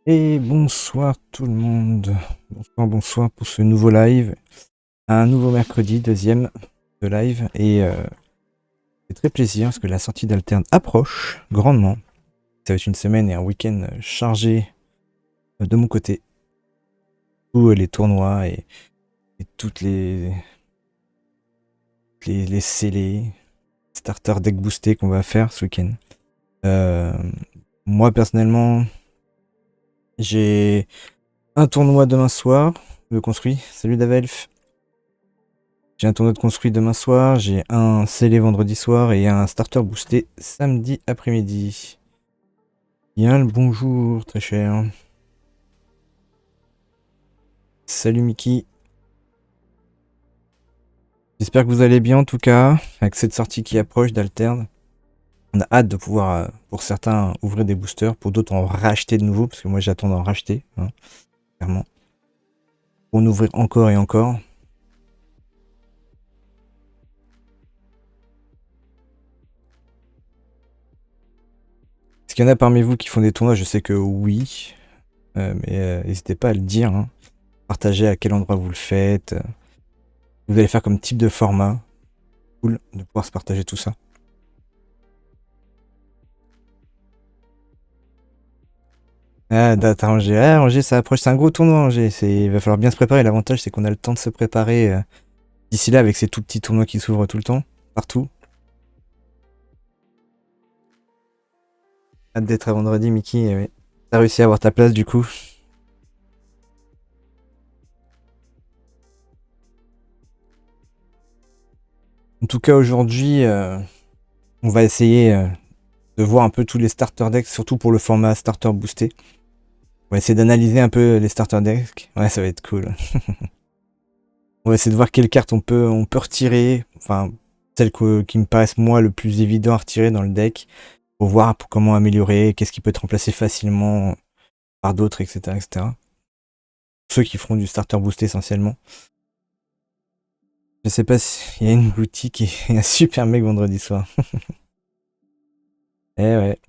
Et bonsoir tout le monde. Bonsoir, bonsoir pour ce nouveau live. Un nouveau mercredi, deuxième de live. Et c'est très plaisir parce que la sortie d'Alterne approche grandement. Ça va être une semaine et un week-end chargé de mon côté. Tous les tournois et toutes les scellés, starter deck boostés qu'on va faire ce week-end. Moi personnellement, j'ai un tournoi demain soir de construit. Salut Davelf. J'ai un tournoi de construit demain soir, j'ai un scellé vendredi soir et un starter boosté samedi après-midi. Bien le bonjour, très cher. Salut Mickey. J'espère que vous allez bien en tout cas, avec cette sortie qui approche d'Alterne. On a hâte de pouvoir, pour certains, ouvrir des boosters, pour d'autres en racheter de nouveau, parce que moi j'attends d'en racheter, hein, clairement. Pour en ouvrir encore et encore. Est-ce qu'il y en a parmi vous qui font des tournois? Je sais que oui, mais n'hésitez pas à le dire, hein. Partagez à quel endroit vous le faites. Vous allez faire comme type de format. Cool de pouvoir se partager tout ça. Ah, date à Angers. Ah, Angers, ça approche. C'est un gros tournoi, Angers. Il va falloir bien se préparer. L'avantage, c'est qu'on a le temps de se préparer d'ici là avec ces tout petits tournois qui s'ouvrent tout le temps, partout. Hâte d'être à vendredi, Mickey. Ouais. T'as réussi à avoir ta place du coup. En tout cas, aujourd'hui, on va essayer de voir un peu tous les starter decks, surtout pour le format starter boosté. On va essayer d'analyser un peu les starter decks. Ouais, ça va être cool. On va essayer de voir quelles cartes on peut retirer. Enfin, celles qui me paraissent moi le plus évident à retirer dans le deck. Pour voir comment améliorer, qu'est-ce qui peut être remplacé facilement par d'autres, etc., etc. Ceux qui feront du starter boosté essentiellement. Je sais pas s'il y a une boutique et un super mec vendredi soir. Eh ouais.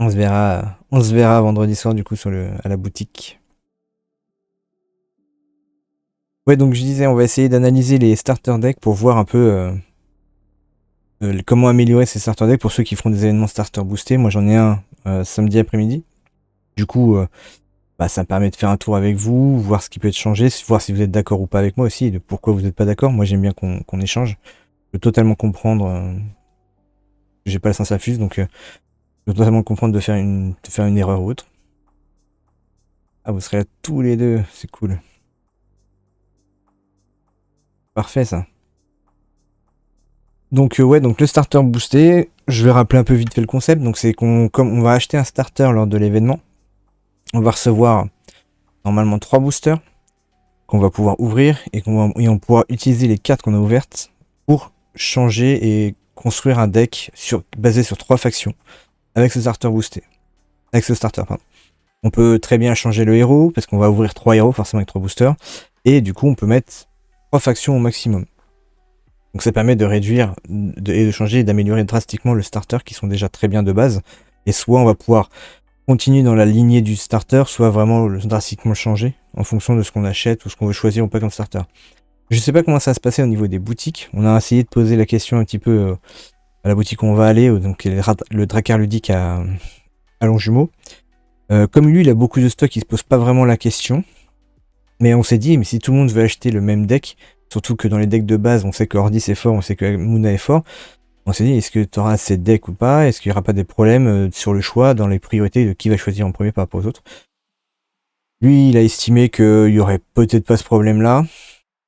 On se verra vendredi soir du coup à la boutique. Ouais, donc je disais, on va essayer d'analyser les starter decks pour voir un peu comment améliorer ces starter decks pour ceux qui feront des événements starter boostés. Moi j'en ai un samedi après-midi. Du coup, ça me permet de faire un tour avec vous, voir ce qui peut être changé, voir si vous êtes d'accord ou pas avec moi aussi, et de pourquoi vous n'êtes pas d'accord. Moi j'aime bien qu'on échange. Je peux totalement comprendre que j'ai pas le sens à fuse, donc je peux totalement comprendre de faire une erreur ou autre. Ah, vous serez là tous les deux, c'est cool. Parfait ça. Donc ouais, donc le starter boosté, je vais rappeler un peu vite fait le concept. Donc c'est comme on va acheter un starter lors de l'événement, on va recevoir normalement 3 boosters qu'on va pouvoir ouvrir et on pourra utiliser les cartes qu'on a ouvertes pour changer et construire un deck basé sur 3 factions avec ce starter boosté. Avec ce starter, pardon. On peut très bien changer le héros parce qu'on va ouvrir 3 héros forcément avec 3 boosters. Et du coup on peut mettre 3 factions au maximum. Donc ça permet de réduire et de changer et d'améliorer drastiquement le starter qui sont déjà très bien de base. Et soit on va pouvoir continuer dans la lignée du starter, soit vraiment drastiquement changer en fonction de ce qu'on achète ou ce qu'on veut choisir ou pas comme starter. Je sais pas comment ça va se passer au niveau des boutiques. On a essayé de poser la question un petit peu à la boutique où on va aller, donc le Drakkar ludique à Longjumeau. Comme lui, il a beaucoup de stock, il se pose pas vraiment la question. Mais on s'est dit, mais si tout le monde veut acheter le même deck, surtout que dans les decks de base, on sait que Ordis est fort, on sait que Muna est fort, on s'est dit, est-ce que tu auras assez de decks ou pas? Est-ce qu'il n'y aura pas des problèmes sur le choix, dans les priorités de qui va choisir en premier par rapport aux autres? Lui, il a estimé qu'il y aurait peut-être pas ce problème-là,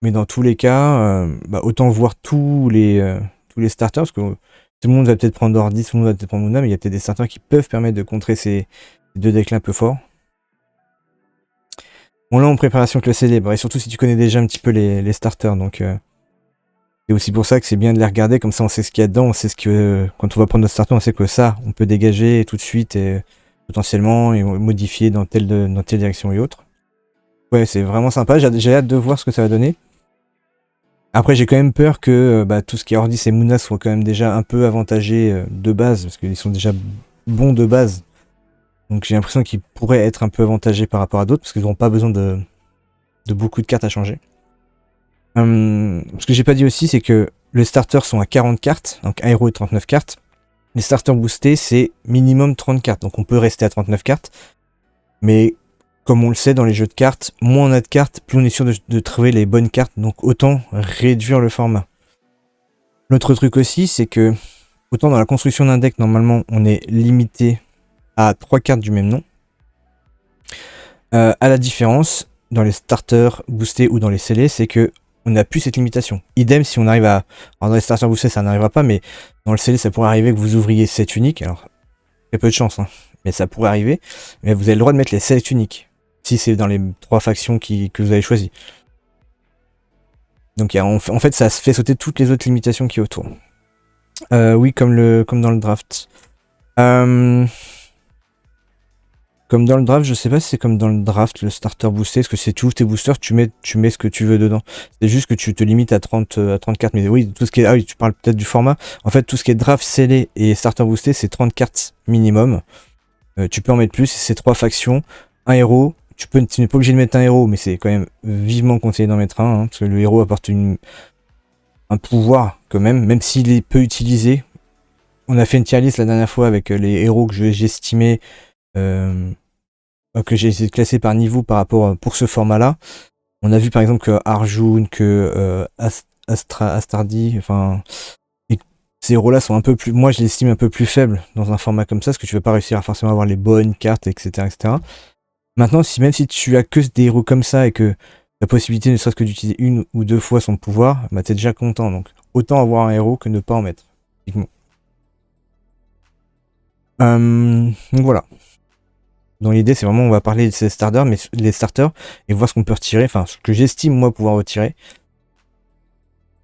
mais dans tous les cas, autant voir tous les starters, parce que tout le monde va peut-être prendre Ordis, tout le monde va peut-être prendre Muna, mais il y a peut-être des starters qui peuvent permettre de contrer ces deux decks-là un peu forts. Bon, là, en préparation que le célèbre, et surtout si tu connais déjà un petit peu les starters, donc c'est aussi pour ça que c'est bien de les regarder, comme ça on sait ce qu'il y a dedans, on sait quand on va prendre notre starter, on sait que ça, on peut dégager tout de suite et potentiellement et modifier dans telle direction et autre. Ouais, c'est vraiment sympa, j'ai hâte de voir ce que ça va donner. Après, j'ai quand même peur que tout ce qui est Ordis et Muna soit quand même déjà un peu avantagé de base, parce qu'ils sont déjà bons de base. Donc j'ai l'impression qu'ils pourraient être un peu avantagés par rapport à d'autres, parce qu'ils n'auront pas besoin de beaucoup de cartes à changer. Ce que j'ai pas dit aussi, c'est que les starters sont à 40 cartes, donc 1 héros et 39 cartes. Les starters boostés, c'est minimum 30 cartes, donc on peut rester à 39 cartes. Mais comme on le sait dans les jeux de cartes, moins on a de cartes, plus on est sûr de trouver les bonnes cartes, donc autant réduire le format. L'autre truc aussi, c'est que autant dans la construction d'un deck, normalement, on est limité à 3 cartes du même nom. À la différence, dans les starters boostés ou dans les scellés, c'est que on n'a plus cette limitation. Idem si on arrive à... Alors dans les starters boostés, ça n'arrivera pas, mais dans le scellé, ça pourrait arriver que vous ouvriez 7 uniques. Alors, il y a peu de chance, hein, mais ça pourrait arriver. Mais vous avez le droit de mettre les 7 uniques, si c'est dans les 3 factions que vous avez choisies. Donc en fait, ça se fait sauter toutes les autres limitations qui est autour. Oui, comme dans le draft. Comme dans le draft, je sais pas si c'est comme dans le draft, le starter boosté, parce que c'est tu ouvres tes boosters, tu mets ce que tu veux dedans. C'est juste que tu te limites à 30 cartes. Mais oui, tout ce qui est... Ah oui, tu parles peut-être du format. En fait, tout ce qui est draft, scellé et starter boosté, c'est 30 cartes minimum. Tu peux en mettre plus, c'est 3 factions, un héros. Tu n'es pas obligé de mettre un héros, mais c'est quand même vivement conseillé d'en mettre un, hein, parce que le héros apporte un pouvoir quand même s'il est peu utilisé. On a fait une tier list la dernière fois avec les héros que j'estimais... que j'ai essayé de classer par niveau par rapport pour ce format-là. On a vu par exemple que Arjun, que Astardi, enfin, ces héros-là sont un peu plus, moi je l'estime un peu plus faibles dans un format comme ça, parce que tu vas pas réussir à forcément avoir les bonnes cartes, etc., etc. Maintenant, même si tu as que des héros comme ça et que la possibilité ne serait-ce que d'utiliser 1 ou 2 fois son pouvoir, bah t'es déjà content. Donc autant avoir un héros que ne pas en mettre. Donc voilà. Dans l'idée, c'est vraiment, on va parler de ces starters, mais les starters, et voir ce qu'on peut retirer, enfin, ce que j'estime, moi, pouvoir retirer,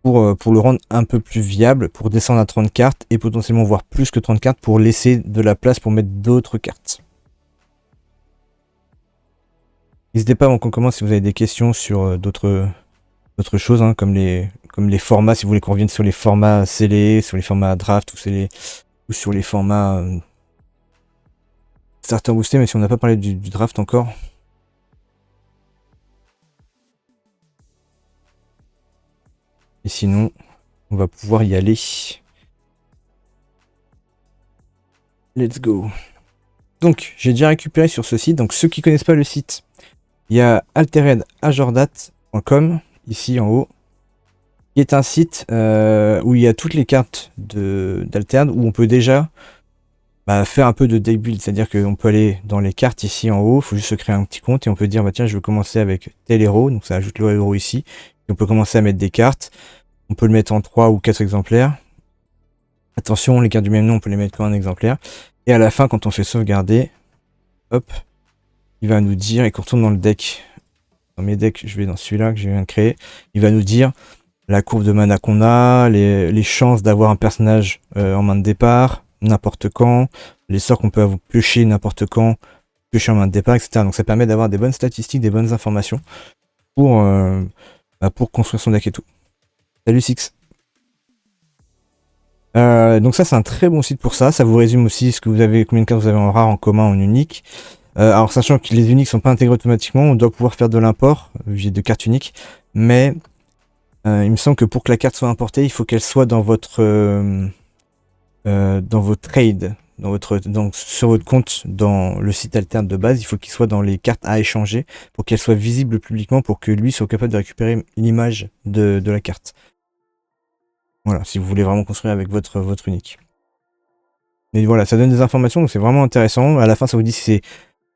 pour le rendre un peu plus viable, pour descendre à 30 cartes, et potentiellement voir plus que 30 cartes, pour laisser de la place pour mettre d'autres cartes. N'hésitez pas, avant qu'on commence, si vous avez des questions sur d'autres choses, hein, comme les formats, si vous voulez qu'on revienne sur les formats scellés, sur les formats draft, ou sur les formats... starter boosté, mais si on n'a pas parlé du draft encore. Et sinon, on va pouvoir y aller. Let's go. Donc, j'ai déjà récupéré sur ce site. Donc, ceux qui connaissent pas le site, il y a alteredajordat.com, ici en haut, qui est un site où il y a toutes les cartes d'Altered, où on peut déjà faire un peu de deck build, c'est-à-dire qu'on peut aller dans les cartes ici en haut, il faut juste se créer un petit compte et on peut dire tiens, je veux commencer avec tel héros, donc ça ajoute le héros ici, et on peut commencer à mettre des cartes, on peut le mettre en 3 ou 4 exemplaires. Attention, les cartes du même nom, on peut les mettre qu'en un exemplaire, et à la fin, quand on fait sauvegarder, hop, il va nous dire, et qu'on retourne dans le deck, dans mes decks, je vais dans celui-là que je viens de créer, il va nous dire la courbe de mana qu'on a, les chances d'avoir un personnage en main de départ, n'importe quand, les sorts qu'on peut piocher n'importe quand, piocher en main de départ, etc. Donc ça permet d'avoir des bonnes statistiques, des bonnes informations pour construire son deck et tout. Salut Six. Donc ça c'est un très bon site pour ça. Ça vous résume aussi ce que vous avez, combien de cartes vous avez en rare, en commun, en unique. Alors sachant que les uniques sont pas intégrés automatiquement, on doit pouvoir faire de l'import de cartes uniques, mais il me semble que pour que la carte soit importée, il faut qu'elle soit dans votre trade, sur votre compte dans le site Alterne de base, il faut qu'il soit dans les cartes à échanger pour qu'elle soit visible publiquement, pour que lui soit capable de récupérer l'image de la carte. Voilà, si vous voulez vraiment construire avec votre unique. Mais voilà, ça donne des informations, donc c'est vraiment intéressant. À la fin, ça vous dit si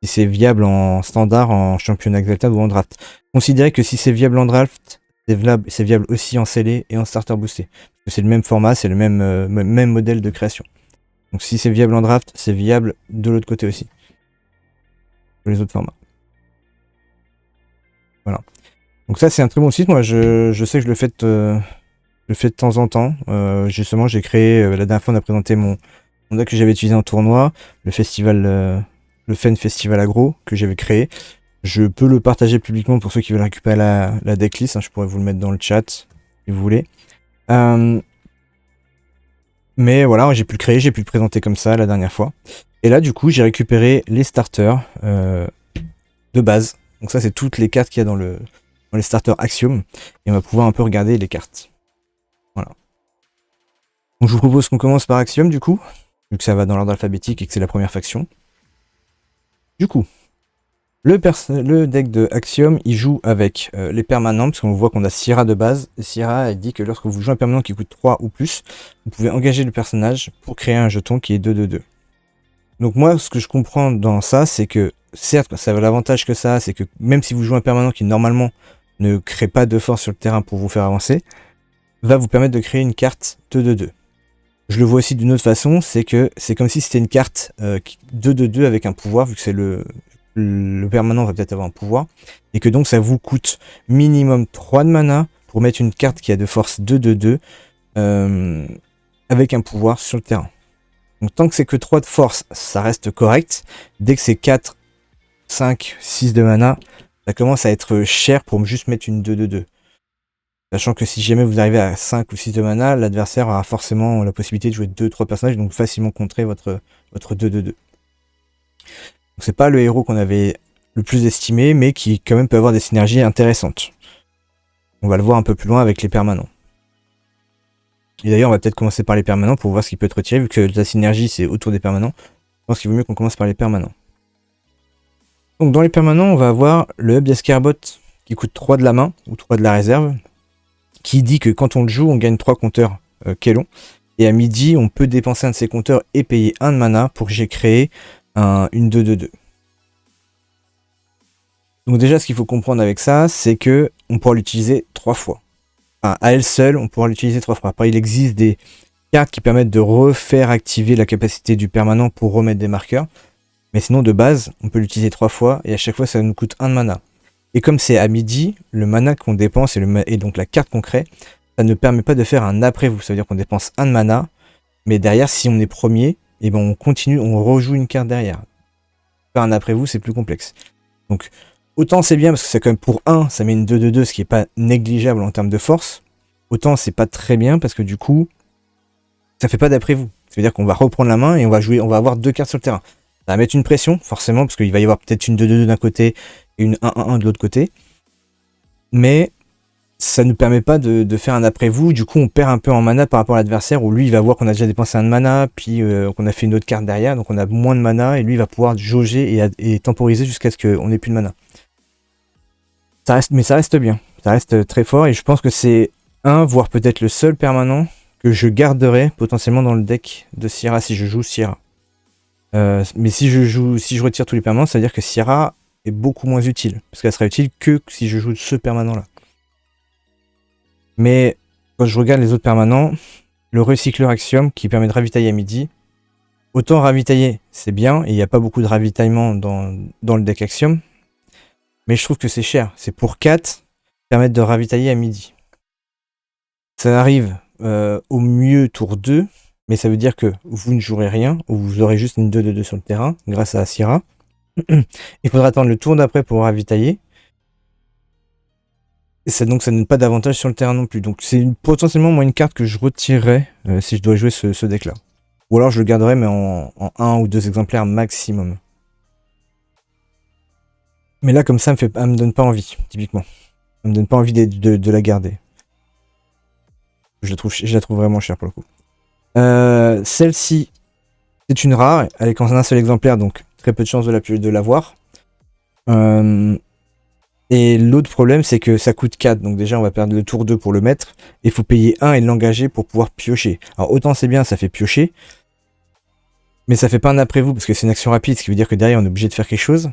c'est viable en standard, en championnat exalted ou en draft. Considérez que si c'est viable en draft, c'est viable aussi en scellé et en starter boosté. Parce que c'est le même format, c'est le même modèle de création. Donc si c'est viable en draft, c'est viable de l'autre côté aussi. Pour les autres formats. Voilà. Donc ça c'est un très bon site. Moi je sais que je le fais de temps en temps. Justement j'ai créé, la dernière fois on a présenté mon deck que j'avais utilisé en tournoi, le Fen Festival Agro que j'avais créé. Je peux le partager publiquement pour ceux qui veulent récupérer la decklist, hein, je pourrais vous le mettre dans le chat si vous voulez. Mais voilà, j'ai pu le créer, j'ai pu le présenter comme ça la dernière fois. Et là, du coup, j'ai récupéré les starters de base. Donc ça, c'est toutes les cartes qu'il y a dans les starters Axiom. Et on va pouvoir un peu regarder les cartes. Voilà. Donc je vous propose qu'on commence par Axiom, du coup, vu que ça va dans l'ordre alphabétique et que c'est la première faction. Du coup, le deck de Axiom, il joue avec les permanents, parce qu'on voit qu'on a Syrah de base. Et Syrah, elle dit que lorsque vous jouez un permanent qui coûte 3 ou plus, vous pouvez engager le personnage pour créer un jeton qui est 2/2/2. Donc moi, ce que je comprends dans ça, c'est que, certes, ça a l'avantage que ça, c'est que même si vous jouez un permanent qui normalement ne crée pas de force sur le terrain pour vous faire avancer, va vous permettre de créer une carte 2/2/2. Je le vois aussi d'une autre façon, c'est que c'est comme si c'était une carte 2/2/2 avec un pouvoir, vu que c'est le permanent va peut-être avoir un pouvoir, et que donc ça vous coûte minimum 3 de mana pour mettre une carte qui a de force 2/2/2 avec un pouvoir sur le terrain. Donc tant que c'est que 3 de force, ça reste correct. Dès que c'est 4, 5, 6 de mana, ça commence à être cher pour juste mettre une 2/2/2. Sachant que si jamais vous arrivez à 5 ou 6 de mana, l'adversaire aura forcément la possibilité de jouer 2-3 personnages, donc facilement contrer votre 2/2/2. Donc c'est pas le héros qu'on avait le plus estimé, mais qui quand même peut avoir des synergies intéressantes. On va le voir un peu plus loin avec les permanents. Et d'ailleurs, on va peut-être commencer par les permanents pour voir ce qui peut être retiré, vu que la synergie c'est autour des permanents. Je pense qu'il vaut mieux qu'on commence par les permanents. Donc dans les permanents, on va avoir le Hub d'Escarbot qui coûte 3 de la main, ou 3 de la réserve, qui dit que quand on le joue, on gagne 3 compteurs Kelon. Et à midi, on peut dépenser un de ces compteurs et payer 1 de mana pour que j'ai créé une 2/2/2. Donc déjà, ce qu'il faut comprendre avec ça, c'est que on pourra l'utiliser 3 fois. Enfin, à elle seule, on pourra l'utiliser 3 fois. Après, il existe des cartes qui permettent de refaire activer la capacité du permanent pour remettre des marqueurs. Mais sinon, de base, on peut l'utiliser 3 fois, et à chaque fois, ça nous coûte 1 de mana. Et comme c'est à midi, le mana qu'on dépense et donc la carte qu'on crée, ça ne permet pas de faire un après vous. Ça veut dire qu'on dépense 1 de mana, mais derrière, si on est premier, et ben on continue, on rejoue une carte derrière. Faire un après vous, c'est plus complexe. Donc, autant c'est bien parce que c'est quand même pour 1, ça met une 2/2/2, ce qui est pas négligeable en termes de force. Autant c'est pas très bien parce que du coup, ça fait pas d'après vous. Ça veut dire qu'on va reprendre la main et on va avoir 2 cartes sur le terrain. Ça va mettre une pression, forcément, parce qu'il va y avoir peut-être une 2/2/2 d'un côté et une 1/1/1 de l'autre côté. Mais ça ne permet pas de faire un après-vous. Du coup, on perd un peu en mana par rapport à l'adversaire, où lui, il va voir qu'on a déjà dépensé un de mana, puis qu'on a fait une autre carte derrière, donc on a moins de mana, et lui, il va pouvoir jauger et temporiser jusqu'à ce qu'on n'ait plus de mana. Mais ça reste bien. Ça reste très fort, et je pense que c'est un, voire peut-être le seul permanent que je garderai potentiellement dans le deck de Syrah si je joue Syrah. Mais si je retire tous les permanents, ça veut dire que Syrah est beaucoup moins utile, parce qu'elle sera utile que si je joue ce permanent-là. Mais quand je regarde les autres permanents, le recycleur Axiom qui permet de ravitailler à midi, autant ravitailler, c'est bien, et il n'y a pas beaucoup de ravitaillement dans le deck Axiom, mais je trouve que c'est cher. C'est pour 4, permettre de ravitailler à midi. Ça arrive au mieux tour 2, mais ça veut dire que vous ne jouerez rien, ou vous aurez juste une 2/2 sur le terrain, grâce à Syrah. Il faudra attendre le tour d'après pour ravitailler. Et donc ça ne donne pas d'avantage sur le terrain non plus. Donc c'est potentiellement moi une carte que je retirerais si je dois jouer ce deck là. Ou alors je le garderai mais en 1 ou 2 exemplaires maximum. Mais là comme ça elle me donne pas envie, typiquement. Ça me donne pas envie de la garder. Je la trouve vraiment chère pour le coup. Celle-ci, c'est une rare, elle est qu'en un seul exemplaire, donc très peu de chance de l'avoir. Et l'autre problème, c'est que ça coûte 4, donc déjà on va perdre le tour 2 pour le mettre, et il faut payer 1 et l'engager pour pouvoir piocher. Alors autant c'est bien, ça fait piocher, mais ça fait pas un après-vous, parce que c'est une action rapide, ce qui veut dire que derrière on est obligé de faire quelque chose.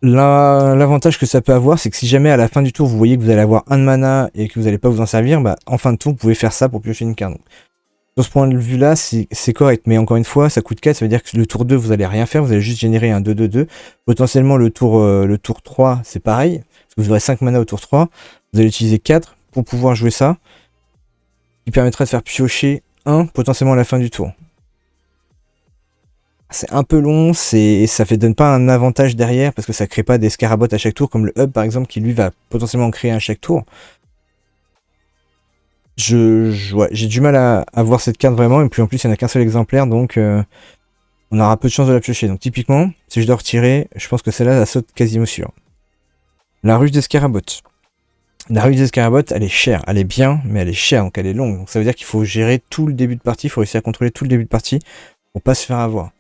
L'avantage que ça peut avoir, c'est que si jamais à la fin du tour vous voyez que vous allez avoir 1 de mana et que vous n'allez pas vous en servir, bah en fin de tour vous pouvez faire ça pour piocher une carte. Donc, sur ce point de vue là, c'est correct, mais encore une fois, ça coûte 4, ça veut dire que le tour 2 vous allez rien faire, vous allez juste générer un 2/2/2. Potentiellement le tour 3 c'est pareil, parce que vous aurez 5 mana au tour 3, vous allez utiliser 4 pour pouvoir jouer ça, qui permettra de faire piocher 1 potentiellement à la fin du tour. C'est un peu long, ça donne pas un avantage derrière, parce que ça crée pas des scarabots à chaque tour, comme le hub par exemple, qui lui va potentiellement en créer un à chaque tour. J'ai du mal à voir cette carte vraiment, et puis en plus il n'y en a qu'un seul exemplaire, donc on aura peu de chance de la piocher. Donc typiquement, si je dois retirer, je pense que celle-là, ça saute quasiment sûr. La ruche d'escarabotte. La ruche d'escarabotte, elle est chère. Elle est bien, mais elle est chère, donc elle est longue. Donc ça veut dire qu'il faut gérer tout le début de partie, il faut réussir à contrôler tout le début de partie pour pas se faire avoir.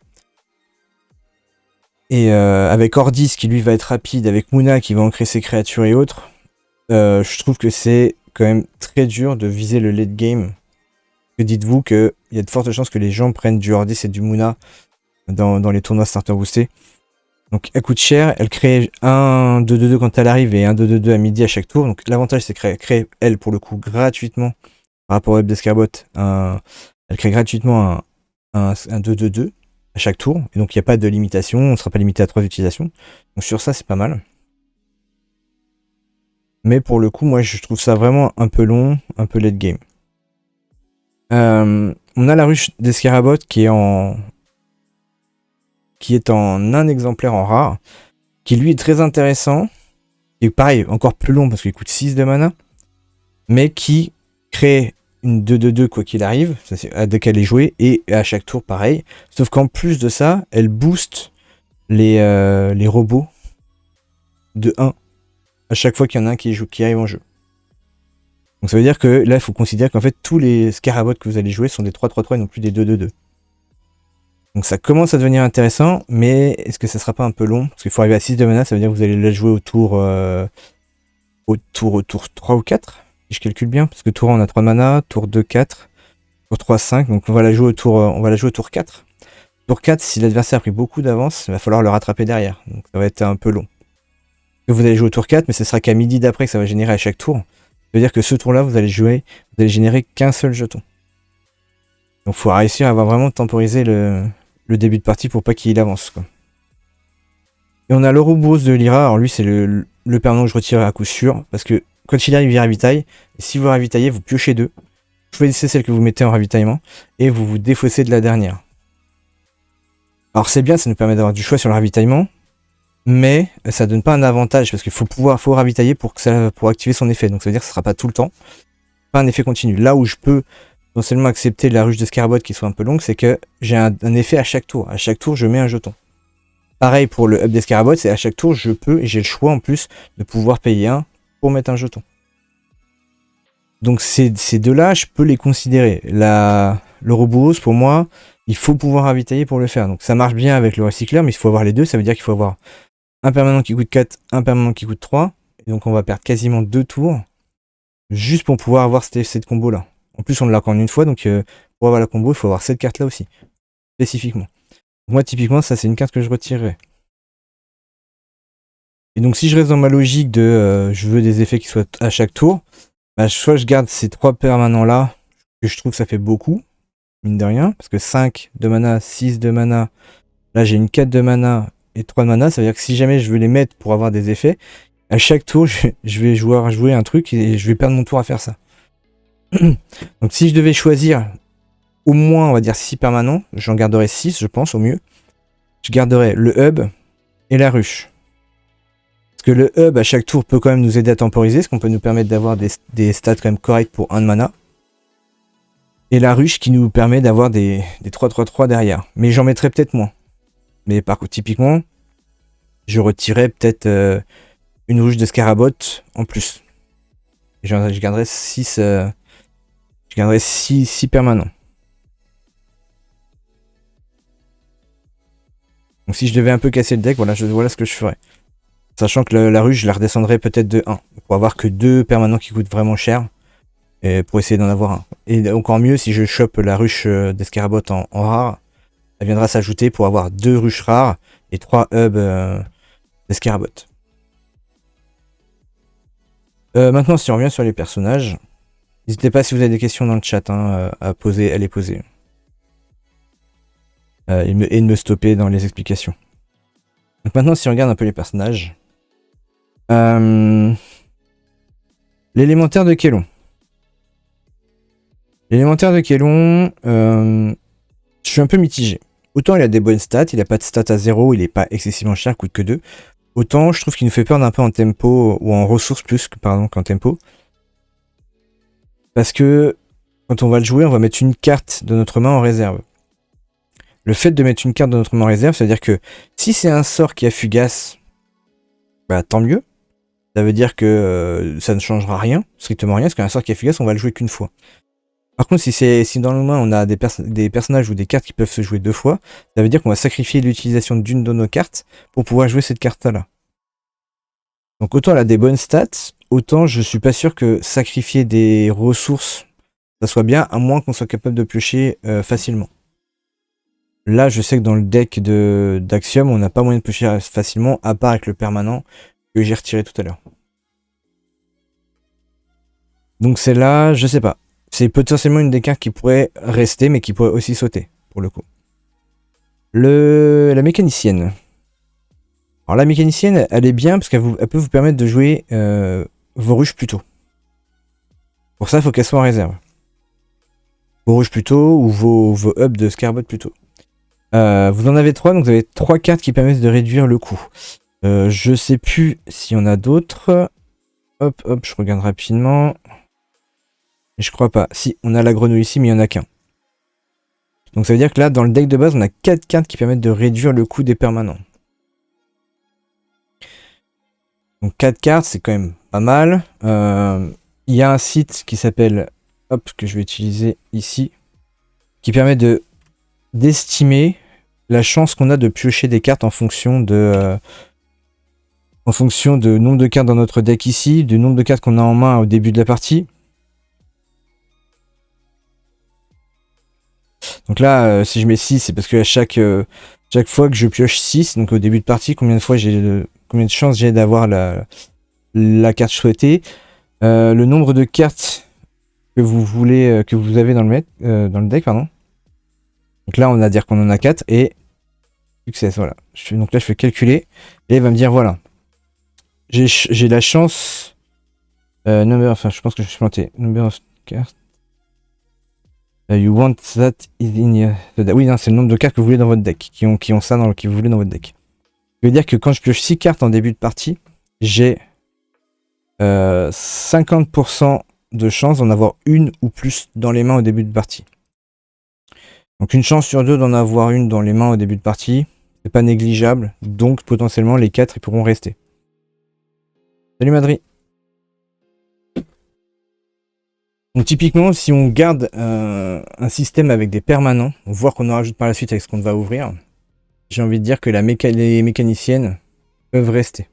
Et avec Ordis qui lui va être rapide, avec Muna qui va ancrer ses créatures et autres, je trouve que c'est quand même très dur de viser le late game. Dites-vous qu'il y a de fortes chances que les gens prennent du Ordis et du Muna dans les tournois starter boostés. Donc elle coûte cher, elle crée un 2-2-2 quand elle arrive et un 2-2-2 à midi à chaque tour. Donc l'avantage c'est qu'elle crée elle pour le coup gratuitement par rapport au web d'escarabotte. Elle crée gratuitement un 2-2-2 à chaque tour. Et donc il n'y a pas de limitation, on ne sera pas limité à 3 utilisations. Donc sur ça c'est pas mal. Mais pour le coup moi je trouve ça vraiment un peu long, un peu late game. On a la ruche d'escarabotte qui est en un exemplaire en rare, qui lui est très intéressant, et pareil, encore plus long parce qu'il coûte 6 de mana, mais qui crée une 2-2-2 quoi qu'il arrive, dès qu'elle est jouée, et à chaque tour pareil, sauf qu'en plus de ça, elle booste les robots de 1 à chaque fois qu'il y en a un qui arrive en jeu. Donc ça veut dire que là, il faut considérer qu'en fait, tous les scarabots que vous allez jouer sont des 3-3-3 et non plus des 2-2-2. Donc ça commence à devenir intéressant, mais est-ce que ça sera pas un peu long? Parce qu'il faut arriver à 6 de mana, ça veut dire que vous allez la jouer au tour 3 ou 4, si je calcule bien, parce que tour 1 on a 3 de mana, tour 2, 4, tour 3, 5, donc on va la jouer au tour 4. Tour 4, si l'adversaire a pris beaucoup d'avance, il va falloir le rattraper derrière, donc ça va être un peu long. Vous allez jouer au tour 4, mais ce sera qu'à midi d'après que ça va générer à chaque tour. Ça veut dire que ce tour-là, vous allez générer qu'un seul jeton. Donc il faut réussir à avoir vraiment temporisé le début de partie pour pas qu'il avance, quoi. Et on a l'Ouroboros de Lyra. Alors lui c'est le permanent que je retire à coup sûr, parce que quand il arrive il ravitaille, et si vous ravitaillez vous piochez 2, choisissez celle que vous mettez en ravitaillement, et vous vous défaussez de la dernière. Alors c'est bien, ça nous permet d'avoir du choix sur le ravitaillement, mais ça donne pas un avantage, parce qu'il faut ravitailler pour activer son effet, donc ça veut dire que ce sera pas tout le temps, pas un effet continu. Là où je peux non seulement accepter la ruche d'escarabotte qui soit un peu longue, c'est que j'ai un effet à chaque tour. À chaque tour, je mets un jeton. Pareil pour le hub d'escarabotte, c'est à chaque tour, je peux, et j'ai le choix en plus, de pouvoir payer un pour mettre un jeton. Donc ces deux-là, je peux les considérer. L'Ouroboros, pour moi, il faut pouvoir ravitailler pour le faire. Donc ça marche bien avec le recycleur, mais il faut avoir les deux. Ça veut dire qu'il faut avoir un permanent qui coûte 4, un permanent qui coûte 3. Et donc on va perdre quasiment 2 tours, juste pour pouvoir avoir cette combo-là. En plus, on l'a qu'en une fois, donc pour avoir la combo, il faut avoir cette carte-là aussi, spécifiquement. Moi, typiquement, ça, c'est une carte que je retirerais. Et donc, si je reste dans ma logique de je veux des effets qui soient à chaque tour, bah, soit je garde ces 3 permanents-là, que je trouve que ça fait beaucoup, mine de rien, parce que 5 de mana, 6 de mana, là j'ai une 4 de mana et 3 de mana, ça veut dire que si jamais je veux les mettre pour avoir des effets, à chaque tour, je vais jouer un truc et je vais perdre mon tour à faire ça. Donc si je devais choisir au moins, on va dire 6 permanents, j'en garderais 6, je pense, au mieux. Je garderais le hub et la ruche. Parce que le hub, à chaque tour, peut quand même nous aider à temporiser, ce qu'on peut nous permettre d'avoir des stats quand même corrects pour 1 de mana. Et la ruche qui nous permet d'avoir des 3-3-3 derrière. Mais j'en mettrais peut-être moins. Mais par contre, typiquement, je retirerais peut-être une ruche de scarabotte en plus. Et je garderais 6 permanents. Donc si je devais un peu casser le deck, voilà ce que je ferais. Sachant que la ruche, je la redescendrais peut-être de 1. Pour avoir que 2 permanents qui coûtent vraiment cher. Et pour essayer d'en avoir un. Et encore mieux, si je chope la ruche d'escarabotte en rare, elle viendra s'ajouter pour avoir 2 ruches rares et 3 hubs d'escarabotte. Maintenant, si on revient sur les personnages, n'hésitez pas si vous avez des questions dans le chat à les poser. Et de me stopper dans les explications. Donc maintenant, si on regarde un peu les personnages, l'élémentaire de Kélon. L'élémentaire de Kélon, je suis un peu mitigé. Autant il a des bonnes stats, il a pas de stats à 0, il est pas excessivement cher, coûte que 2. Autant je trouve qu'il nous fait peur d'un peu en tempo, ou en ressources plus qu'en tempo. Parce que quand on va le jouer, on va mettre une carte de notre main en réserve. le fait de mettre une carte dans notre main en réserve, ça veut dire que si c'est un sort qui a fugace, bah tant mieux. Ça veut dire que ça ne changera rien, strictement rien, parce qu'un sort qui a fugace, on va le jouer qu'une fois. Par contre, si dans nos mains on a des personnages ou des cartes qui peuvent se jouer 2 fois, ça veut dire qu'on va sacrifier l'utilisation d'une de nos cartes pour pouvoir jouer cette carte-là. Donc autant elle a des bonnes stats, autant je suis pas sûr que sacrifier des ressources, ça soit bien, à moins qu'on soit capable de piocher facilement. Là, je sais que dans le deck d'Axiom, on n'a pas moyen de piocher facilement, à part avec le permanent que j'ai retiré tout à l'heure. Donc celle-là, je sais pas. C'est potentiellement une des cartes qui pourrait rester, mais qui pourrait aussi sauter, pour le coup. La mécanicienne. Alors la mécanicienne, elle est bien parce qu'elle peut vous permettre de jouer vos ruches plus tôt. Pour ça, il faut qu'elle soit en réserve. Vos ruches plus tôt ou vos hubs de Scarbot plus tôt. Vous en avez 3, donc vous avez 3 cartes qui permettent de réduire le coût. Je sais plus s'il y en a d'autres. Hop, je regarde rapidement. Mais je crois pas. Si, on a la grenouille ici, mais il n'y en a qu'un. Donc ça veut dire que là, dans le deck de base, on a 4 cartes qui permettent de réduire le coût des permanents. Donc 4 cartes, c'est quand même pas mal. Il y a un site qui s'appelle, hop, que je vais utiliser ici, qui permet d'estimer la chance qu'on a de piocher des cartes en fonction de nombre de cartes dans notre deck ici, du nombre de cartes qu'on a en main au début de la partie. Donc là, si je mets 6, c'est parce que à chaque fois que je pioche 6, donc au début de partie, combien de chances j'ai d'avoir la carte souhaitée. Le nombre de cartes que vous avez dans le deck, pardon. Donc là, on va dire qu'on en a 4 et succès, voilà. Donc là, je fais calculer et il va me dire voilà. J'ai la chance. Je pense que je suis planté. Number of cards. You want that is in your... Oui, non, c'est le nombre de cartes que vous voulez dans votre deck, qui ont ça que vous voulez dans votre deck. Ça veut dire que quand je pioche 6 cartes en début de partie, j'ai 50% de chance d'en avoir une ou plus dans les mains au début de partie. Donc une chance sur 2 d'en avoir une dans les mains au début de partie, c'est pas négligeable, donc potentiellement les 4 ils pourront rester. Salut Madri. Donc typiquement, si on garde un système avec des permanents, voire qu'on en rajoute par la suite avec ce qu'on va ouvrir, j'ai envie de dire que les mécaniciennes peuvent rester.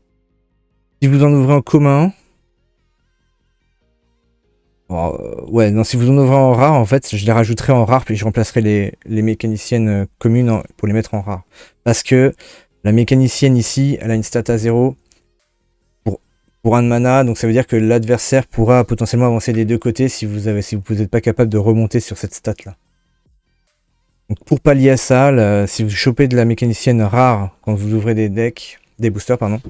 Si vous en ouvrez en commun... ouais, non, si vous en ouvrez en rare, en fait, je les rajouterai en rare, puis je remplacerai les mécaniciennes communes pour les mettre en rare. Parce que la mécanicienne ici, elle a une stat à 0 pour 1 de mana, donc ça veut dire que l'adversaire pourra potentiellement avancer des deux côtés si vous n'êtes pas capable de remonter sur cette stat là. Donc pour pallier à ça, si vous chopez de la mécanicienne rare quand vous ouvrez des boosters, pardon,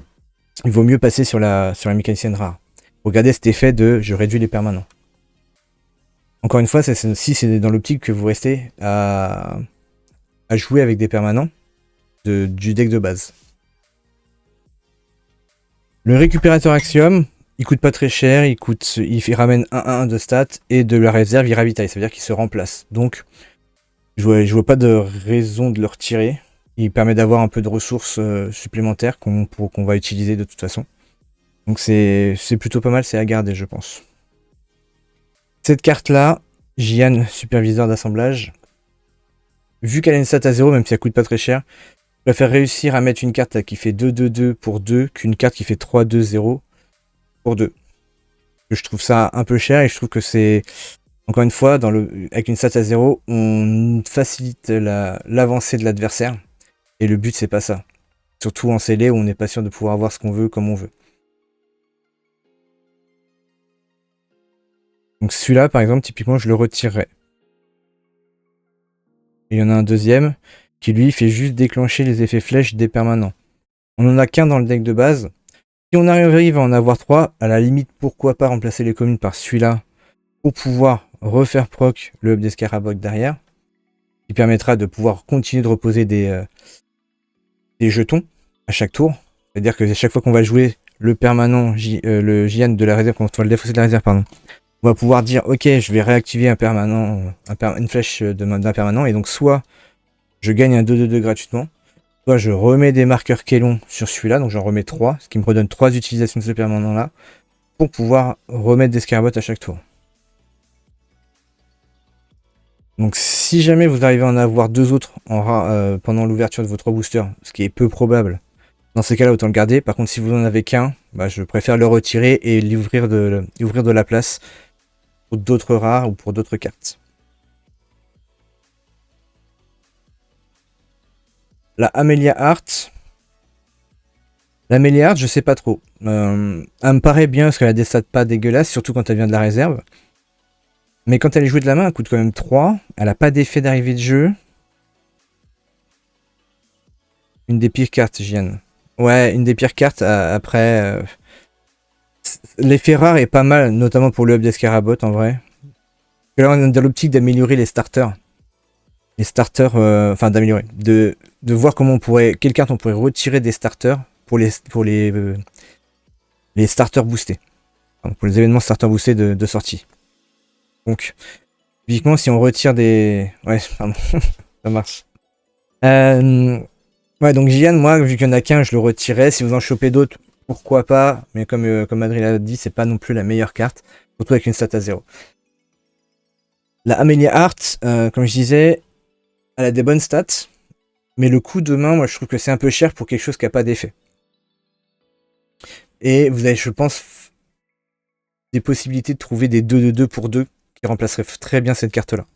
il vaut mieux passer sur la mécanicienne rare. Regardez cet effet de je réduis les permanents. Encore une fois, si c'est dans l'optique que vous restez à jouer avec des permanents du deck de base. Le récupérateur Axiom, il coûte pas très cher, il ramène 1-1 de stats et de la réserve il ravitaille, ça veut dire qu'il se remplace. Donc je vois pas de raison de le retirer. Il permet d'avoir un peu de ressources supplémentaires qu'on va utiliser de toute façon. Donc c'est plutôt pas mal, c'est à garder je pense. Cette carte là, Jian, superviseur d'assemblage, vu qu'elle a une stat à 0, même si elle coûte pas très cher, je préfère réussir à mettre une carte qui fait 2-2-2 pour 2 qu'une carte qui fait 3-2-0 pour 2. Je trouve ça un peu cher et je trouve que c'est, encore une fois, avec une stat à 0, on facilite l'avancée de l'adversaire. Et le but, c'est pas ça. Surtout en scellé où on n'est pas sûr de pouvoir avoir ce qu'on veut comme on veut. Donc celui-là, par exemple, typiquement, je le retirerais. Et il y en a un deuxième qui, lui, fait juste déclencher les effets flèches des permanents. On n'en a qu'un dans le deck de base. Si on arrive à en avoir 3, à la limite, pourquoi pas remplacer les communes par celui-là pour pouvoir refaire proc le hub des Scaraboc derrière, qui permettra de pouvoir continuer de reposer des jetons à chaque tour. C'est-à-dire que à chaque fois qu'on va jouer le permanent, le Jian de la réserve, quand on va le défausser de la réserve, pardon, on va pouvoir dire ok, je vais réactiver un permanent, une flèche d'un permanent, et donc soit je gagne un 2-2-2 gratuitement. Soit je remets des marqueurs Kélon sur celui-là, donc j'en remets 3, ce qui me redonne 3 utilisations de ce permanent-là, pour pouvoir remettre des scarbottes à chaque tour. Donc si jamais vous arrivez à en avoir 2 autres pendant l'ouverture de vos 3 boosters, ce qui est peu probable, dans ces cas-là autant le garder. Par contre si vous en avez qu'un, bah, je préfère le retirer et ouvrir de la place pour d'autres rares ou pour d'autres cartes. La Amelia Hart. L'Amelia Hart, je sais pas trop. Elle me paraît bien parce qu'elle a des stats pas dégueulasses, surtout quand elle vient de la réserve. Mais quand elle est jouée de la main, elle coûte quand même 3. Elle a pas d'effet d'arrivée de jeu. Une des pires cartes, Gian. Ouais, une des pires cartes. Après, l'effet rare est pas mal, notamment pour le hub d'Escarabot en vrai. Et là, on est dans l'optique d'améliorer les starters. Les starters, enfin d'améliorer. De voir comment quelle carte on pourrait retirer des starters pour les starters boostés. Enfin, pour les événements starters boostés de sortie. Donc, typiquement, si on retire des... Ouais, pardon, ça marche. Ouais, donc Gian, moi, vu qu'il n'y en a qu'un, je le retirais. Si vous en chopez d'autres, pourquoi pas. Mais comme Adrien l'a dit, c'est pas non plus la meilleure carte. Surtout avec une stat à 0. La Amelia Hart, comme je disais, elle a des bonnes stats. Mais le coup de main, moi, je trouve que c'est un peu cher pour quelque chose qui n'a pas d'effet. Et vous avez, je pense, des possibilités de trouver des 2-2-2 pour 2 qui remplaceraient très bien cette carte-là.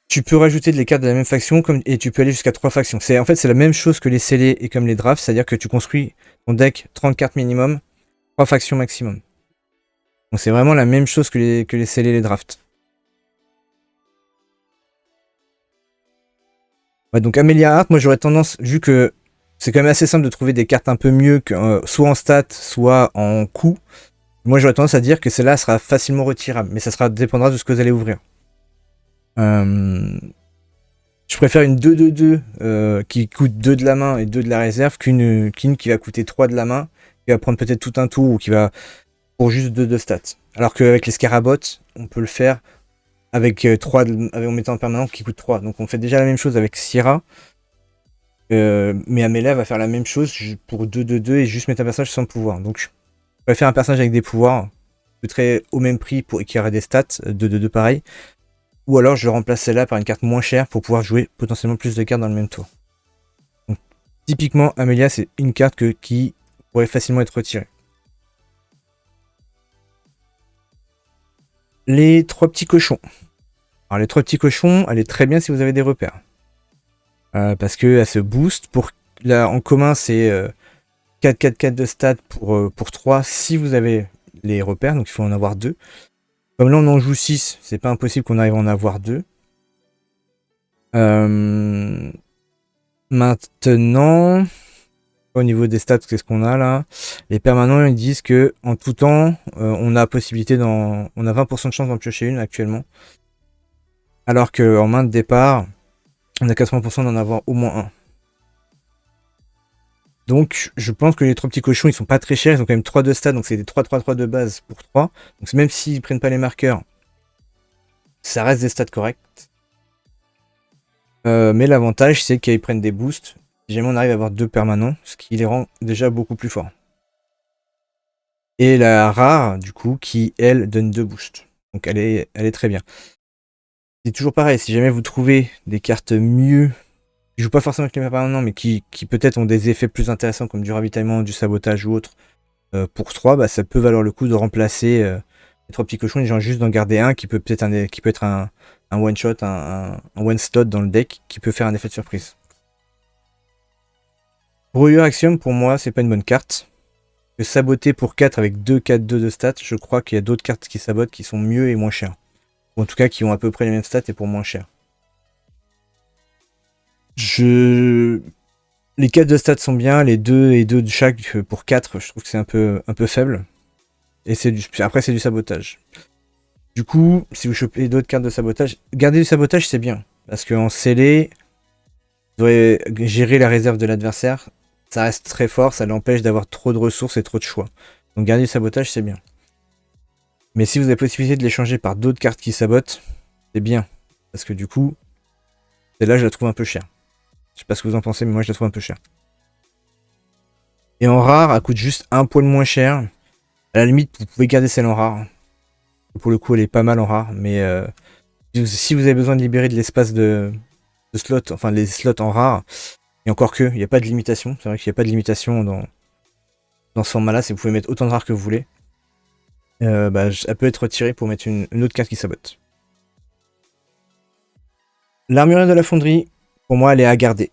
Tu peux rajouter les cartes de la même faction et tu peux aller jusqu'à 3 factions. En fait, c'est la même chose que les scellés et comme les drafts, c'est-à-dire que tu construis ton deck 30 cartes minimum, 3 factions maximum. Donc c'est vraiment la même chose que les scellés et les drafts. Ouais, donc Amelia Hart, moi j'aurais tendance, vu que c'est quand même assez simple de trouver des cartes un peu mieux, que, soit en stats, soit en coût, moi j'aurais tendance à dire que celle-là sera facilement retirable, mais ça dépendra de ce que vous allez ouvrir. Je préfère une 2-2-2 qui coûte 2 de la main et 2 de la réserve qu'une qui va coûter 3 de la main, qui va prendre peut-être tout un tour ou qui va pour juste 2 de stats. Alors qu'avec les Scarabots, on peut le faire avec 3 en mettant en permanent qui coûte 3. Donc on fait déjà la même chose avec Sierra. Mais Amelia va faire la même chose pour 2-2-2 et juste mettre un personnage sans pouvoir. Donc je préfère un personnage avec des pouvoirs, coûterait au même prix et qui aurait des stats, 2-2-2 pareil. Ou alors je remplace celle-là par une carte moins chère pour pouvoir jouer potentiellement plus de cartes dans le même tour. Donc, typiquement, Amelia, c'est une carte qui pourrait facilement être retirée. Les 3 petits cochons. Alors les 3 petits cochons, elle est très bien si vous avez des repères. Parce qu'elle se booste. Là, en commun, c'est 4-4-4 de stats pour 3 si vous avez les repères. Donc il faut en avoir 2. Comme là on en joue 6, c'est pas impossible qu'on arrive à en avoir 2. Maintenant, au niveau des stats, qu'est-ce qu'on a là? Les permanents, ils disent que en tout temps, on a possibilité on a 20% de chance d'en piocher une actuellement. Alors qu'en main de départ, on a 80% d'en avoir au moins un. Donc je pense que les 3 petits cochons, ils sont pas très chers, ils ont quand même 3 de stats, donc c'est des 3-3-3 de base pour 3. Donc même s'ils prennent pas les marqueurs, ça reste des stats corrects. Mais l'avantage, c'est qu'ils prennent des boosts. Si jamais on arrive à avoir 2 permanents, ce qui les rend déjà beaucoup plus forts. Et la rare, du coup, qui, elle, donne 2 boosts. Donc elle est très bien. C'est toujours pareil, si jamais vous trouvez des cartes mieux, qui jouent pas forcément avec les permanents, mais qui peut-être ont des effets plus intéressants, comme du ravitaillement, du sabotage ou autre, pour 3, bah, ça peut valoir le coup de remplacer les 3 petits cochons, et genre juste d'en garder un qui peut être un one-shot, un one-slot dans le deck, qui peut faire un effet de surprise. Brouilleur Axiom, pour moi, c'est pas une bonne carte. Que saboter pour 4 avec 2-4-2 de stats, je crois qu'il y a d'autres cartes qui sabotent qui sont mieux et moins chères. Ou en tout cas qui ont à peu près les mêmes stats et pour moins cher. Les 4 de stats sont bien, les 2 et 2 de chaque pour 4, je trouve que c'est un peu faible. Et après c'est du sabotage. Du coup, si vous chopez d'autres cartes de sabotage, garder du sabotage c'est bien. Parce qu'en scellé, vous devrez gérer la réserve de l'adversaire. Ça reste très fort, ça l'empêche d'avoir trop de ressources et trop de choix. Donc garder du sabotage c'est bien. Mais si vous avez la possibilité de l'échanger par d'autres cartes qui sabotent, c'est bien. Parce que du coup, celle-là, je la trouve un peu chère. Je sais pas ce que vous en pensez, mais moi, je la trouve un peu chère. Et en rare, elle coûte juste un poil moins cher. À la limite, vous pouvez garder celle en rare. Pour le coup, elle est pas mal en rare. Mais si vous avez besoin de libérer de l'espace de slots, enfin les slots en rare, et encore que, il n'y a pas de limitation. C'est vrai qu'il n'y a pas de limitation dans ce format-là. C'est que vous pouvez mettre autant de rares que vous voulez. Elle peut être retirée pour mettre une autre carte qui sabote. L'armurier de la fonderie, pour moi, elle est à garder.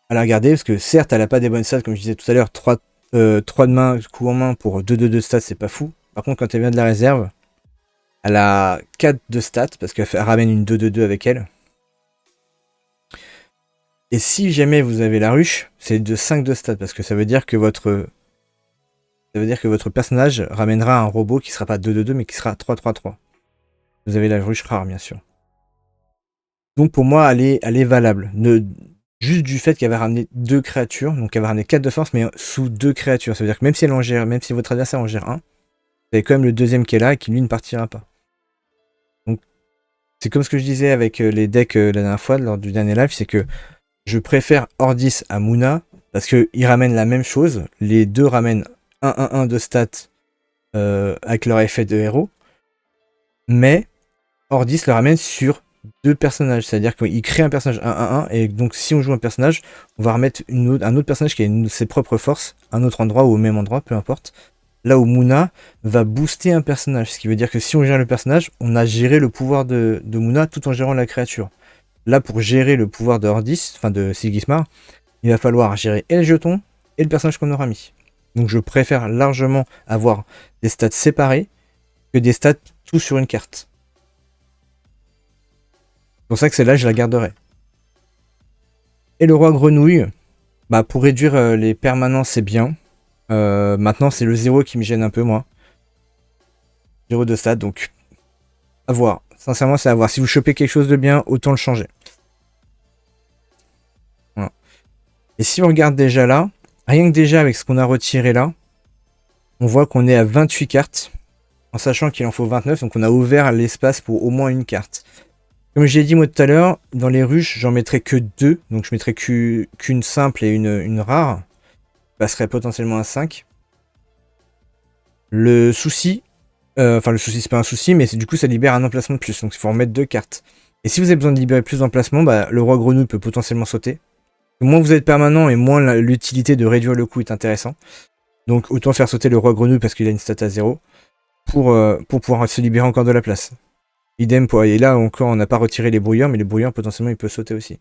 Elle est à garder parce que certes, elle a pas des bonnes stats, comme je disais tout à l'heure, 3 de main, coup en main pour 2 de stats, c'est pas fou. Par contre, quand elle vient de la réserve, elle a 4 de stats parce qu'elle ramène une 2/2 avec elle. Et si jamais vous avez la ruche, c'est de 5 de stats parce que ça veut dire que votre personnage ramènera un robot qui sera pas 2/2 mais qui sera 3/3/3. Vous avez la ruche rare, bien sûr. Donc pour moi, elle est valable. Juste du fait qu'elle va ramener 2 créatures, donc elle va ramener 4 de force, mais sous 2 créatures. Ça veut dire que même si elle en gère, même si votre adversaire en gère un, vous avez quand même le deuxième qui est là et qui lui ne partira pas. Donc c'est comme ce que je disais avec les decks la dernière fois lors du dernier live, c'est que je préfère Ordis à Muna parce qu'ils ramènent la même chose. Les deux ramènent 1/1/1 de stats avec leur effet de héros, mais Ordis le ramène sur 2 personnages, c'est-à-dire qu'il crée un personnage 1/1/1 et donc si on joue un personnage, on va remettre un autre personnage qui a ses propres forces, à un autre endroit ou au même endroit, peu importe. Là où Muna va booster un personnage, ce qui veut dire que si on gère le personnage, on a géré le pouvoir de Muna tout en gérant la créature. Là, pour gérer le pouvoir de Ordis, enfin de Sigismar, il va falloir gérer et le jeton et le personnage qu'on aura mis. Donc je préfère largement avoir des stats séparés que des stats tout sur une carte. C'est pour ça que celle-là, je la garderai. Et le roi grenouille, pour réduire les permanences, c'est bien. Maintenant, c'est le 0 qui me gêne un peu, moi. 0 de stats, donc à voir. Sincèrement, c'est à voir. Si vous chopez quelque chose de bien, autant le changer. Voilà. Et si on regarde déjà là, rien que déjà avec ce qu'on a retiré là, on voit qu'on est à 28 cartes, en sachant qu'il en faut 29, donc on a ouvert l'espace pour au moins une carte. Comme j'ai dit moi tout à l'heure, dans les ruches, j'en mettrai que 2, donc je mettrai qu'une simple et une rare. Je passerai potentiellement à 5. Le souci, le souci c'est pas un souci, mais du coup ça libère un emplacement de plus, donc il faut en mettre 2 cartes. Et si vous avez besoin de libérer plus d'emplacements, le roi grenouille peut potentiellement sauter. Moins vous êtes permanent et moins l'utilité de réduire le coût est intéressant. Donc autant faire sauter le roi grenouille parce qu'il a une stat à 0 pour pouvoir se libérer encore de la place. Idem pour... Et là encore on n'a pas retiré les brouilleurs, mais les brouilleurs potentiellement il peut sauter aussi.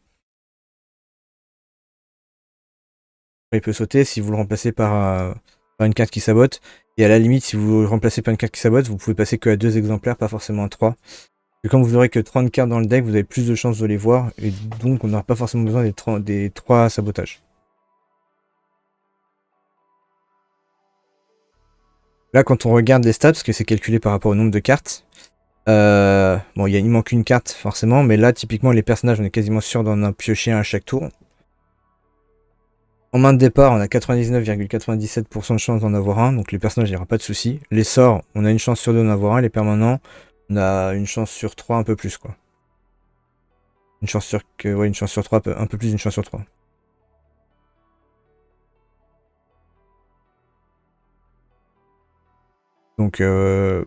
Il peut sauter si vous le remplacez par une carte qui sabote. Et à la limite, si vous le remplacez par une carte qui sabote, vous pouvez passer que à 2 exemplaires, pas forcément à 3. Et comme vous n'aurez que 30 cartes dans le deck, vous avez plus de chances de les voir. Et donc on n'aura pas forcément besoin des 3 sabotages. Là, quand on regarde les stats, parce que c'est calculé par rapport au nombre de cartes, il manque une carte forcément, mais là, typiquement, les personnages, on est quasiment sûr d'en piocher un à chaque tour. En main de départ, on a 99,97% de chance d'en avoir un, donc les personnages, il n'y aura pas de souci. Les sorts, on a une chance sur 2 d'en avoir un, les permanents, on a une chance sur 3, un peu plus, quoi. Une chance sur 3, un peu plus d'une chance sur 3. Donc,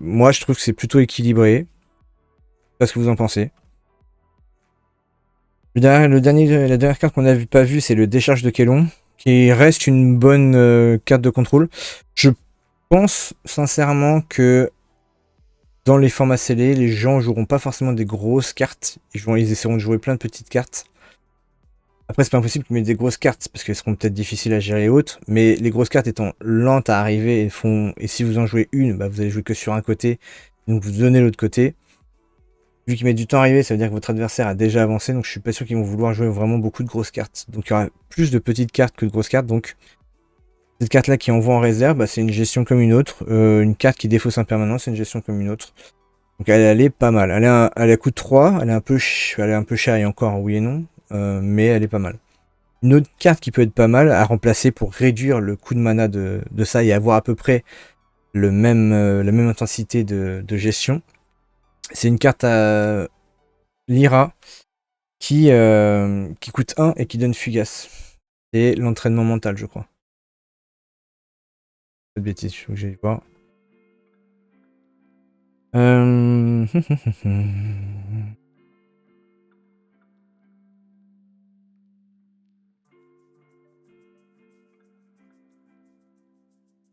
moi, je trouve que c'est plutôt équilibré. Je sais pas ce que vous en pensez. La dernière carte qu'on n'a pas vue, c'est le décharge de Kélon, qui reste une bonne carte de contrôle. Je pense sincèrement que dans les formats scellés, les gens joueront pas forcément des grosses cartes. Ils essaieront de jouer plein de petites cartes. Après, c'est pas impossible qu'ils mettent des grosses cartes, parce qu'elles seront peut-être difficiles à gérer et autres. Mais les grosses cartes étant lentes à arriver, et si vous en jouez une, vous allez jouer que sur un côté. Donc vous donnez l'autre côté. Vu qu'ils mettent du temps à arriver, ça veut dire que votre adversaire a déjà avancé, donc je suis pas sûr qu'ils vont vouloir jouer vraiment beaucoup de grosses cartes. Donc il y aura plus de petites cartes que de grosses cartes, donc cette carte là qui envoie en réserve, c'est une gestion comme une autre. Une carte qui défausse un permanent, c'est une gestion comme une autre. Donc elle est pas mal. Elle coûte 3, elle est un peu chère et encore oui et non, mais elle est pas mal. Une autre carte qui peut être pas mal à remplacer pour réduire le coût de mana de ça et avoir à peu près la même intensité de gestion. C'est une carte Lyra qui coûte 1 et qui donne Fugace. C'est l'entraînement mental, je crois. Pas de bêtises, faut que j'aille voir.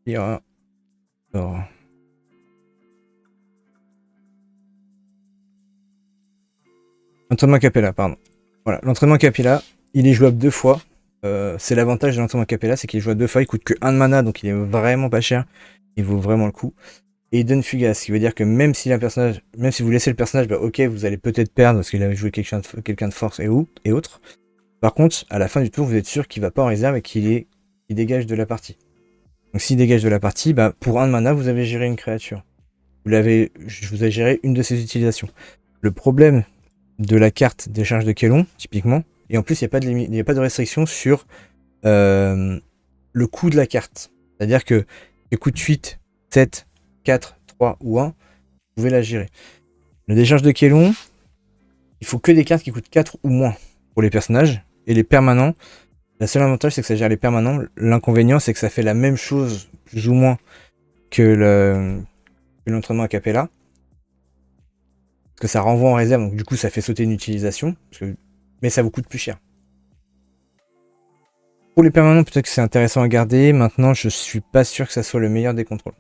Lyra. Alors. L'entraînement Capella, pardon. Voilà, l'entraînement Capella, il est jouable 2 fois. C'est l'avantage de l'entraînement Capella, c'est qu'il est jouable 2 fois, il coûte que 1 de mana, donc il est vraiment pas cher. Il vaut vraiment le coup. Et il donne Fugace, ce qui veut dire que même si vous laissez le personnage, bah ok, vous allez peut-être perdre parce qu'il a joué quelqu'un de force et autres. Par contre, à la fin du tour, vous êtes sûr qu'il va pas en réserve et qu'il dégage de la partie. Donc s'il dégage de la partie, bah pour 1 de mana, vous avez géré une créature. Je vous ai géré une de ses utilisations. Le problème de la carte décharge de Kélon, typiquement, et en plus il n'y a pas de restriction sur le coût de la carte. C'est-à-dire que elle coûte 8, 7, 4, 3 ou 1, vous pouvez la gérer. Le décharge de Kélon, il faut que des cartes qui coûtent 4 ou moins pour les personnages, et les permanents, la seule avantage c'est que ça gère les permanents, l'inconvénient c'est que ça fait la même chose, plus ou moins, que l'entraînement à Capella, parce que ça renvoie en réserve, donc du coup ça fait sauter une utilisation, mais ça vous coûte plus cher. Pour les permanents, peut-être que c'est intéressant à garder, maintenant je suis pas sûr que ça soit le meilleur des contrôles.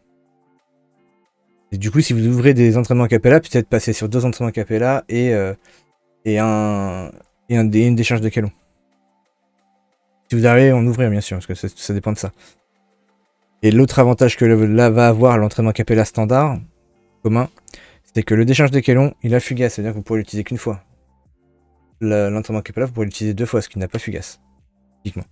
Et du coup, si vous ouvrez des entraînements Capella, peut-être passer sur 2 entraînements Capella et une décharge de Kélon. Si vous arrivez à en ouvrir, bien sûr, parce que ça dépend de ça. Et l'autre avantage que là va avoir l'entraînement Capella standard, commun, c'est que le décharge de Kélon, il a Fugace, c'est-à-dire que vous pourrez l'utiliser qu'une fois. L'entraînement Capella, vous pourrez l'utiliser 2 fois, ce qui n'a pas Fugace. Typiquement.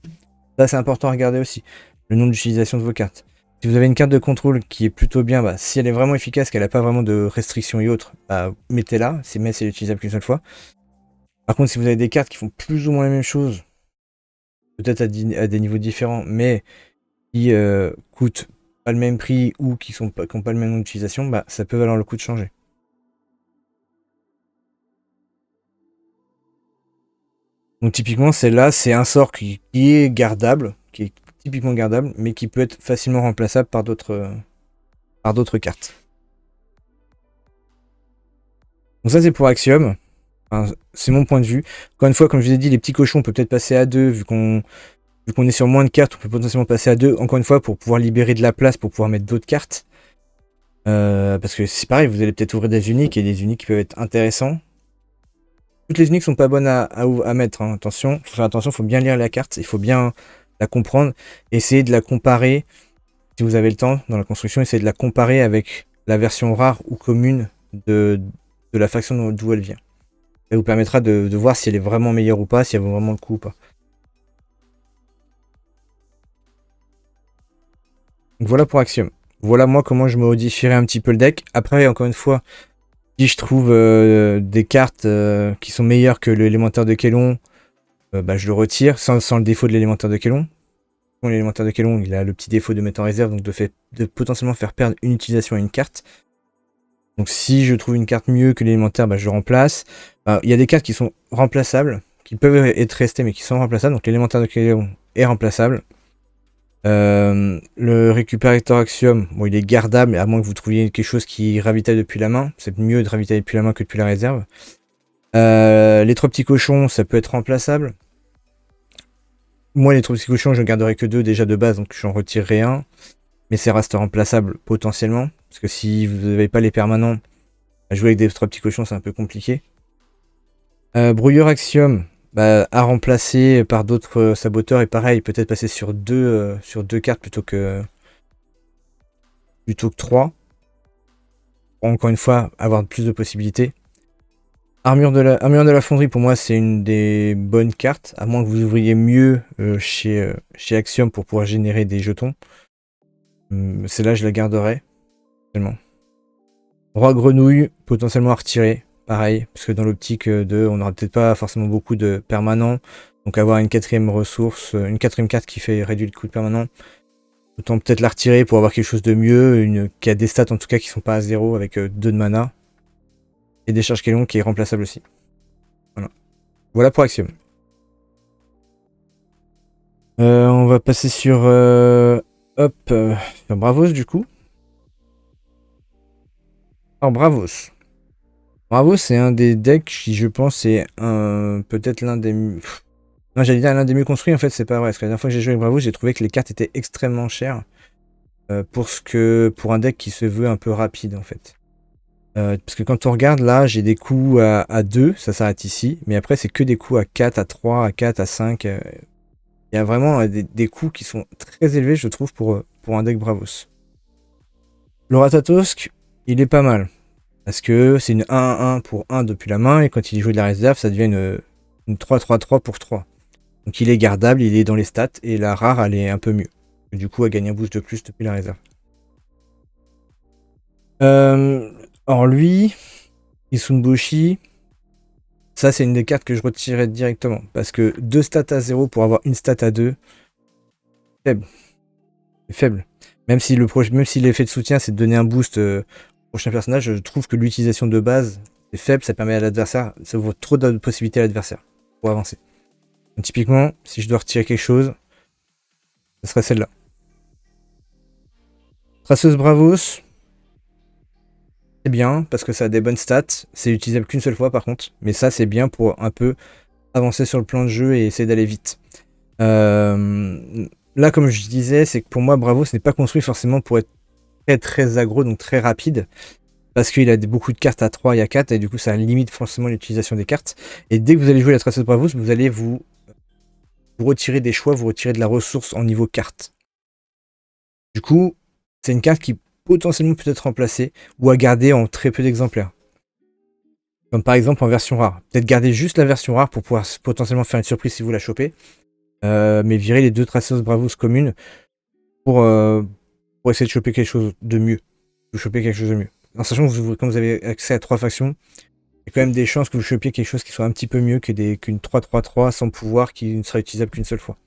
Ça, c'est important à regarder aussi. Le nombre d'utilisation de vos cartes. Si vous avez une carte de contrôle qui est plutôt bien, bah, si elle est vraiment efficace, qu'elle n'a pas vraiment de restrictions et autres, bah, mettez-la, mais c'est utilisable qu'une seule fois. Par contre, si vous avez des cartes qui font plus ou moins la même chose, peut-être à des niveaux différents, mais qui coûtent pas le même prix ou qui n'ont pas le même nombre d'utilisation, bah, ça peut valoir le coup de changer. Donc typiquement, celle-là, c'est un sort qui est gardable, qui est typiquement gardable, mais qui peut être facilement remplaçable par d'autres cartes. Donc ça, c'est pour Axiom. Enfin, c'est mon point de vue. Encore une fois, comme je vous ai dit, les petits cochons, on peut peut-être passer à 2, vu qu'on est sur moins de cartes, on peut potentiellement passer à 2. Encore une fois, pour pouvoir libérer de la place, pour pouvoir mettre d'autres cartes. Parce que c'est pareil, vous allez peut-être ouvrir des uniques, et des uniques qui peuvent être intéressants. Toutes les uniques sont pas bonnes à mettre, hein. Attention, faut faire attention, il faut bien lire la carte, il faut bien la comprendre, essayer de la comparer, si vous avez le temps, dans la construction, essayez de la comparer avec la version rare ou commune de la faction d'où elle vient. Ça vous permettra de voir si elle est vraiment meilleure ou pas, si elle vaut vraiment le coup ou pas. Donc voilà pour Axiom. Voilà moi comment je modifierais un petit peu le deck. Après, encore une fois, si je trouve des cartes qui sont meilleures que l'élémentaire de Kélon, bah, je le retire sans le défaut de l'élémentaire de Kélon. L'élémentaire de Kélon, il a le petit défaut de mettre en réserve, donc de potentiellement faire perdre une utilisation à une carte. Donc si je trouve une carte mieux que l'élémentaire, bah, je remplace. Il y a des cartes qui sont remplaçables, qui peuvent être restées mais qui sont remplaçables. Donc l'élémentaire de Kélon est remplaçable. Le récupérateur Axiom, bon, il est gardable, à moins que vous trouviez quelque chose qui ravitaille depuis la main. C'est mieux de ravitailler depuis la main que depuis la réserve. Les 3 petits cochons, ça peut être remplaçable. Moi, les 3 petits cochons, je ne garderai que 2 déjà de base, donc j'en retirerai un. Mais ça reste remplaçable potentiellement. Parce que si vous n'avez pas les permanents, à jouer avec des 3 petits cochons, c'est un peu compliqué. Brouilleur Axiom, bah, à remplacer par d'autres saboteurs. Et pareil, peut-être passer sur deux cartes plutôt que 3. Pour, encore une fois, avoir plus de possibilités. Armure de la fonderie, pour moi, c'est une des bonnes cartes. À moins que vous ouvriez mieux chez Axiom pour pouvoir générer des jetons. Celle-là, je la garderai. Roi grenouille, potentiellement à retirer. Pareil, parce que dans l'optique de, on n'aura peut-être pas forcément beaucoup de permanents. Donc avoir une 4ème ressource, une 4ème carte qui fait réduire le coût de permanent. Autant peut-être la retirer pour avoir quelque chose de mieux, qui a des stats en tout cas qui sont pas à 0 avec 2 de mana. Et des charges Kélon qui est remplaçable aussi. Voilà pour Axiom. On va passer sur sur Bravos du coup. Alors Bravos. Bravos c'est un des decks qui je pense est peut-être l'un des non, j'allais dire l'un des mieux construits, en fait c'est pas vrai, parce que la dernière fois que j'ai joué avec Bravos, j'ai trouvé que les cartes étaient extrêmement chères pour un deck qui se veut un peu rapide en fait. Parce que quand on regarde là, j'ai des coups à 2, ça s'arrête ici, mais après c'est que des coups à 4, à 3, à 4, à 5. Il y a vraiment des coûts qui sont très élevés, je trouve, pour un deck Bravos. Le Ratatosk, il est pas mal. Parce que c'est une 1-1 pour 1 depuis la main, et quand il joue de la réserve, ça devient une 3-3-3 pour 3. Donc il est gardable, il est dans les stats, et la rare, elle est un peu mieux. Du coup, elle gagne un boost de plus depuis la réserve. Or lui, Isunboshi, ça c'est une des cartes que je retirais directement. Parce que 2 stats à 0 pour avoir une stat à 2, faible. C'est faible. Même si l'effet de soutien c'est de donner un boost au prochain personnage, je trouve que l'utilisation de base est faible, ça permet à l'adversaire, ça ouvre trop de possibilités à l'adversaire pour avancer. Donc, typiquement, si je dois retirer quelque chose, ce serait celle-là. Traceuse Bravos, c'est bien parce que ça a des bonnes stats, c'est utilisable qu'une seule fois par contre, mais ça c'est bien pour un peu avancer sur le plan de jeu et essayer d'aller vite. Là, comme je disais, c'est que pour moi, Bravos n'est pas construit forcément pour être très aggro, donc très rapide, parce qu'il a beaucoup de cartes à 3 et à 4, et du coup ça limite forcément l'utilisation des cartes. Et dès que vous allez jouer la Traceuse Bravos, vous allez vous retirer des choix, vous retirer de la ressource en niveau carte. Du coup, c'est une carte qui potentiellement peut être remplacée, ou à garder en très peu d'exemplaires. Comme par exemple en version rare. Peut-être garder juste la version rare pour pouvoir potentiellement faire une surprise si vous la chopez, mais virer les 2 Traceuses Bravos communes pour essayer de choper quelque chose de mieux. Vous choper quelque chose de mieux. En sachant que quand vous avez accès à 3 factions, il y a quand même des chances que vous chopiez quelque chose qui soit un petit peu mieux qu'une 3-3-3 sans pouvoir qui ne sera utilisable qu'une seule fois.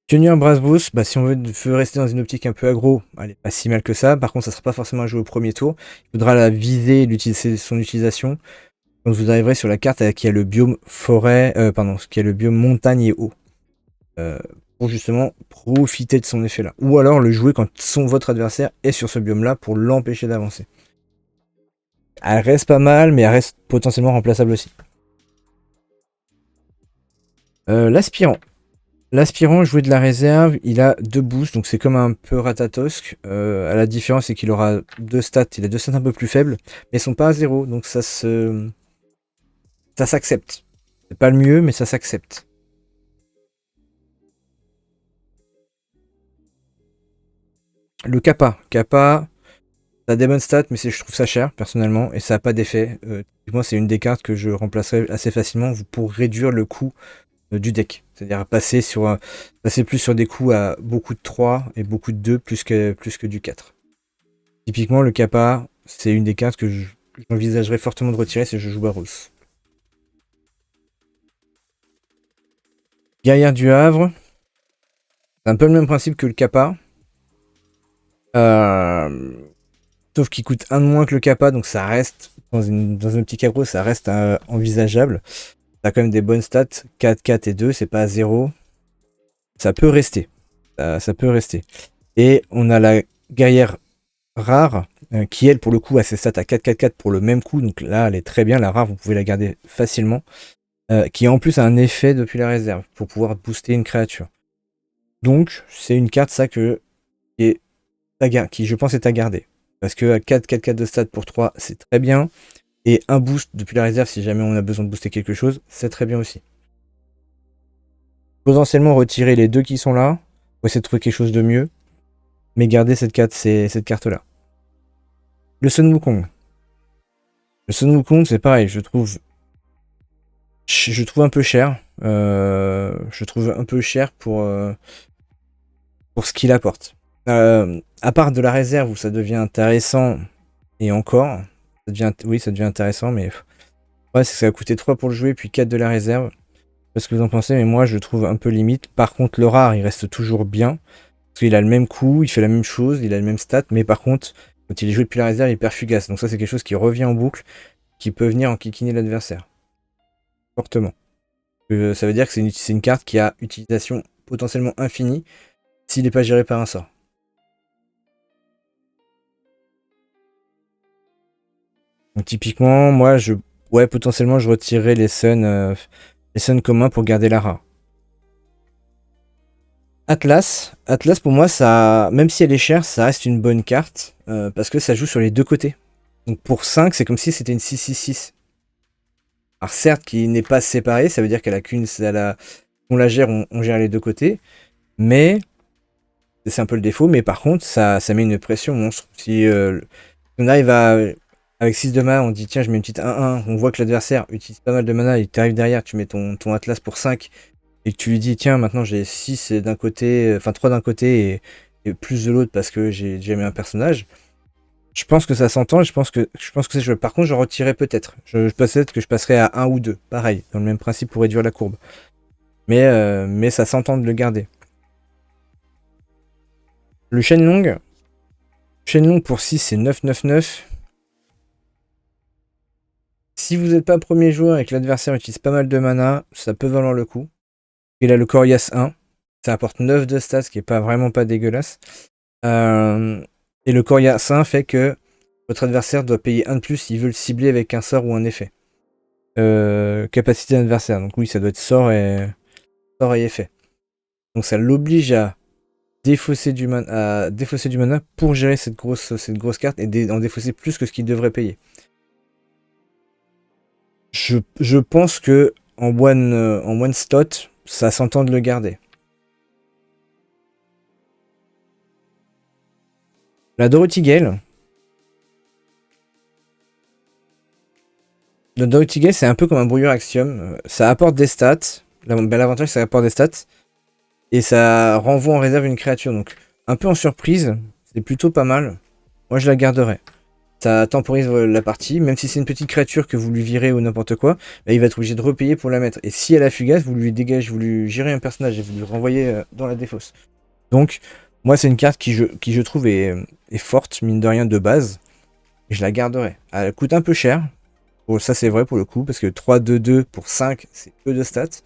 Pionnier Bravos, bah, si on veut rester dans une optique un peu aggro, elle est pas si mal que ça. Par contre, ça sera pas forcément à jouer au premier tour. Il faudra la viser et son utilisation quand vous arriverez sur la carte qui a le biome forêt, qui a le biome montagne et eau. Pour justement profiter de son effet là. Ou alors le jouer quand votre adversaire est sur ce biome là pour l'empêcher d'avancer. Elle reste pas mal, mais elle reste potentiellement remplaçable aussi. L'aspirant. L'aspirant, jouer de la réserve, il a 2 boosts, donc c'est comme un peu Ratatosk. À la différence, c'est qu'il aura 2 stats, il a 2 stats un peu plus faibles, mais ils sont pas à 0, donc ça s'accepte. C'est pas le mieux, mais ça s'accepte. Le Kappa. Kappa, ça a des bonnes stats, mais je trouve ça cher, personnellement, et ça n'a pas d'effet. Moi, c'est une des cartes que je remplacerai assez facilement pour réduire le coût du deck. C'est-à-dire passer plus sur des coups à beaucoup de 3 et beaucoup de 2 plus que du 4. Typiquement, le Kappa, c'est une des cartes que j'envisagerais fortement de retirer si je joue Baros. Guerrière du Havre, c'est un peu le même principe que le Kappa. Sauf qu'il coûte 1 de moins que le Kappa, donc ça reste, dans une optique aggro, ça reste envisageable. Ça a quand même des bonnes stats, 4, 4 et 2, c'est pas à 0. Ça peut rester. Ça peut rester. Et on a la guerrière rare, qui elle, pour le coup, a ses stats à 4, 4, 4 pour le même coup. Donc là, elle est très bien. La rare, vous pouvez la garder facilement. Qui en plus a un effet depuis la réserve, pour pouvoir booster une créature. Donc, c'est une carte, ça, qui je pense est à garder. Parce que à 4, 4, 4 de stats pour 3, c'est très bien. Et un boost depuis la réserve, si jamais on a besoin de booster quelque chose, c'est très bien aussi. Potentiellement retirer les 2 qui sont là, pour essayer de trouver quelque chose de mieux. Mais garder cette carte-là. Le Sun Wukong. Le Sun Wukong, c'est pareil, je trouve un peu cher. Je trouve un peu cher pour ce qu'il apporte. À part de la réserve où ça devient intéressant, et encore, ça devient intéressant, mais ouais, c'est que ça a coûté 3 pour le jouer, puis 4 de la réserve. Je sais pas ce que vous en pensez, mais moi je le trouve un peu limite. Par contre, le rare, il reste toujours bien. Parce qu'il a le même coup, il fait la même chose, il a le même stat, mais par contre, quand il est joué depuis la réserve, il perd fugace. Donc ça, c'est quelque chose qui revient en boucle, qui peut venir enquiquiner l'adversaire. fortement. Ça veut dire que c'est une carte qui a utilisation potentiellement infinie s'il n'est pas géré par un sort. Donc typiquement, moi, ouais, potentiellement, je retirerais les suns communs pour garder la rare. Atlas pour moi, ça, même si elle est chère, ça reste une bonne carte parce que ça joue sur les deux côtés. Donc pour 5, c'est comme si c'était une 6-6-6. Alors certes, qui n'est pas séparée, ça veut dire qu'elle a qu'une, on la gère, on gère les deux côtés, mais c'est un peu le défaut. Mais par contre, ça met une pression monstre. Si on arrive avec 6 de mana, on dit tiens, je mets une petite 1-1, on voit que l'adversaire utilise pas mal de mana, il t'arrive derrière, tu mets ton Atlas pour 5, et que tu lui dis tiens, maintenant j'ai 6 d'un côté, enfin 3 d'un côté et plus de l'autre parce que j'ai déjà mis un personnage. Je pense que ça s'entend et je pense que c'est jouable. Par contre, je retirerai peut-être. Peut-être que je passerai à 1 ou 2. Pareil, dans le même principe pour réduire la courbe. Mais ça s'entend de le garder. Le Shenlong. Shenlong pour 6, c'est 9-9-9. Si vous n'êtes pas premier joueur et que l'adversaire utilise pas mal de mana, ça peut valoir le coup. Il a le Corias 1. Ça apporte 9 de stats, ce qui est vraiment pas dégueulasse. Et le Corias 1 fait que votre adversaire doit payer 1 de plus s'il veut le cibler avec un sort ou un effet. Capacité d'adversaire. Donc oui, ça doit être sort et effet. Donc ça l'oblige à défausser du mana pour gérer cette grosse carte et en défausser plus que ce qu'il devrait payer. Je pense que en one slot, ça s'entend de le garder. La Dorothy Gale. Le Dorothy Gale, c'est un peu comme un brouilleur Axiom. Ça apporte des stats. L'avantage, ça apporte des stats. Et ça renvoie en réserve une créature. Donc, un peu en surprise. C'est plutôt pas mal. Moi, je la garderai. Ça temporise la partie. Même si c'est une petite créature que vous lui virez ou n'importe quoi, bah, il va être obligé de repayer pour la mettre. Et si elle a fugace, vous lui dégagez, vous lui gérez un personnage et vous lui renvoyez dans la défausse. Donc, moi, c'est une carte qui je trouve est forte, mine de rien, de base. Et je la garderai. Elle coûte un peu cher. Bon, ça, c'est vrai pour le coup, parce que 3-2-2 pour 5, c'est peu de stats.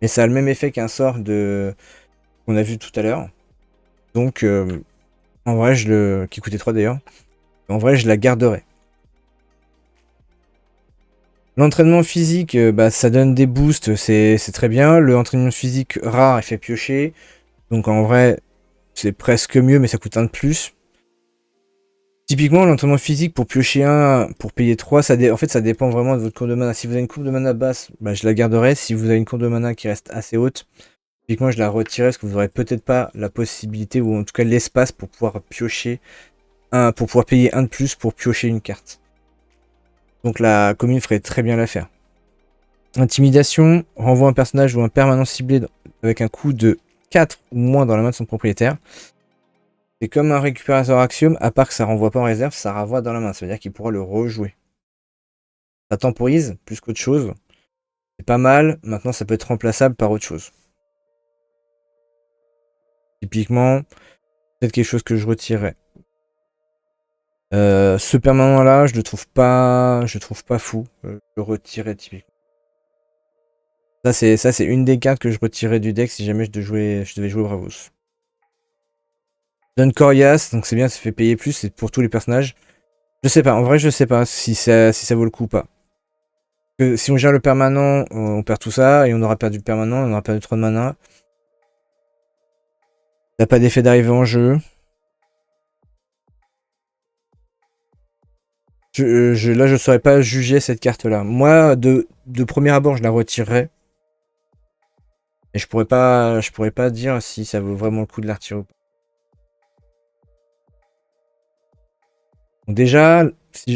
Mais ça a le même effet qu'un sort qu'on a vu tout à l'heure. Donc, en vrai, qui coûtait 3 d'ailleurs. En vrai, je la garderai. L'entraînement physique, bah, ça donne des boosts, c'est très bien. Le entraînement physique rare, il fait piocher. Donc en vrai, c'est presque mieux, mais ça coûte un de plus. Typiquement, l'entraînement physique pour piocher 1, pour payer 3, en fait, ça dépend vraiment de votre courbe de mana. Si vous avez une courbe de mana basse, bah, je la garderai. Si vous avez une courbe de mana qui reste assez haute, typiquement, je la retirerai parce que vous n'aurez peut-être pas la possibilité, ou en tout cas l'espace pour pouvoir piocher pour pouvoir payer 1 de plus pour piocher une carte. Donc la commune ferait très bien l'affaire. Intimidation, renvoie un personnage ou un permanent ciblé avec un coût de 4 ou moins dans la main de son propriétaire. C'est comme un récupérateur Axiom, à part que ça renvoie pas en réserve, ça renvoie dans la main. Ça veut dire qu'il pourra le rejouer. Ça temporise plus qu'autre chose. C'est pas mal. Maintenant, ça peut être remplaçable par autre chose. Typiquement, peut-être quelque chose que je retirerais. Ce permanent là, je le trouve pas fou. Je le retirerais typiquement. Ça c'est une des cartes que je retirerais du deck si jamais je devais jouer Bravos. Donne Corias, donc c'est bien, ça fait payer plus, c'est pour tous les personnages. Je sais pas, en vrai je sais pas si ça vaut le coup ou pas. Que si on gère le permanent, on perd tout ça, et on aura perdu le permanent, on aura perdu trop de mana. T'as pas d'effet d'arrivée en jeu. Là je saurais pas juger cette carte là. Moi de premier abord je la retirerais. Et je pourrais pas dire si ça vaut vraiment le coup de la retirer ou pas. Donc déjà,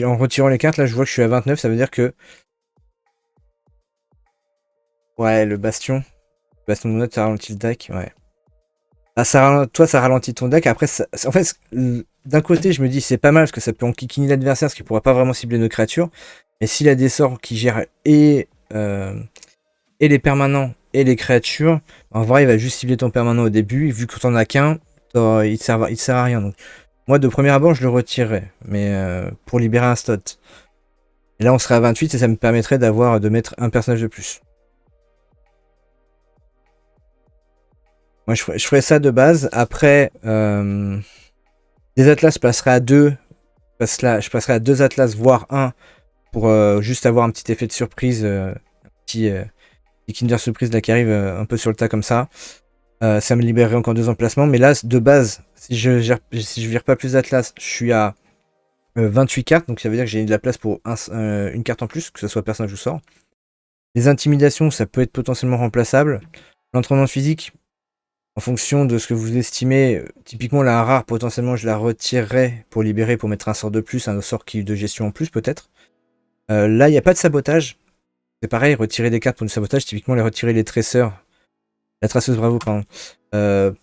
en retirant les cartes, là je vois que je suis à 29, ça veut dire que... Ouais, le bastion. Le bastion de note, ça ralentit le deck, ouais. Ah, toi, ça ralentit ton deck. Après, en fait, d'un côté, je me dis c'est pas mal parce que ça peut enquiquiner l'adversaire, ce qui pourra pas vraiment cibler nos créatures. Mais s'il a des sorts qui gèrent et les permanents et les créatures, en vrai, il va juste cibler ton permanent au début. Et vu que t'en as qu'un, il te sert à rien. Donc, moi, de premier abord, je le retirerais. Mais pour libérer un slot. Et là, on serait à 28 et ça me permettrait de mettre un personnage de plus. Moi, je ferais ça de base. Après, les atlas, je passerai à 2. Je passerai à 2 atlas, voire un, pour juste avoir un petit effet de surprise, petit Kinder Surprise là qui arrive un peu sur le tas comme ça. Ça me libérerait encore 2 emplacements. Mais là, de base, si je vire pas plus d'atlas, je suis à 28 cartes. Donc ça veut dire que j'ai de la place pour une carte en plus, que ce soit personnage ou sort. Les intimidations, ça peut être potentiellement remplaçable. L'entraînement physique, en fonction de ce que vous estimez, typiquement la rare, potentiellement je la retirerai pour libérer, pour mettre un sort de plus, un sort de gestion en plus peut-être. Là, il n'y a pas de sabotage. C'est pareil, retirer des cartes pour du sabotage, typiquement les retirer les traceurs, la traceuse bravo, pardon,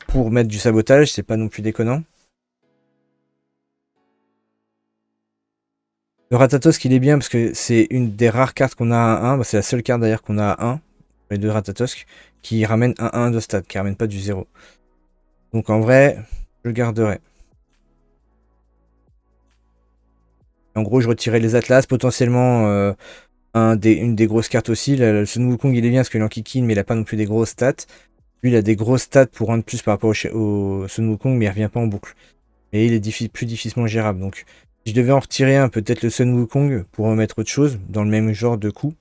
pour mettre du sabotage, c'est pas non plus déconnant. Le Ratatosk, il est bien parce que c'est une des rares cartes qu'on a à 1. Bah, c'est la seule carte d'ailleurs qu'on a à 1. Les 2 Ratatosk. Qui ramène un 1 de stat, qui ramène pas du 0. Donc en vrai, je le garderai. En gros, je retirerai les Atlas, potentiellement une des grosses cartes aussi. Le Sun Wukong, il est bien parce qu'il est en Kikin, mais il a pas non plus des grosses stats. Lui, il a des grosses stats pour 1 de plus par rapport au Sun Wukong, mais il revient pas en boucle. Et il est plus difficilement gérable. Donc, si je devais en retirer un, peut-être le Sun Wukong pour remettre autre chose dans le même genre de coup.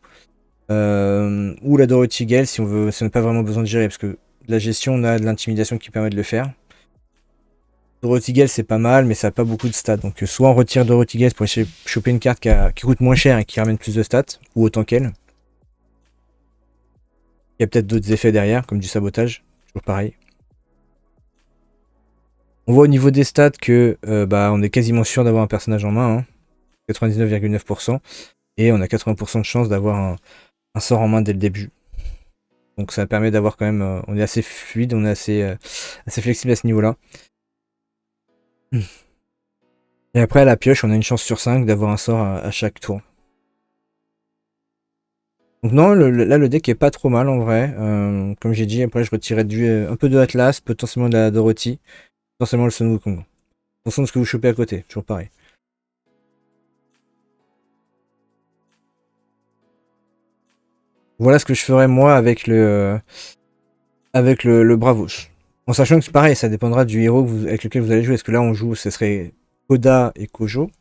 Ou la Dorothy Gale si on n'a pas vraiment besoin de gérer, parce que de la gestion, on a de l'intimidation qui permet de le faire. Dorothy Gale c'est pas mal, mais ça n'a pas beaucoup de stats. Donc soit on retire Dorothy Gale pour essayer de choper une carte qui coûte moins cher et qui ramène plus de stats, ou autant qu'elle. Il y a peut-être d'autres effets derrière, comme du sabotage, toujours pareil. On voit au niveau des stats que on est quasiment sûr d'avoir un personnage en main, hein, 99,9%, et on a 80% de chance d'avoir un sort en main dès le début. Donc ça permet d'avoir quand même, on est assez fluide, on est assez flexible à ce niveau-là. Et après à la pioche, on a une chance sur 5 d'avoir un sort à chaque tour. Donc non, là le deck est pas trop mal en vrai. Comme j'ai dit, après je retirais un peu de Atlas, potentiellement de la Dorothy, potentiellement le Sun Wukong. En fonction de ce que vous chopez à côté, toujours pareil. Voilà ce que je ferais moi avec le Bravos. En sachant que c'est pareil, ça dépendra du héros avec lequel vous allez jouer. Est-ce que là on joue, ce serait Koda et Kojo.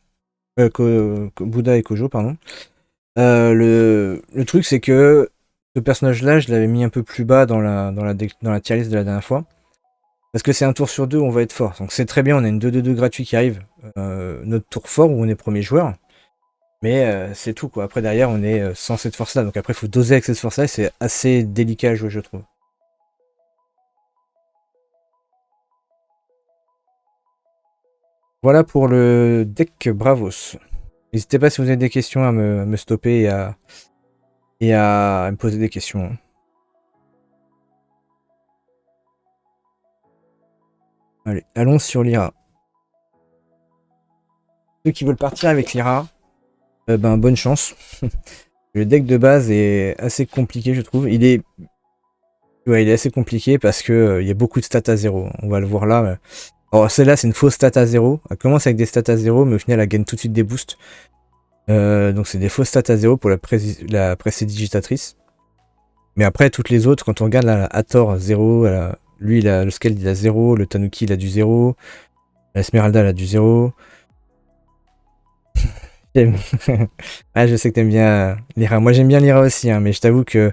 Bouddha et Kojo, pardon. Le truc c'est que ce personnage-là, je l'avais mis un peu plus bas dans la tier list de la dernière fois. Parce que c'est un tour sur 2 où on va être fort. Donc c'est très bien, on a une 2-2-2 gratuit qui arrive. Notre tour fort où on est premier joueur. Mais c'est tout quoi. Après derrière on est sans cette force-là. Donc après il faut doser avec cette force-là et c'est assez délicat à jouer je trouve. Voilà pour le deck Bravos. N'hésitez pas si vous avez des questions à me stopper et à me poser des questions. Allez, allons sur l'IRA. Ceux qui veulent partir avec l'IRA, bonne chance. Le deck de base est assez compliqué, je trouve. Il est assez compliqué parce que il y a beaucoup de stats à 0. On va le voir là. Alors celle-là, c'est une fausse stat à 0. Elle commence avec des stats à 0, mais au final, elle gagne tout de suite des boosts. Donc c'est des fausses stats à 0 pour la précédigitatrice. Mais après, toutes les autres, quand on regarde la Hathor 0, lui, le Skeld, il a 0, le Tanuki, il a du 0, la Esmeralda, elle a du 0. Ah, je sais que t'aimes bien Lyra. Moi, j'aime bien Lyra aussi, hein, mais je t'avoue que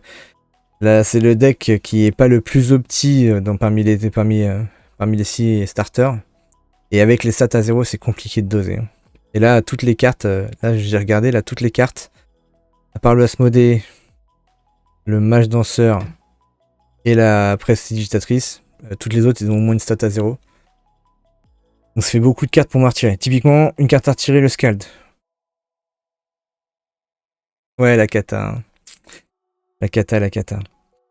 là, c'est le deck qui est pas le plus opti parmi les 6 starters. Et avec les stats à 0, c'est compliqué de doser. Et là, toutes les cartes, là, j'ai regardé, là, toutes les cartes, à part le Asmodée, le Mage Danseur et la Prestidigitatrice, toutes les autres, ils ont au moins une stat à 0. Donc ça fait beaucoup de cartes pour me retirer. Typiquement, une carte à retirer, le Scald. Ouais, la kata. Hein. La kata.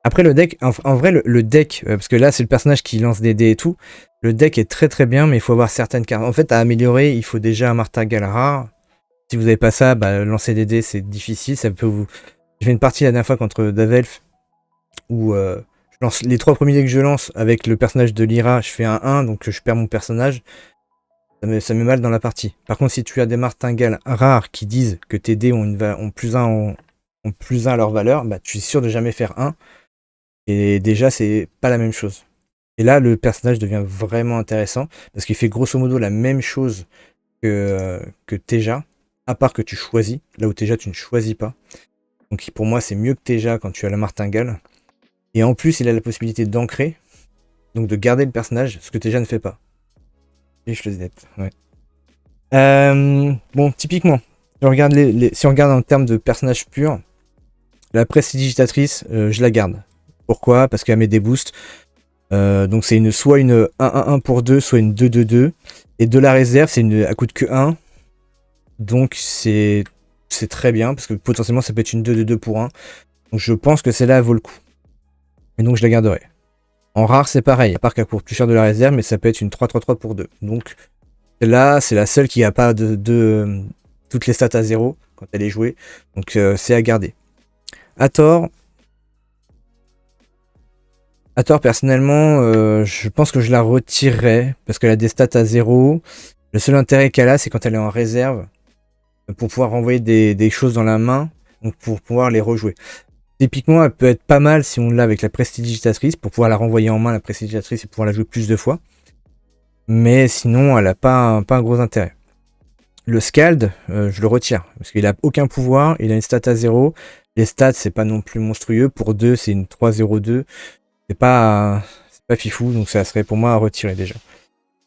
Après, le deck, en vrai, le deck, parce que là, c'est le personnage qui lance des dés et tout. Le deck est très très bien, mais il faut avoir certaines cartes. En fait, à améliorer, il faut déjà un Martingale rare. Si vous n'avez pas ça, lancer des dés, c'est difficile. Ça peut vous. J'ai fait une partie la dernière fois contre Davelf où je lance les 3 premiers dés que je lance avec le personnage de Lyra, je fais un 1, donc je perds mon personnage. Ça met mal dans la partie. Par contre, si tu as des martingales rares qui disent que tes dés ont plus 1 à leur valeur, tu es sûr de jamais faire 1. Et déjà, c'est pas la même chose. Et là, le personnage devient vraiment intéressant parce qu'il fait grosso modo la même chose que Teja, à part que tu choisis, là où Teja tu ne choisis pas. Donc pour moi, c'est mieux que Teja quand tu as la martingale. Et en plus, il a la possibilité d'ancrer, donc de garder le personnage, ce que Teja ne fait pas. Et je le dis ouais. Bon, typiquement, si on regarde, si on regarde en termes de personnages purs, la prestidigitatrice, je la garde. Pourquoi? Parce qu'elle met des boosts. Donc c'est soit une 1-1-1 pour 2, soit une 2-2-2. Et de la réserve, elle coûte que 1. Donc c'est très bien, parce que potentiellement ça peut être une 2-2-2 pour 1. Donc je pense que celle-là vaut le coup. Et donc je la garderai. En rare, c'est pareil, à part qu'elle coûte plus cher de la réserve, mais ça peut être une 3-3-3 pour 2. Donc celle-là, c'est la seule qui n'a pas toutes les stats à 0 quand elle est jouée. Donc c'est à garder. Hathor, personnellement, je pense que je la retirerai parce qu'elle a des stats à 0. Le seul intérêt qu'elle a, c'est quand elle est en réserve pour pouvoir renvoyer des choses dans la main, donc pour pouvoir les rejouer. Typiquement, elle peut être pas mal si on l'a avec la prestidigitatrice pour pouvoir la renvoyer en main, la prestidigitatrice, et pouvoir la jouer plus de fois. Mais sinon, elle n'a pas un gros intérêt. Le Scald, je le retire parce qu'il a aucun pouvoir, il a une stat à 0. Les stats, c'est pas non plus monstrueux. Pour 2, c'est une 3-0-2. C'est pas fifou, donc ça serait pour moi à retirer déjà.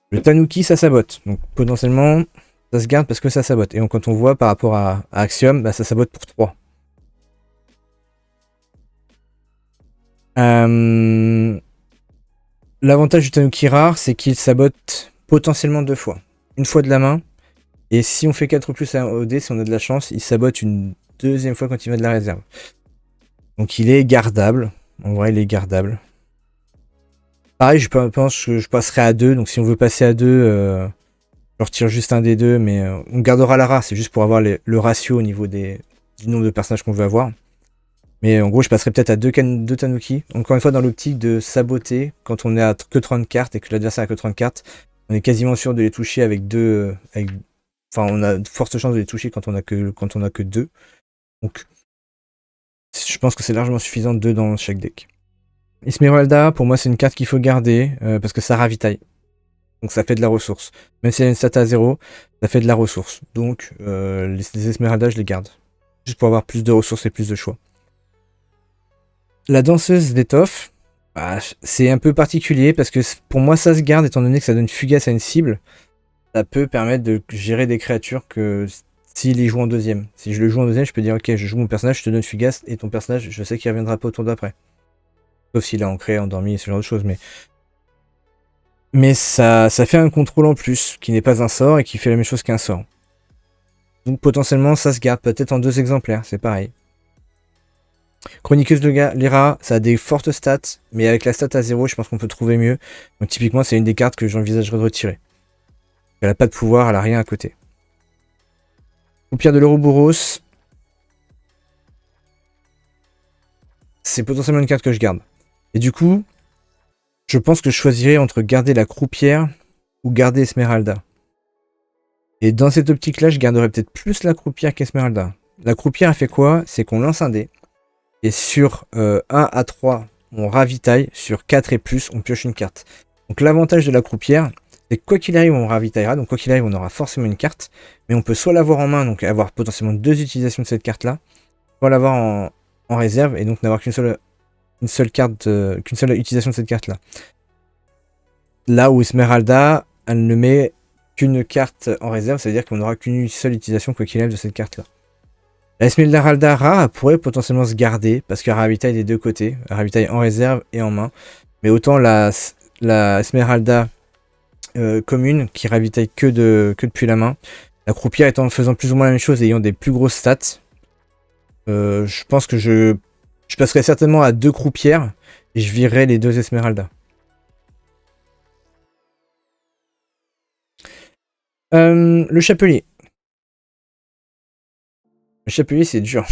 Le Tanuki, ça sabote. Donc potentiellement, ça se garde parce que ça sabote. Et quand on voit par rapport à Axiom, bah, ça sabote pour 3. L'avantage du Tanuki rare, c'est qu'il sabote potentiellement 2 fois. Une fois de la main, et si on fait 4 ou plus à OD, si on a de la chance, il sabote une deuxième fois quand il va de la réserve. Donc il est gardable. En vrai, il est gardable. Pareil, je pense que je passerai à 2. Donc si on veut passer à 2, je retire juste un des deux. Mais on gardera la rare. C'est juste pour avoir le ratio au niveau du nombre de personnages qu'on veut avoir. Mais en gros, je passerai peut-être à 2 Tanuki. Encore une fois, dans l'optique de saboter quand on est à que 30 cartes et que l'adversaire a que 30 cartes. On est quasiment sûr de les toucher avec 2. Enfin, on a de fortes chances de les toucher quand on a que 2. Donc, je pense que c'est largement suffisant 2 dans chaque deck. Esmeralda, pour moi, c'est une carte qu'il faut garder parce que ça ravitaille. Donc ça fait de la ressource. Même si elle a une stat à 0, ça fait de la ressource. Donc les Esmeralda, je les garde. Juste pour avoir plus de ressources et plus de choix. La danseuse d'étoffe, bah, c'est un peu particulier parce que pour moi, ça se garde étant donné que ça donne fugace à une cible. Ça peut permettre de gérer des créatures que s'il y joue en deuxième. Si je le joue en deuxième, je peux dire ok, je joue mon personnage, je te donne fugace et ton personnage, je sais qu'il reviendra pas au tour d'après. Sauf s'il est ancré, endormi et ce genre de choses. Mais ça fait un contrôle en plus, qui n'est pas un sort et qui fait la même chose qu'un sort. Donc potentiellement, ça se garde peut-être en 2 exemplaires, c'est pareil. Chroniqueuse de Lyra, ça a des fortes stats, mais avec la stat à 0, je pense qu'on peut trouver mieux. Donc typiquement, c'est une des cartes que j'envisagerais de retirer. Elle a pas de pouvoir, elle a rien à côté. Paupière de l'Ouroboros, c'est potentiellement une carte que je garde. Et du coup, je pense que je choisirais entre garder la croupière ou garder Esmeralda. Et dans cette optique-là, je garderais peut-être plus la croupière qu'Esmeralda. La croupière, elle fait quoi? C'est qu'on lance un dé. Et sur 1 à 3, on ravitaille. Sur 4 et plus, on pioche une carte. Donc l'avantage de la croupière, c'est que quoi qu'il arrive, on ravitaillera. Donc quoi qu'il arrive, on aura forcément une carte. Mais on peut soit l'avoir en main, donc avoir potentiellement 2 utilisations de cette carte-là, soit l'avoir en réserve et donc n'avoir qu'une seule utilisation de cette carte-là. Là où Esmeralda, elle ne met qu'une carte en réserve, c'est-à-dire qu'on n'aura qu'une seule utilisation quoi qu'il arrive de cette carte-là. La Esmeralda rare, elle pourrait potentiellement se garder parce qu'elle ravitaille des deux côtés. Elle ravitaille en réserve et en main. Mais autant la Esmeralda commune qui ravitaille que depuis la main. La croupière faisant plus ou moins la même chose et ayant des plus grosses stats. Je pense que je passerai certainement à 2 croupières et je virerai les 2 Esmeralda. Le chapelier. Le chapelier, c'est dur.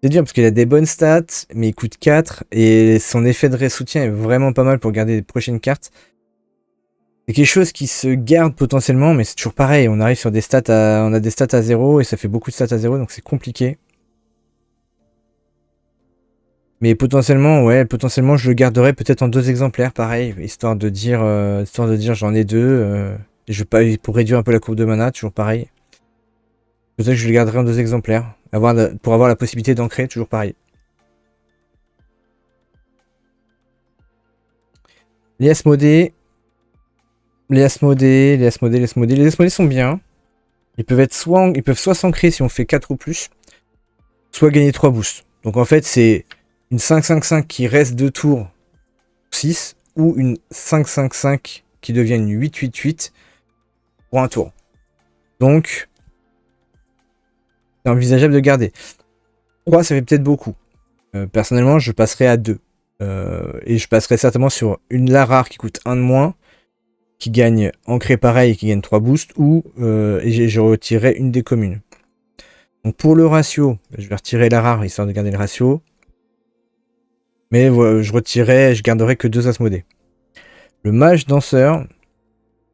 C'est dur parce qu'il a des bonnes stats, mais il coûte 4 et son effet de soutien est vraiment pas mal pour garder les prochaines cartes. C'est quelque chose qui se garde potentiellement, mais c'est toujours pareil. On arrive sur des stats on a des stats à 0 et ça fait beaucoup de stats à 0, donc c'est compliqué. Mais potentiellement, ouais, potentiellement je le garderai peut-être en 2 exemplaires, pareil, histoire de dire j'en ai 2. Et je vais pas, pour réduire un peu la courbe de mana, toujours pareil. Peut-être que je le garderai en 2 exemplaires, pour avoir la possibilité d'ancrer, toujours pareil. Les Asmodées, les Asmodées, les Asmodées, les Asmodées. Les Asmodées sont bien. Ils peuvent soit s'ancrer si on fait 4 ou plus, soit gagner 3 boosts. Donc en fait, c'est une 5-5-5 qui reste 2 tours 6, ou une 5-5-5 qui devient une 8-8-8 pour un tour. Donc, c'est envisageable de garder. 3, ça fait peut-être beaucoup. Personnellement, je passerai à 2. Et je passerai certainement sur une la rare qui coûte 1 de moins, qui gagne ancré pareil et qui gagne 3 boosts, ou et je retirerai une des communes. Donc pour le ratio, je vais retirer la rare histoire de garder le ratio. Mais je garderai que 2 Asmodées. Le mage danseur,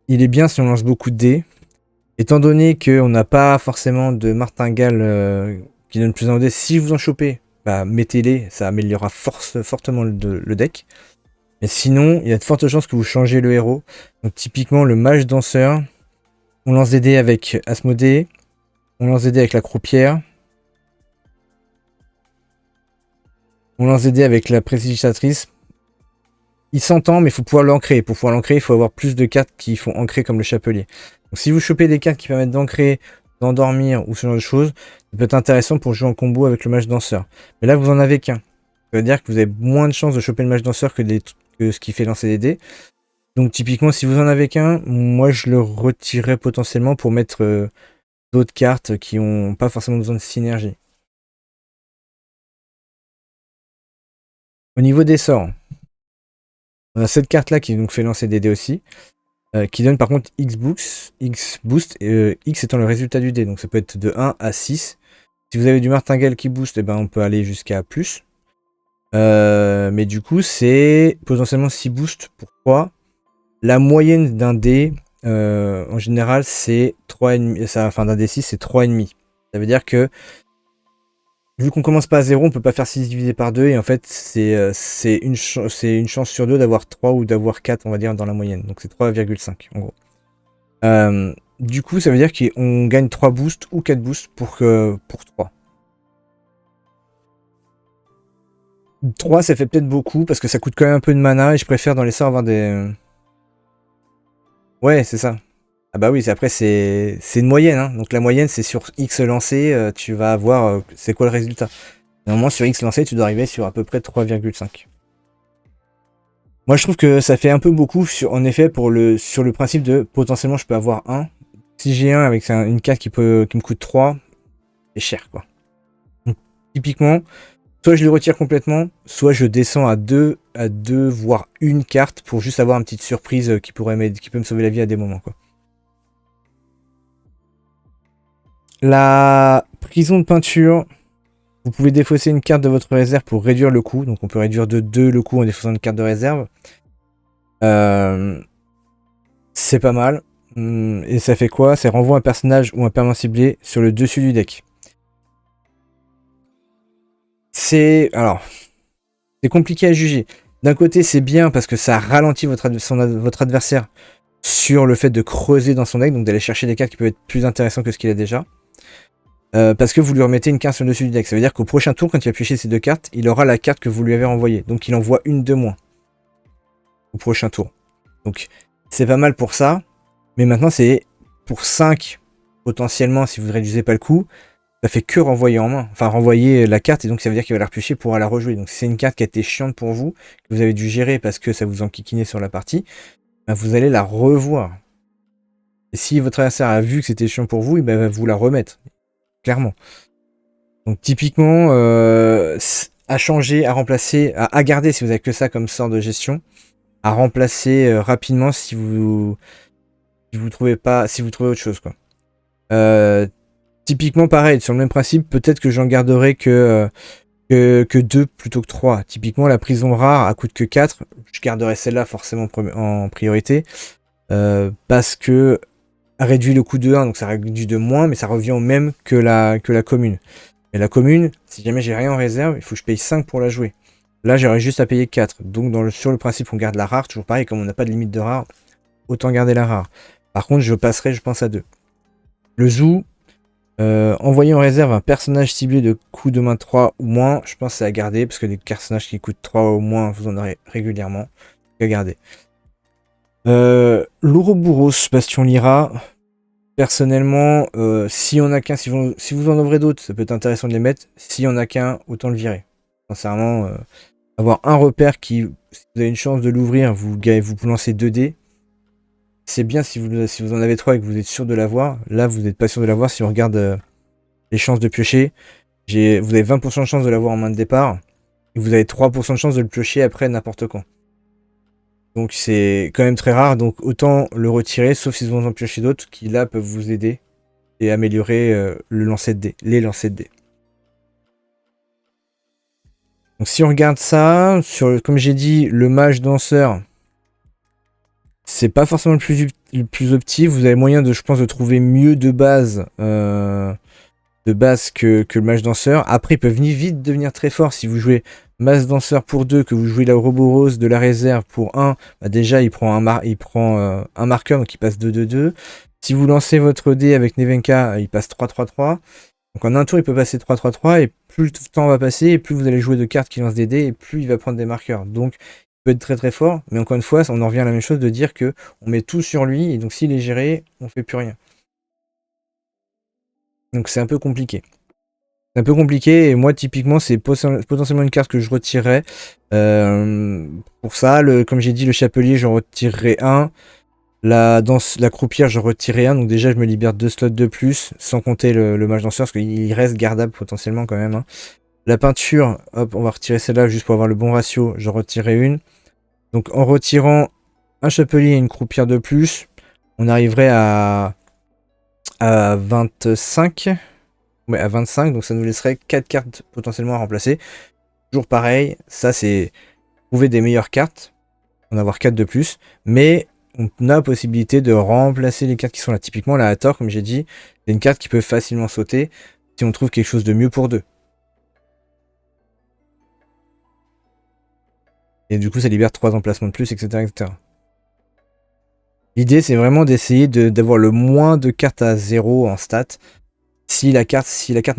il est bien si on lance beaucoup de dés. Étant donné qu'on n'a pas forcément de martingale qui donne plus en dés, si vous en chopez, bah, mettez-les, ça améliorera fortement le deck. Mais sinon, il y a de fortes chances que vous changez le héros. Donc typiquement, le mage danseur, on lance des dés avec Asmodée, on lance des dés avec la croupière, on lance des dés avec la précipitatrice. Il s'entend, mais il faut pouvoir l'ancrer. Pour pouvoir l'ancrer, il faut avoir plus de cartes qui font ancrer comme le chapelier. Donc si vous chopez des cartes qui permettent d'ancrer, d'endormir ou ce genre de choses, ça peut être intéressant pour jouer en combo avec le mage danseur. Mais là, vous en avez qu'un. Ça veut dire que vous avez moins de chances de choper le mage danseur que ce qui fait lancer des dés. Donc typiquement, si vous en avez qu'un, moi je le retirerais potentiellement pour mettre d'autres cartes qui n'ont pas forcément besoin de synergie. Au niveau des sorts, on a cette carte là qui donc fait lancer des dés aussi, qui donne par contre X boost, X étant le résultat du dé, donc ça peut être de 1 à 6. Si vous avez du martingale qui booste, eh ben on peut aller jusqu'à plus. Mais du coup c'est potentiellement 6 boosts. Pourquoi? La moyenne d'un dé, en général c'est 3,5, enfin d'un dé 6 c'est 3,5. Ça veut dire que vu qu'on commence pas à 0, on peut pas faire 6 divisé par 2, et en fait c'est une chance sur 2 d'avoir 3 ou d'avoir 4, on va dire, dans la moyenne. Donc c'est 3,5 en gros. Du coup ça veut dire qu'on gagne 3 boosts ou 4 boosts pour 3. 3 ça fait peut-être beaucoup parce que ça coûte quand même un peu de mana, et je préfère dans les sorts avoir des... Ouais, c'est ça. Ah bah oui, après c'est une moyenne, hein. Donc la moyenne c'est sur X lancé, tu vas avoir c'est quoi le résultat. Normalement sur X lancé tu dois arriver sur à peu près 3,5. Moi je trouve que ça fait un peu beaucoup en effet sur le principe de potentiellement je peux avoir 1. Si j'ai 1 avec une carte qui me coûte 3, c'est cher quoi. Donc, typiquement, soit je le retire complètement, soit je descends à 2 voire une carte pour juste avoir une petite surprise qui peut me sauver la vie à des moments quoi. La prison de peinture, vous pouvez défausser une carte de votre réserve pour réduire le coût. Donc on peut réduire de 2 le coût en défaussant une carte de réserve. C'est pas mal. Et ça fait quoi? Ça renvoie un personnage ou un permanent ciblé sur le dessus du deck. C'est compliqué à juger. D'un côté c'est bien parce que ça ralentit votre adversaire sur le fait de creuser dans son deck, donc d'aller chercher des cartes qui peuvent être plus intéressantes que ce qu'il a déjà. Parce que vous lui remettez une carte sur le dessus du deck. Ça veut dire qu'au prochain tour, quand il va piocher ces 2 cartes, il aura la carte que vous lui avez renvoyée. Donc il envoie une de moins au prochain tour. Donc c'est pas mal pour ça. Mais maintenant c'est pour 5 potentiellement, si vous ne réduisez pas le coût, ça fait que renvoyer en main. Enfin renvoyer la carte, et donc ça veut dire qu'il va la repiocher pour la rejouer. Donc si c'est une carte qui a été chiante pour vous, que vous avez dû gérer parce que ça vous enquiquinait sur la partie, ben vous allez la revoir. Et si votre adversaire a vu que c'était chiant pour vous, il va vous la remettre. Clairement. Donc typiquement, à changer, à remplacer, à garder si vous avez que ça comme sort de gestion, à remplacer rapidement si vous trouvez autre chose quoi. Typiquement pareil, sur le même principe, peut-être que j'en garderai que 2 plutôt que 3. Typiquement la prison rare à coûte que 4, je garderai celle-là forcément en priorité, parce que réduit le coût de 1, donc ça réduit de moins, mais ça revient au même que la commune. Mais la commune, si jamais j'ai rien en réserve, il faut que je paye 5 pour la jouer. Là, j'aurais juste à payer 4. Donc sur le principe, on garde la rare. Toujours pareil, comme on n'a pas de limite de rare, autant garder la rare. Par contre, je passerai, je pense, à 2. Le zoo, envoyer en réserve un personnage ciblé de coût de main 3 ou moins, je pense que c'est à garder, parce que des personnages qui coûtent 3 ou moins, vous en aurez régulièrement. À garder. L'Ouroboros, Bastion Lyra. Personnellement, si on a qu'un, si vous en ouvrez d'autres, ça peut être intéressant de les mettre. Si on a qu'un, autant le virer. Sincèrement, avoir un repère qui, si vous avez une chance de l'ouvrir, vous lancez 2 dés. C'est bien si vous en avez 3 et que vous êtes sûr de l'avoir. Là, vous n'êtes pas sûr de l'avoir. Si on regarde les chances de piocher, vous avez 20% de chance de l'avoir en main de départ. Et vous avez 3% de chance de le piocher après n'importe quand. Donc c'est quand même très rare. Donc autant le retirer, sauf si vous en piochez d'autres qui là peuvent vous aider et améliorer le lancer de dés, les lancers de dés. Donc si on regarde ça, comme j'ai dit, le mage danseur, c'est pas forcément le plus opti. Vous avez moyen de, je pense, de trouver mieux de base, que le mage danseur. Après, ils peuvent vite devenir très forts si vous jouez mage danseur pour 2, que vous jouez la Ouroboros de la réserve pour 1. Bah déjà, il prend un marqueur, donc il passe 2-2-2. Si vous lancez votre dé avec Nevenka, il passe 3-3-3. Donc en un tour, il peut passer 3-3-3, et plus le temps va passer, et plus vous allez jouer de cartes qui lancent des dés, et plus il va prendre des marqueurs. Donc il peut être très très fort, mais encore une fois, on en revient à la même chose de dire que on met tout sur lui, et donc s'il est géré, on fait plus rien. Donc c'est un peu compliqué. C'est un peu compliqué, et moi typiquement c'est potentiellement une carte que je retirerais. Pour ça, comme j'ai dit, le chapelier, j'en retirerai un. La croupière, j'en retirerai un. Donc déjà, je me libère 2 slots de plus, sans compter le mage danseur, parce qu'il reste gardable potentiellement quand même. Hein. La peinture, hop, on va retirer celle-là juste pour avoir le bon ratio. J'en retirerai une. Donc en retirant un chapelier et une croupière de plus, on arriverait à 25. Ouais, à 25, donc ça nous laisserait 4 cartes potentiellement à remplacer. Toujours pareil, ça c'est trouver des meilleures cartes, en avoir 4 de plus, mais on a possibilité de remplacer les cartes qui sont là. Typiquement, la Hathor, comme j'ai dit, c'est une carte qui peut facilement sauter si on trouve quelque chose de mieux pour 2. Et du coup, ça libère 3 emplacements de plus, etc. etc. L'idée, c'est vraiment d'essayer d'avoir le moins de cartes à 0 en stats. Si la carte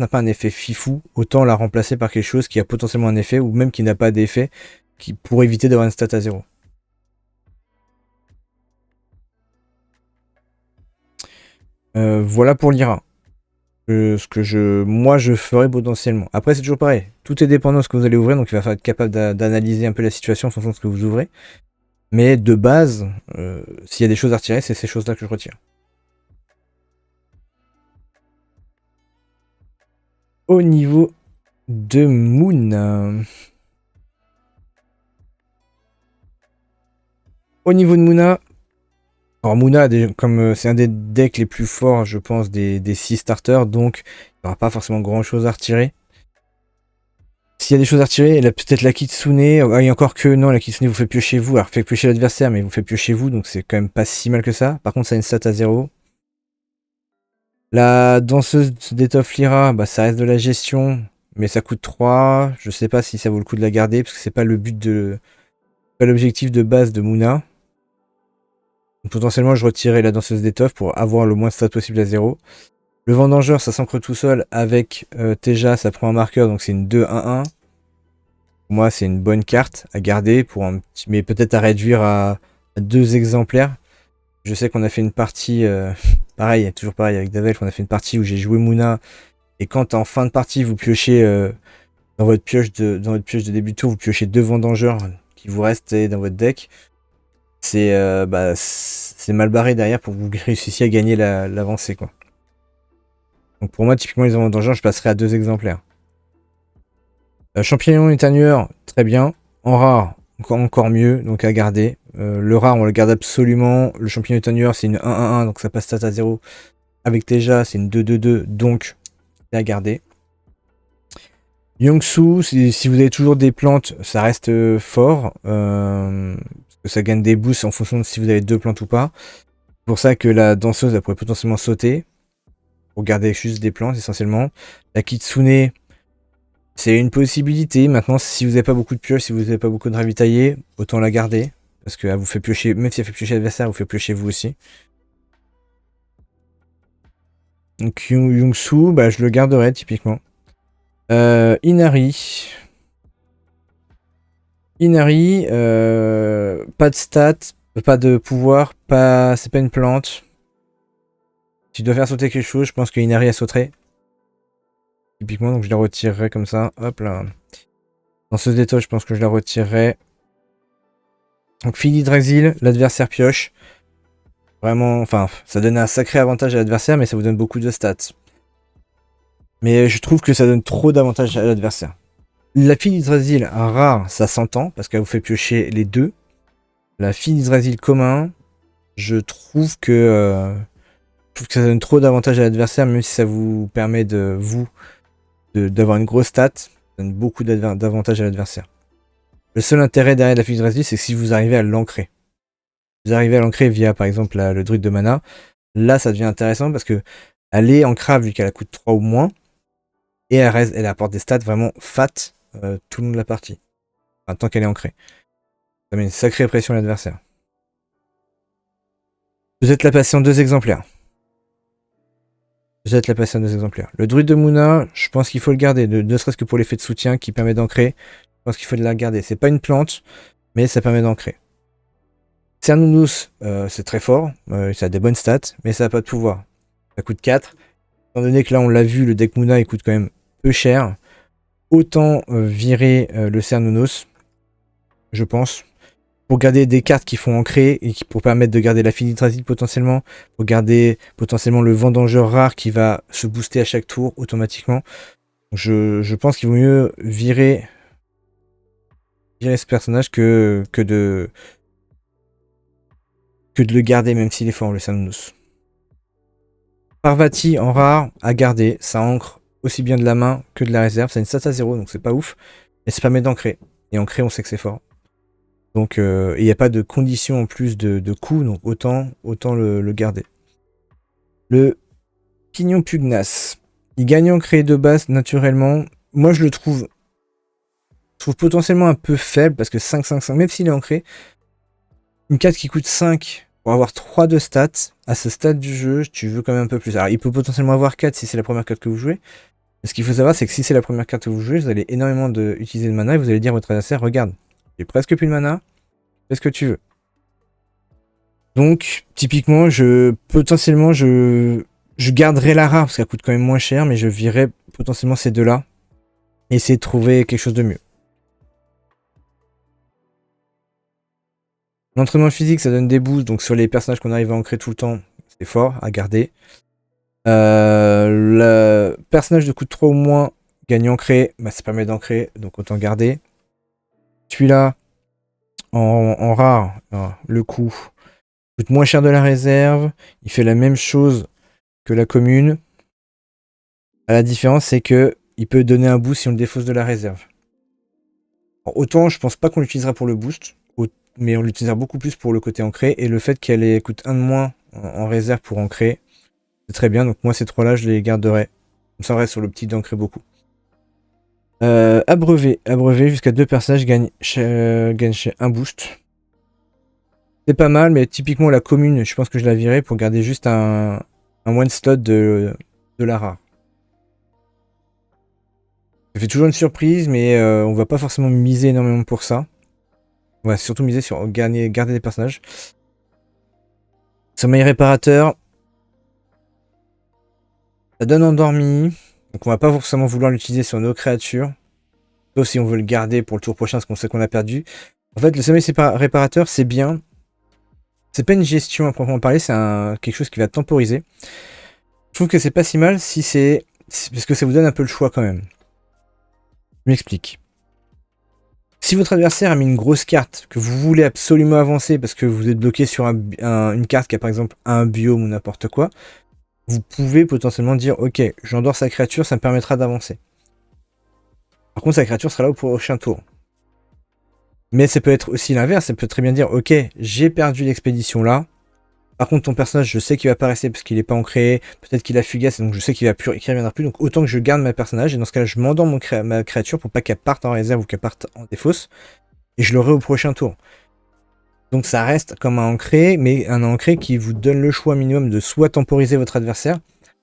n'a pas un effet fifou, autant la remplacer par quelque chose qui a potentiellement un effet, ou même qui n'a pas d'effet, pour éviter d'avoir une stat à 0. Voilà pour l'IRA. Ce que moi je ferais potentiellement. Après, c'est toujours pareil. Tout est dépendant de ce que vous allez ouvrir, donc il va falloir être capable d'analyser un peu la situation en fonction de ce que vous ouvrez. Mais de base, s'il y a des choses à retirer, c'est ces choses-là que je retire. Au niveau de Moon. Au niveau de Moona. Alors Moona, comme c'est un des decks les plus forts, je pense, des 6 starters, donc il n'y aura pas forcément grand-chose à retirer. S'il y a des choses à retirer, il y a peut-être la Kitsune, et encore que non, la Kitsune vous fait piocher vous, alors fait piocher l'adversaire, mais vous fait piocher vous, donc c'est quand même pas si mal que ça. Par contre, ça a une stat à 0. La danseuse d'étoffe Lyra, bah, ça reste de la gestion, mais ça coûte 3. Je sais pas si ça vaut le coup de la garder, parce que c'est pas le but pas l'objectif de base de Moona. Donc, potentiellement, je retirerai la danseuse d'étoffe pour avoir le moins de stats possible à 0. Le vendangeur, ça s'ancre tout seul avec Teja, ça prend un marqueur, donc c'est une 2-1-1. Pour moi, c'est une bonne carte à garder, mais peut-être à réduire à 2 exemplaires. Je sais qu'on a fait une partie, pareil, toujours pareil avec Davel, on a fait une partie où j'ai joué Moona, et quand en fin de partie, vous piochez dans votre pioche de début de tour, vous piochez 2 vendangeurs qui vous restent dans votre deck. C'est mal barré derrière pour que vous réussissiez à gagner l'avancée, quoi. Donc pour moi, typiquement, les vendangeurs, je passerai à 2 exemplaires. Champignon éteigneur, très bien. En rare, encore mieux, donc à garder. Le rare, on le garde absolument. Le champignon éteigneur, c'est une 1-1-1, donc ça passe stat à 0. Avec Teja, c'est une 2-2-2, donc c'est à garder. Yongsu, si vous avez toujours des plantes, ça reste fort. Parce que ça gagne des boosts en fonction de si vous avez 2 plantes ou pas. C'est pour ça que la danseuse, elle pourrait potentiellement sauter. Pour garder juste des plantes, essentiellement. La Kitsune, C'est une possibilité. Maintenant, si vous n'avez pas beaucoup de pioches, si vous n'avez pas beaucoup de ravitaillés, autant la garder. Parce qu'elle vous fait piocher, même si elle fait piocher l'adversaire, elle vous fait piocher vous aussi. Donc Yongsu, bah, je le garderai typiquement. Inari. Inari, pas de stats, pas de pouvoir, c'est pas une plante. Si tu dois faire sauter quelque chose, je pense que Inari a sauterait. Typiquement, donc je la retirerai comme ça. Hop là. Dans ce détail, je pense que je la retirerai. Donc fille d'Hydraxil, l'adversaire pioche. Vraiment, enfin, ça donne un sacré avantage à l'adversaire, mais ça vous donne beaucoup de stats. Mais je trouve que ça donne trop d'avantages à l'adversaire. La fille d'Hydraxil rare, ça s'entend, parce qu'elle vous fait piocher les deux. La fille d'Hydraxil commun, je trouve que ça donne trop d'avantages à l'adversaire, même si ça vous permet d'avoir une grosse stat, ça donne beaucoup d'avantages à l'adversaire. Le seul intérêt derrière la fille d'Hydraxil, c'est que si vous arrivez à l'ancrer. Vous arrivez à l'ancrer via par exemple le druide de mana, là ça devient intéressant parce que elle est ancrable vu qu'elle coûte 3 ou moins, et elle apporte des stats vraiment fat tout le long de la partie. Enfin, tant qu'elle est ancrée. Ça met une sacrée pression à l'adversaire. Vous êtes la passée en 2 exemplaires. Vous êtes la passée en 2 exemplaires. Le druide de Muna, je pense qu'il faut le garder, ne serait-ce que pour l'effet de soutien qui permet d'ancrer. Je pense qu'il faut la garder. C'est pas une plante, mais ça permet d'ancrer. Cernunnos, c'est très fort, ça a des bonnes stats, mais ça n'a pas de pouvoir. Ça coûte 4. Étant donné que là on l'a vu, le deck Muna il coûte quand même peu cher. Autant virer le Cernunnos, je pense, pour garder des cartes qui font ancrer et pour permettre de garder la Yggdrasil potentiellement, pour garder potentiellement le Vendangeur rare qui va se booster à chaque tour automatiquement. Je pense qu'il vaut mieux virer ce personnage que de le garder même s'il est fort, le Cernunnos. Parvati en rare à garder, ça ancre aussi bien de la main que de la réserve, ça a une stat à 0 donc c'est pas ouf, mais ça permet d'ancrer. Et ancrer on sait que c'est fort. Donc il n'y a pas de condition en plus de coût, donc autant le garder. Le Pignon Pugnace, il gagne ancré de base naturellement. Moi je le trouve potentiellement un peu faible parce que 5-5-5, même s'il est ancré, une carte qui coûte 5 pour avoir 3 de stats, à ce stade du jeu, tu veux quand même un peu plus. Alors il peut potentiellement avoir 4 si c'est la première carte que vous jouez. Mais ce qu'il faut savoir, c'est que si c'est la première carte que vous jouez, vous allez énormément utiliser de mana et vous allez dire à votre adversaire, regarde, j'ai presque plus de mana, fais ce que tu veux. Donc, typiquement, potentiellement, je garderai la rare parce qu'elle coûte quand même moins cher, mais je virerai potentiellement ces deux-là et essayer de trouver quelque chose de mieux. L'entraînement physique, ça donne des boosts, donc sur les personnages qu'on arrive à ancrer tout le temps, c'est fort à garder. Le personnage de coûte 3 ou moins gagne ancré, bah, ça permet d'ancrer, donc autant garder. Celui-là, en rare, le coût coûte moins cher de la réserve, il fait la même chose que la commune. La différence, c'est que il peut donner un boost si on le défausse de la réserve. Alors, autant, je pense pas qu'on l'utilisera pour le boost, mais on l'utilisera beaucoup plus pour le côté ancré, et le fait qu'elle coûte 1 de moins en réserve pour ancrer, c'est très bien, donc moi ces 3 là je les garderai. Comme ça on reste sur le petit d'ancrer beaucoup. Abreuvé jusqu'à 2 personnages gagnent chez un boost. C'est pas mal, mais typiquement la commune, je pense que je la virerai pour garder juste un one slot de la rare. Ça fait toujours une surprise, mais on va pas forcément miser énormément pour ça. On va surtout miser sur garder des personnages. Sommeil réparateur. Ça donne endormi. Donc on va pas forcément vouloir l'utiliser sur nos créatures. Sauf si on veut le garder pour le tour prochain, parce qu'on sait qu'on a perdu. En fait, le sommeil réparateur, c'est bien. C'est pas une gestion à proprement parler, c'est quelque chose qui va temporiser. Je trouve que c'est pas si mal si c'est... parce que ça vous donne un peu le choix quand même. Je m'explique. Si votre adversaire a mis une grosse carte que vous voulez absolument avancer parce que vous êtes bloqué sur une carte qui a par exemple un biome ou n'importe quoi, vous pouvez potentiellement dire ok, j'endors sa créature, ça me permettra d'avancer. Par contre, sa créature sera là au prochain tour. Mais ça peut être aussi l'inverse, ça peut très bien dire ok, j'ai perdu l'expédition là, Par contre, ton personnage, je sais qu'il va pas rester parce qu'il est pas ancré. Peut-être qu'il a fugace, donc je sais qu'il reviendra plus. Donc autant que je garde ma personnage. Et dans ce cas-là, je m'endors ma créature pour pas qu'elle parte en réserve ou qu'elle parte en défausse. Et je l'aurai au prochain tour. Donc ça reste comme un ancré, mais un ancré qui vous donne le choix minimum de soit temporiser votre adversaire,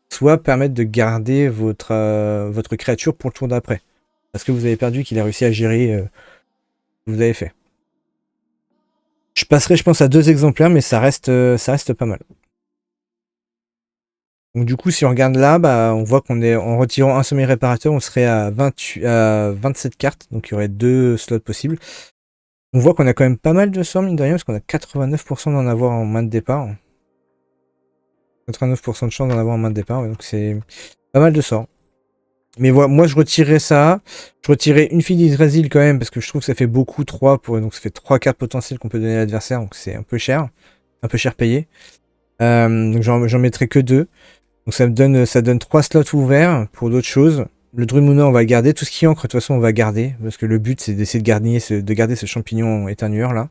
soit permettre de garder votre créature pour le tour d'après. Parce que vous avez perdu, qu'il a réussi à gérer ce que vous avez fait. Je passerai, je pense, à 2 exemplaires, mais ça reste pas mal. Donc du coup, si on regarde là, bah, on voit qu'on est en retirant un sommeil réparateur, on serait à 27 cartes, donc il y aurait 2 slots possibles. On voit qu'on a quand même pas mal de sorts, mine de rien, parce qu'on a 89% d'en avoir en main de départ. 89% de chance d'en avoir en main de départ, ouais, donc c'est pas mal de sorts. Mais voilà, moi je retirerais ça. Je retirerais une fille d'Yggdrasil quand même, parce que je trouve que ça fait beaucoup, 3 donc ça fait 3 cartes potentielles qu'on peut donner à l'adversaire, donc c'est un peu cher payé. Donc j'en mettrai que 2. Donc ça donne 3 slots ouverts pour d'autres choses. Le Drumouna, on va le garder. Tout ce qui est encre, de toute façon, on va garder. Parce que le but, c'est d'essayer de garder ce champignon éternueur là.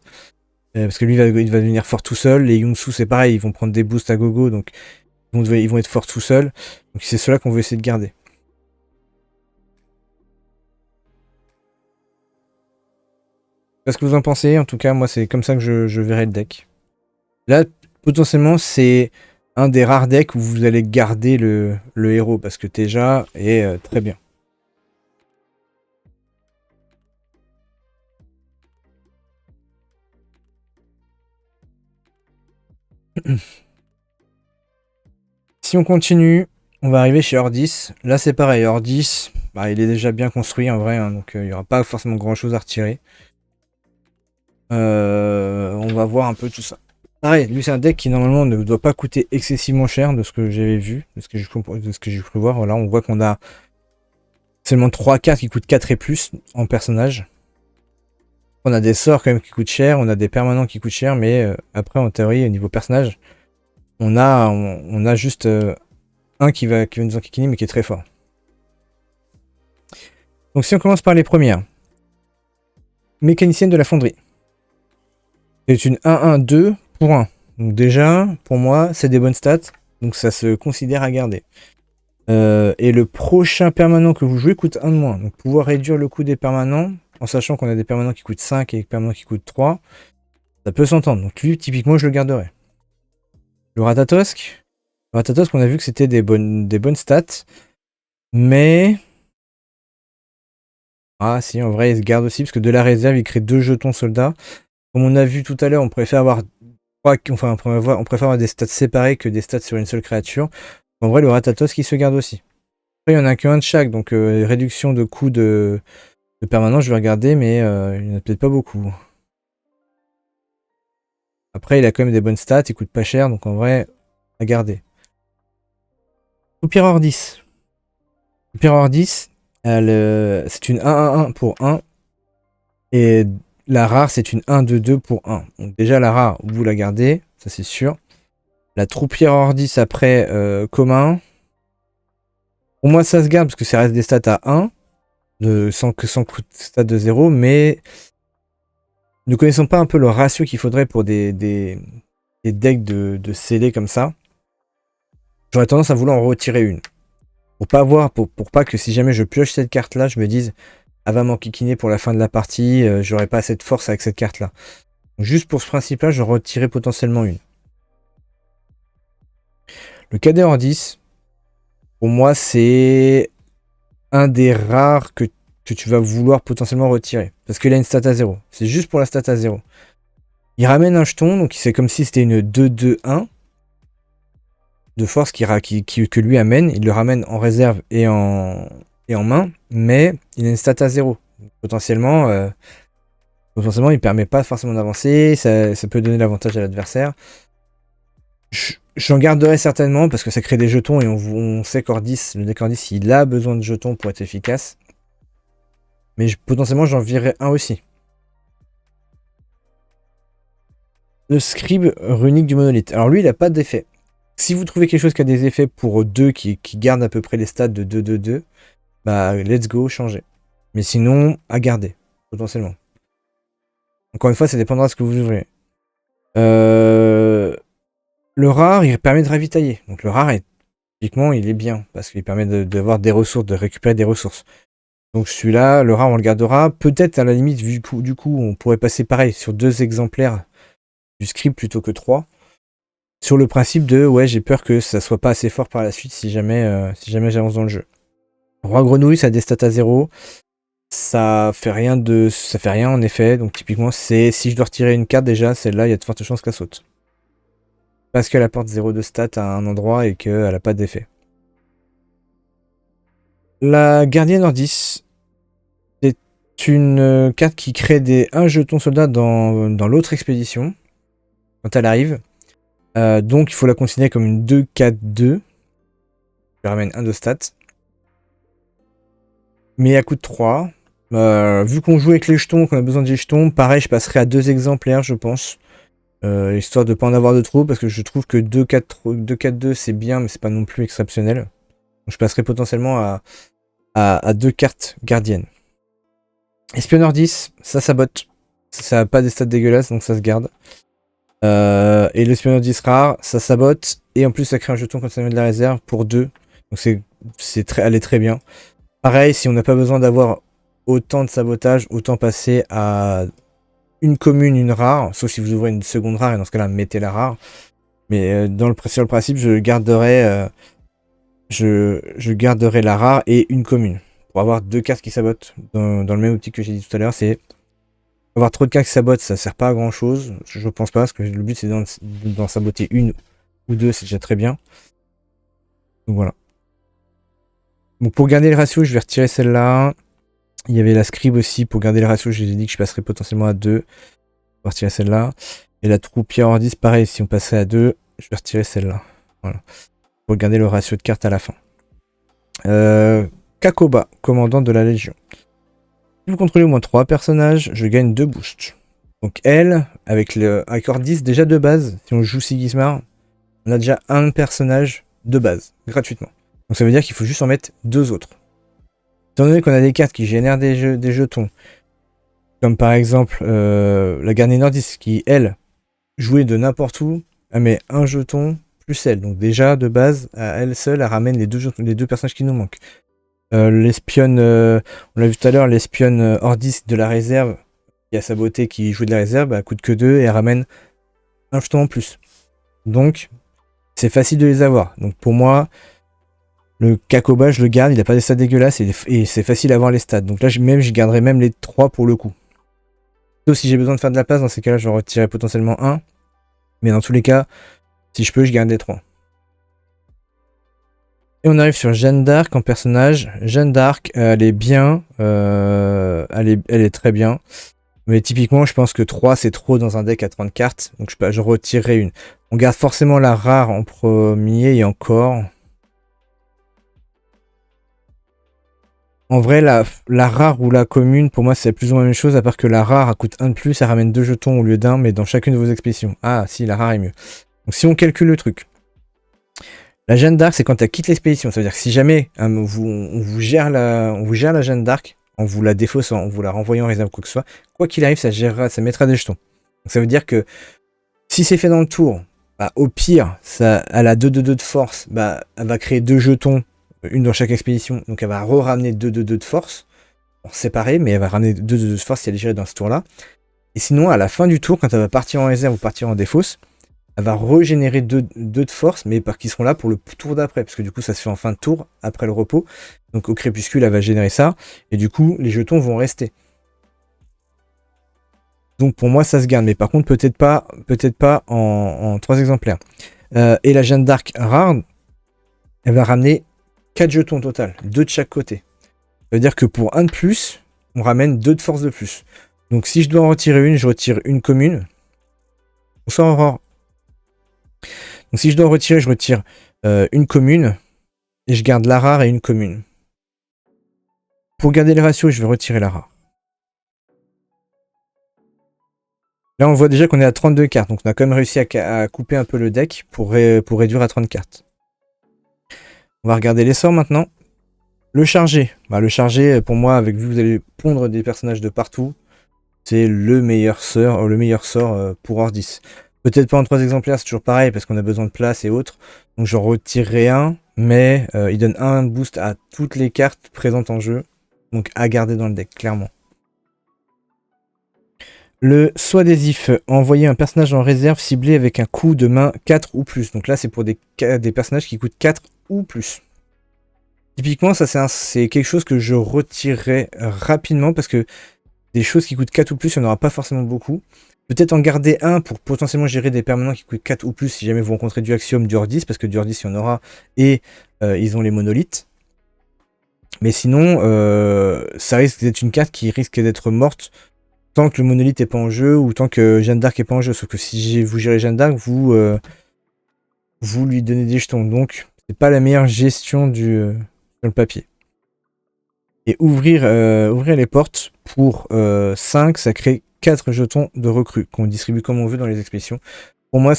Parce que lui, il va devenir fort tout seul. Les Yunsu, c'est pareil, ils vont prendre des boosts à gogo. Donc ils vont être forts tout seuls. Donc c'est cela qu'on veut essayer de garder. Qu'est-ce que vous en pensez? En tout cas, moi, c'est comme ça que je verrai le deck. Là, potentiellement, c'est un des rares decks où vous allez garder le héros. Parce que Teja est très bien. Si on continue, on va arriver chez Ordis. Là, c'est pareil. Ordis, bah, il est déjà bien construit en vrai. Hein, donc, il n'y aura pas forcément grand-chose à retirer. On va voir un peu tout ça. Pareil, lui, c'est un deck qui, normalement, ne doit pas coûter excessivement cher de ce que j'avais vu, de ce que j'ai pu voir. Voilà, on voit qu'on a seulement 3 cartes qui coûtent 4 et plus en personnage. On a des sorts quand même qui coûtent cher, on a des permanents qui coûtent cher, mais après, en théorie, au niveau personnage, on a juste un qui va nous enquiquiner, mais qui est très fort. Donc si on commence par les premières. Mécanicienne de la fonderie. C'est une 1-1-2 pour 1. Donc déjà, pour moi, c'est des bonnes stats. Donc ça se considère à garder. Et le prochain permanent que vous jouez coûte 1 de moins. Donc pouvoir réduire le coût des permanents, en sachant qu'on a des permanents qui coûtent 5 et des permanents qui coûtent 3, ça peut s'entendre. Donc lui, typiquement, je le garderai. Le Ratatosk. Le Ratatosk, on a vu que c'était des bonnes stats. Mais... ah si, en vrai, il se garde aussi, parce que de la réserve, il crée 2 jetons soldats. Comme on a vu tout à l'heure, on préfère avoir on préfère avoir des stats séparés que des stats sur une seule créature. En vrai, le Ratatosk qui se garde aussi. Après, il n'y en a qu'un de chaque, donc réduction de coût de permanent, je vais regarder, mais il n'y en a peut-être pas beaucoup. Après, il a quand même des bonnes stats, il coûte pas cher, donc en vrai, à garder. Toupir Ordis. Toupir Ordis, c'est une 1-1-1 pour 1. Et la rare, c'est une 1-2-2 pour 1. Donc déjà, la rare, vous la gardez, ça c'est sûr. La troupière Ordis après commun. Pour moi, ça se garde parce que ça reste des stats à 1, sans coût de stats de 0, mais ne connaissons pas un peu le ratio qu'il faudrait pour des decks de scellés comme ça. J'aurais tendance à vouloir en retirer une. Pour pas que si jamais je pioche cette carte-là, je me dise elle va m'enquiquiner pour la fin de la partie, j'aurais pas assez de force avec cette carte-là. Juste pour ce principe-là, je retirerai potentiellement une. Le cadet Ordis, pour moi, c'est un des rares que tu vas vouloir potentiellement retirer. Parce qu'il a une stat à 0. C'est juste pour la stat à 0. Il ramène un jeton, donc c'est comme si c'était une 2-2-1 de force que lui amène. Il le ramène en réserve et en main, mais il a une stat à 0. Potentiellement, il permet pas forcément d'avancer, ça peut donner l'avantage à l'adversaire. J'en garderai certainement parce que ça crée des jetons et on sait qu'Ordis, le deck Ordis, il a besoin de jetons pour être efficace. Mais potentiellement, j'en virerai un aussi. Le scribe runique du monolithe. Alors lui, il n'a pas d'effet. Si vous trouvez quelque chose qui a des effets pour 2 qui garde à peu près les stats de 2-2-2, bah let's go, changez. Mais sinon, à garder, potentiellement. Encore une fois, ça dépendra de ce que vous ouvrez. Le rare, il permet de ravitailler. Donc le rare, typiquement, il est bien, parce qu'il permet d'avoir des ressources, de récupérer des ressources. Donc celui-là, le rare, on le gardera. Peut-être, à la limite, du coup, on pourrait passer pareil sur 2 exemplaires du script plutôt que 3. Sur le principe de, ouais, j'ai peur que ça soit pas assez fort par la suite si jamais j'avance dans le jeu. Roi grenouille, ça a des stats à 0. Ça fait rien en effet. Donc typiquement, si je dois retirer une carte déjà, celle-là, il y a de fortes chances qu'elle saute. Parce qu'elle apporte 0 de stats à un endroit et qu'elle n'a pas d'effet. La gardienne Ordis, c'est une carte qui crée un jeton soldat dans l'autre expédition, quand elle arrive. Donc il faut la considérer comme une 2-4-2. Je ramène 1 de stats. Mais elle coûte 3. Vu qu'on joue avec les jetons, qu'on a besoin des jetons, pareil, je passerai à 2 exemplaires, je pense. Histoire de ne pas en avoir de trop, parce que je trouve que 2-4-2 c'est bien, mais c'est pas non plus exceptionnel. Donc je passerai potentiellement à 2 cartes gardiennes. Espionneur 10, ça sabote. Ça n'a pas des stats dégueulasses, donc ça se garde. Et l'espionneur 10 rare, ça sabote. Et en plus, ça crée un jeton quand ça met de la réserve pour 2. Donc elle est très bien. Pareil, si on n'a pas besoin d'avoir autant de sabotage, autant passer à une commune, une rare. Sauf si vous ouvrez une seconde rare, et dans ce cas-là, mettez la rare. Mais sur le principe, je garderai la rare et une commune. Pour avoir 2 cartes qui sabotent. Dans le même optique que j'ai dit tout à l'heure, c'est avoir trop de cartes qui sabotent, ça sert pas à grand chose. Je pense pas, parce que le but c'est d'en saboter une ou 2, c'est déjà très bien. Donc voilà. Donc pour garder le ratio, je vais retirer celle-là. Il y avait la scribe aussi. Pour garder le ratio, je vous ai dit que je passerais potentiellement à 2. Je vais retirer celle-là. Et la troupière hors 10, pareil, si on passait à 2, je vais retirer celle-là. Voilà. Pour garder le ratio de cartes à la fin. Kakoba, commandant de la Légion. Si vous contrôlez au moins 3 personnages, je gagne 2 boosts. Donc elle, avec hors 10 déjà de base, si on joue Sigismar, on a déjà un personnage de base, gratuitement. Donc ça veut dire qu'il faut juste en mettre 2 autres. Étant donné qu'on a des cartes qui génèrent des jetons, comme par exemple la gardienne nordiste qui, elle, jouée de n'importe où, elle met un jeton plus elle. Donc déjà, de base, à elle seule, elle ramène les 2 personnages qui nous manquent. L'espionne, on l'a vu tout à l'heure, l'espionne hordiste de la réserve, qui a sa beauté, qui joue de la réserve, elle coûte que 2 et elle ramène un jeton en plus. Donc, c'est facile de les avoir. Donc pour moi, le Kakoba, je le garde, il n'a pas des stats dégueulasses et c'est facile à avoir les stats. Donc là, je garderai même les 3 pour le coup. Sauf si j'ai besoin de faire de la place, dans ces cas-là, je retirerai potentiellement 1. Mais dans tous les cas, si je peux, je garde les 3. Et on arrive sur Jeanne d'Arc en personnage. Jeanne d'Arc, elle est bien. Elle est très bien. Mais typiquement, je pense que 3, c'est trop dans un deck à 30 cartes. Donc je retirerai une. On garde forcément la rare en premier et encore. En vrai, la rare ou la commune, pour moi, c'est plus ou moins la même chose, à part que la rare, elle coûte 1 de plus, elle ramène 2 jetons au lieu d'1, mais dans chacune de vos expéditions. Ah, si, la rare est mieux. Donc si on calcule le truc. La Jeanne d'Arc, c'est quand elle quitte l'expédition. Ça veut dire que si jamais on vous gère la Jeanne d'Arc, en vous la défaussant, en vous la renvoyant en réserve, quoi qu'il arrive, ça mettra des jetons. Donc ça veut dire que si c'est fait dans le tour, bah, au pire, elle a 2-2-2 de force, bah, elle va créer 2 jetons, une dans chaque expédition, donc elle va ramener 2-2-2 de force, séparé, mais elle va ramener 2-2-2 de force si elle est gérée dans ce tour-là. Et sinon, à la fin du tour, quand elle va partir en réserve ou partir en défausse, elle va régénérer 2 de force, mais qui seront là pour le tour d'après, parce que du coup ça se fait en fin de tour, après le repos. Donc au crépuscule, elle va générer ça, et du coup les jetons vont rester. Donc pour moi ça se garde, mais par contre peut-être pas en 3 exemplaires. Et la Jeanne d'Arc rare, elle va ramener 4 jetons au total, 2 de chaque côté. Ça veut dire que pour 1 de plus, on ramène 2 de force de plus. Donc si je dois en retirer une, je retire une commune. Bonsoir Aurore. Donc si je dois en retirer, je retire une commune. Et je garde la rare et une commune. Pour garder les ratios, je vais retirer la rare. Là, on voit déjà qu'on est à 32 cartes. Donc on a quand même réussi à couper un peu le deck pour réduire à 30 cartes. On va regarder les sorts maintenant. Le chargé. Bah, le chargé, pour moi, vu que vous allez pondre des personnages de partout, c'est le meilleur sort pour Ordis. Peut-être pas en 3 exemplaires, c'est toujours pareil, parce qu'on a besoin de place et autres. Donc j'en retirerai un, mais il donne un boost à toutes les cartes présentes en jeu. Donc à garder dans le deck, clairement. Le saut adhésif, envoyer un personnage en réserve ciblé avec un coup de main 4 ou plus. Donc là, c'est pour des personnages qui coûtent 4 ou plus. Typiquement, ça c'est quelque chose que je retirerai rapidement parce que des choses qui coûtent 4 ou plus, il n'y en aura pas forcément beaucoup. Peut-être en garder un pour potentiellement gérer des permanents qui coûtent 4 ou plus si jamais vous rencontrez du Axiom, du Ordis, parce que du Ordis, il y en aura, et ils ont les monolithes. Mais sinon, ça risque d'être une carte qui risque d'être morte tant que le monolithe n'est pas en jeu ou tant que Jeanne d'Arc n'est pas en jeu. Sauf que si vous gérez Jeanne d'Arc, vous lui donnez des jetons. Donc, c'est pas la meilleure gestion sur le papier. Et ouvrir les portes pour 5, ça crée 4 jetons de recrues qu'on distribue comme on veut dans les expéditions. Pour moi,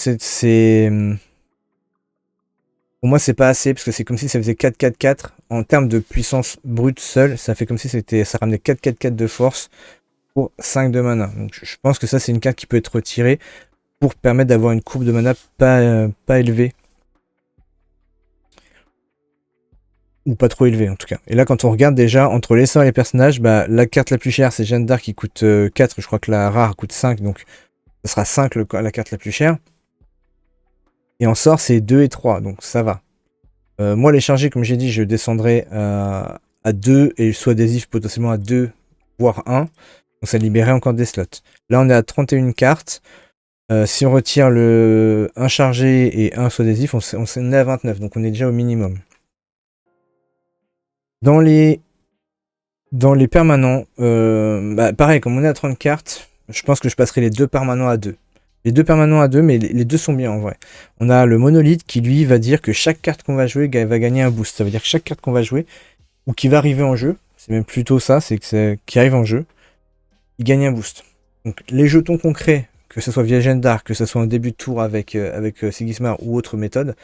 pour moi, c'est pas assez parce que c'est comme si ça faisait 4-4-4. En termes de puissance brute seule, ça fait comme si ça ramenait 4-4-4 de force pour 5 de mana. Donc je pense que ça, c'est une carte qui peut être retirée pour permettre d'avoir une courbe de mana pas élevée. Ou pas trop élevée en tout cas. Et là, quand on regarde déjà entre les sorts et les personnages, bah, la carte la plus chère, c'est Jeanne d'Arc qui coûte 4. Je crois que la rare coûte 5. Donc ça sera 5 la carte la plus chère. Et en sort, c'est 2 et 3. Donc ça va. Moi, les chargés, comme j'ai dit, je descendrai à 2 et soit adhésif potentiellement à 2, voire 1. Donc ça libérait encore des slots. Là, on est à 31 cartes. Si on retire un chargé et un soit adhésif, on est à 29. Donc on est déjà au minimum. Dans les permanents, bah, pareil, comme on est à 30 cartes, je pense que je passerai les 2 permanents à 2. Les 2 permanents à 2, mais les 2 sont bien en vrai. On a le monolithe qui lui va dire que chaque carte qu'on va jouer va gagner un boost. Ça veut dire que chaque carte qu'on va jouer, ou qui va arriver en jeu, c'est même plutôt ça, c'est que qui arrive en jeu, il gagne un boost. Donc les jetons concrets, que ce soit via Jeanne d'Arc, que ce soit en début de tour avec Sigismar ou autre méthode,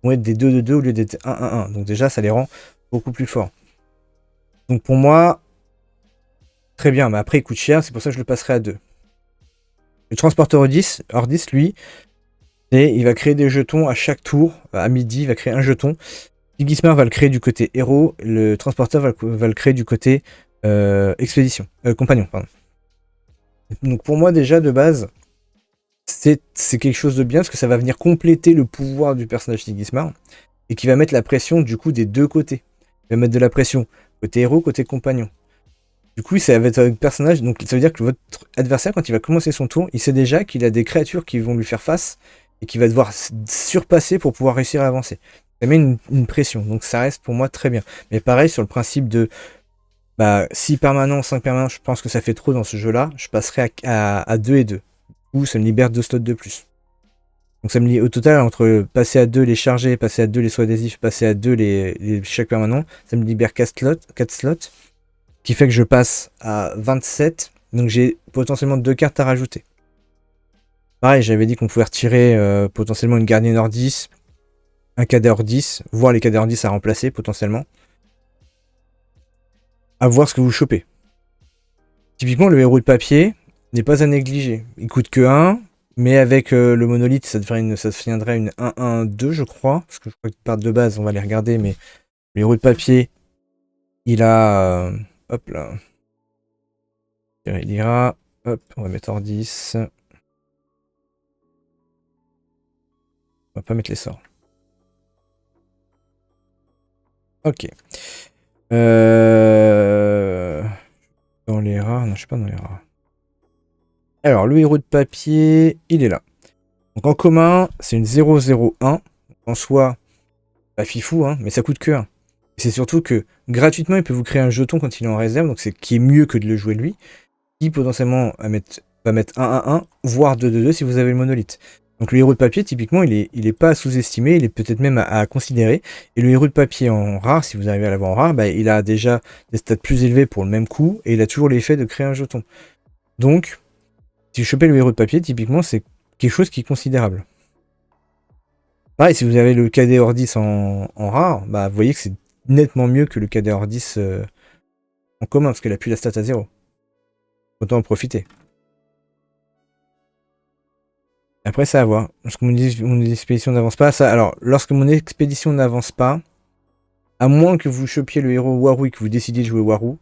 vont être des 2-2-2 au lieu d'être 1-1-1. Donc déjà, ça les rend beaucoup plus forts. Donc pour moi, très bien, mais après il coûte cher, c'est pour ça que je le passerai à 2. Le transporteur Ordis, lui, il va créer des jetons à chaque tour, à midi, il va créer un jeton. Sigismar va le créer du côté héros, le transporteur va le créer du côté expédition, compagnon, pardon. Donc pour moi déjà de base, c'est quelque chose de bien parce que ça va venir compléter le pouvoir du personnage Sigismar et qui va mettre la pression du coup des deux côtés. Il va mettre de la pression côté héros, côté compagnon. Du coup, ça va être un personnage, donc ça veut dire que votre adversaire, quand il va commencer son tour, il sait déjà qu'il a des créatures qui vont lui faire face et qu'il va devoir surpasser pour pouvoir réussir à avancer. Ça met une pression, donc ça reste pour moi très bien. Mais pareil, sur le principe de 6 permanents, 5 permanents, je pense que ça fait trop dans ce jeu-là. Je passerai à 2 et 2. Ou ça me libère 2 slots de plus. Donc ça me lie au total entre passer à 2 les chargés, passer à 2 les soins adhésifs, passer à 2 chaque permanent, ça me libère 4 slots. Qui fait que je passe à 27. Donc j'ai potentiellement 2 cartes à rajouter. Pareil, j'avais dit qu'on pouvait retirer potentiellement une gardienne Ordis, un cadet Ordis, voire les cadets Ordis à remplacer potentiellement. À voir ce que vous chopez. Typiquement, le héros de papier n'est pas à négliger. Il coûte que 1, mais avec le monolithe, ça deviendrait une 1-1-2, je crois. Parce que je crois que par de base, on va les regarder, mais le héros de papier, il a... hop là. Il ira... Hop, on va mettre Ordis. On va pas mettre les sorts. Ok. Dans les rares... Non, je suis pas dans les rares. Alors, le héros de papier, il est là. Donc en commun, c'est une 0-0-1. En soi, pas fifou, hein, mais ça coûte que 1. C'est surtout que gratuitement, il peut vous créer un jeton quand il est en réserve, donc c'est qui est mieux que de le jouer lui, qui potentiellement va mettre 1-1-1, voire 2-2-2 si vous avez le monolithe. Donc le héros de papier, typiquement, il est pas à sous-estimer, il est peut-être même à considérer. Et le héros de papier en rare, si vous arrivez à l'avoir en rare, il a déjà des stats plus élevés pour le même coup, et il a toujours l'effet de créer un jeton. Donc, si vous chopez le héros de papier, typiquement, c'est quelque chose qui est considérable. Pareil, si vous avez le cadet Ordis en rare, vous voyez que c'est nettement mieux que le cadet Ordis en commun, parce qu'elle a plus la stat à 0. Autant en profiter. Après, ça à voir. Lorsque mon expédition n'avance pas, ça. Alors, lorsque mon expédition n'avance pas, à moins que vous chopiez le héros Waru et que vous décidiez de jouer Waru,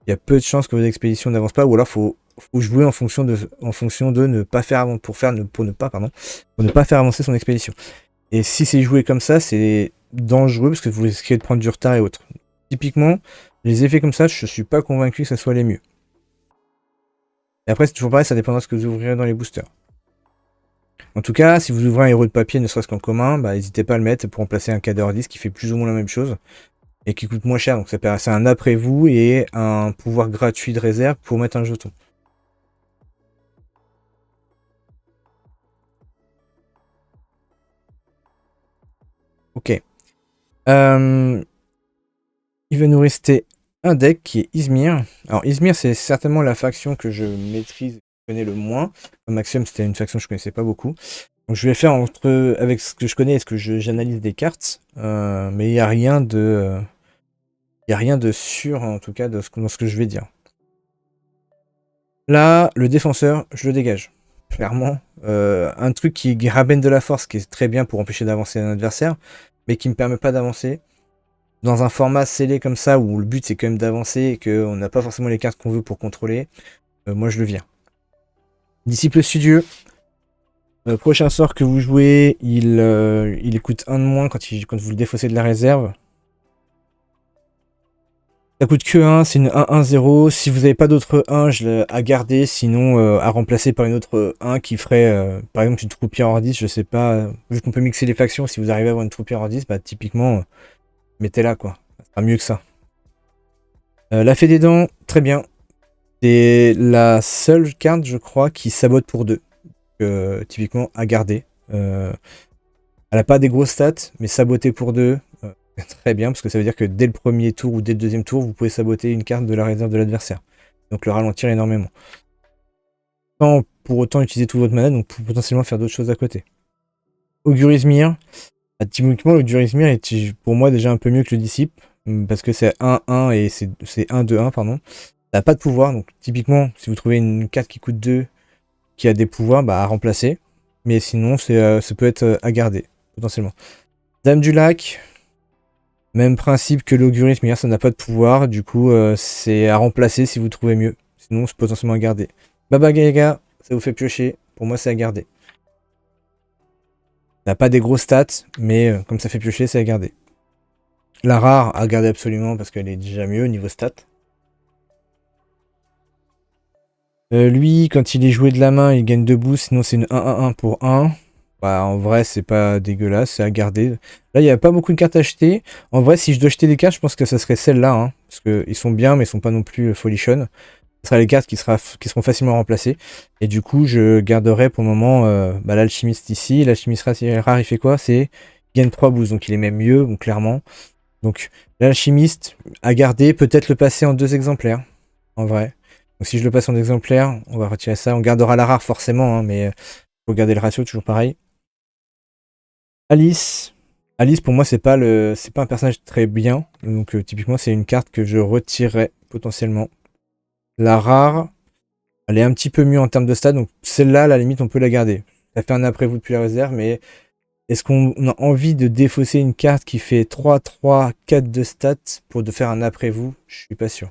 il y a peu de chances que votre expédition n'avance pas, ou alors faut jouer en fonction de ne pas faire avant pour ne pas faire avancer son expédition. Et si c'est joué comme ça, c'est dangereux parce que vous risquez de prendre du retard et autres. Typiquement, les effets comme ça, je suis pas convaincu que ça soit les mieux. Et après, c'est toujours pareil, ça dépendra de ce que vous ouvrirez dans les boosters. En tout cas, si vous ouvrez un héros de papier, ne serait-ce qu'en commun, bah, n'hésitez pas à le mettre pour remplacer un cadre 10 qui fait plus ou moins la même chose et qui coûte moins cher. Donc c'est un après-vous et un pouvoir gratuit de réserve pour mettre un jeton. Ok. Il va nous rester un deck qui est Izmir. Alors Izmir, c'est certainement la faction que je maîtrise et que je connais le moins. Comme Axiom, c'était une faction que je connaissais pas beaucoup. Donc je vais faire avec ce que je connais et ce que j'analyse des cartes. Mais il n'y a rien de... Il n'y a rien de sûr, en tout cas, dans ce que je vais dire. Là, le défenseur, je le dégage. Clairement. Un truc qui ramène de la force, qui est très bien pour empêcher d'avancer un adversaire, mais qui ne me permet pas d'avancer. Dans un format scellé comme ça, où le but c'est quand même d'avancer et qu'on n'a pas forcément les cartes qu'on veut pour contrôler, moi je le vire. Disciple studieux. Prochain sort que vous jouez, il coûte 1 de moins quand vous le défaussez de la réserve. Ça coûte que 1, c'est une 1-1-0. Si vous n'avez pas d'autre 1, à garder, sinon à remplacer par une autre 1 qui ferait par exemple une troupière hors 10, je sais pas. Vu qu'on peut mixer les factions, si vous arrivez à avoir une troupière hors 10, bah typiquement, mettez-la quoi. Ça sera mieux que ça. La fée des dents, très bien. C'est la seule carte, je crois, qui sabote pour 2. Typiquement, à garder. Elle n'a pas des grosses stats, mais saboter pour 2, très bien, parce que ça veut dire que dès le premier tour ou dès le deuxième tour, vous pouvez saboter une carte de la réserve de l'adversaire. Donc le ralentir énormément. Sans pour autant utiliser tout votre mana, donc pour potentiellement faire d'autres choses à côté. Augurismir. Typiquement, l'Augurismir est pour moi déjà un peu mieux que le Disciple, parce que c'est 1-1 et c'est 1-2-1, pardon. Ça n'a pas de pouvoir, donc typiquement, si vous trouvez une carte qui coûte 2, qui a des pouvoirs, bah à remplacer. Mais sinon, ça peut être à garder, potentiellement. Dame du lac, même principe que l'augurisme, hier ça n'a pas de pouvoir, du coup c'est à remplacer si vous trouvez mieux. Sinon c'est potentiellement à garder. Baba Yaga, ça vous fait piocher, pour moi c'est à garder. Ça n'a pas des grosses stats, mais comme ça fait piocher, c'est à garder. La rare, à garder absolument parce qu'elle est déjà mieux au niveau stats. Lui, quand il est joué de la main, il gagne 2 boosts, sinon c'est une 1-1-1 pour 1. Bah, en vrai, c'est pas dégueulasse, c'est à garder. Là, il n'y a pas beaucoup de cartes à acheter. En vrai, si je dois acheter des cartes, je pense que ça serait celle-là. Hein, parce qu'ils sont bien, mais ils sont pas non plus folichonnes. Ce sera les cartes qui seront facilement remplacées. Et du coup, je garderai pour le moment l'alchimiste ici. L'alchimiste rare, il fait quoi? Il gagne 3 boosts, donc il est même mieux, donc clairement. Donc, l'alchimiste à garder, peut-être le passer en 2 exemplaires. En vrai. Donc si je le passe en exemplaire, on va retirer ça. On gardera la rare forcément, hein, mais faut garder le ratio, toujours pareil. Alice. Alice, pour moi, c'est pas un personnage très bien. Donc typiquement, c'est une carte que je retirerais potentiellement. La rare, elle est un petit peu mieux en termes de stats. Donc celle-là, à la limite, on peut la garder. Ça fait un après-vous depuis la réserve, mais est-ce qu'on a envie de défausser une carte qui fait 3, 3, 4 de stats pour de faire un après-vous? Je suis pas sûr.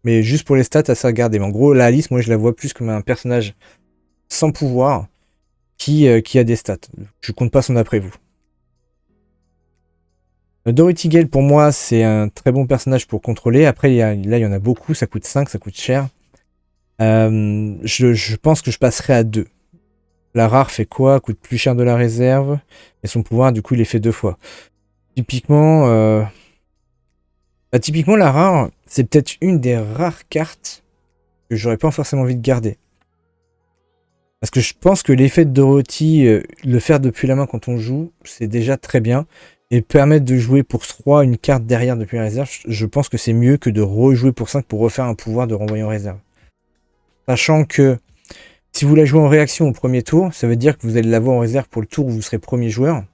Mais juste pour les stats, à se regarder. Mais en gros, la Alice, moi, je la vois plus comme un personnage sans pouvoir qui a des stats. Je compte pas son après-vous. Dorothy Gale, pour moi, c'est un très bon personnage pour contrôler. Après, là, il y en a beaucoup. Ça coûte 5, ça coûte cher. Je pense que je passerai à 2. La rare fait quoi? Coûte plus cher de la réserve. Et son pouvoir, du coup, il est fait 2 fois. Typiquement, typiquement la rare, c'est peut-être une des rares cartes que j'aurais pas forcément envie de garder. Parce que je pense que l'effet de Dorothy, le faire depuis la main quand on joue, c'est déjà très bien. Et permettre de jouer pour 3 une carte derrière depuis la réserve, je pense que c'est mieux que de rejouer pour 5 pour refaire un pouvoir de renvoyer en réserve. Sachant que si vous la jouez en réaction au premier tour, ça veut dire que vous allez l'avoir en réserve pour le tour où vous serez premier joueur.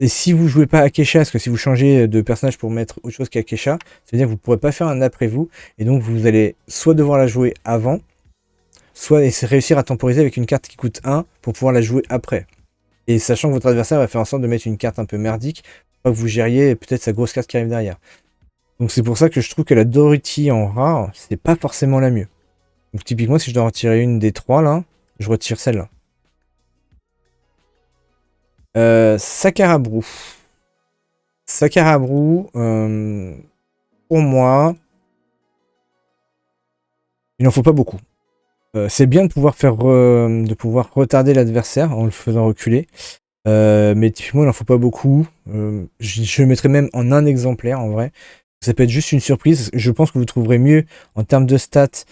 Et si vous jouez pas Akesha, parce que si vous changez de personnage pour mettre autre chose qu'Akesha, ça veut dire que vous ne pourrez pas faire un après-vous. Et donc vous allez soit devoir la jouer avant, soit réussir à temporiser avec une carte qui coûte 1 pour pouvoir la jouer après. Et sachant que votre adversaire va faire en sorte de mettre une carte un peu merdique, pour pas que vous gériez peut-être sa grosse carte qui arrive derrière. Donc c'est pour ça que je trouve que la Dorothy en rare, c'est pas forcément la mieux. Donc typiquement, si je dois retirer une des 3 là, je retire celle-là. Sakarabrou. Sakarabrou, pour moi, il n'en faut pas beaucoup. C'est bien de pouvoir retarder l'adversaire en le faisant reculer. Mais typiquement, il n'en faut pas beaucoup. Je le mettrais même en un exemplaire en vrai. Ça peut être juste une surprise. Je pense que vous trouverez mieux en termes de stats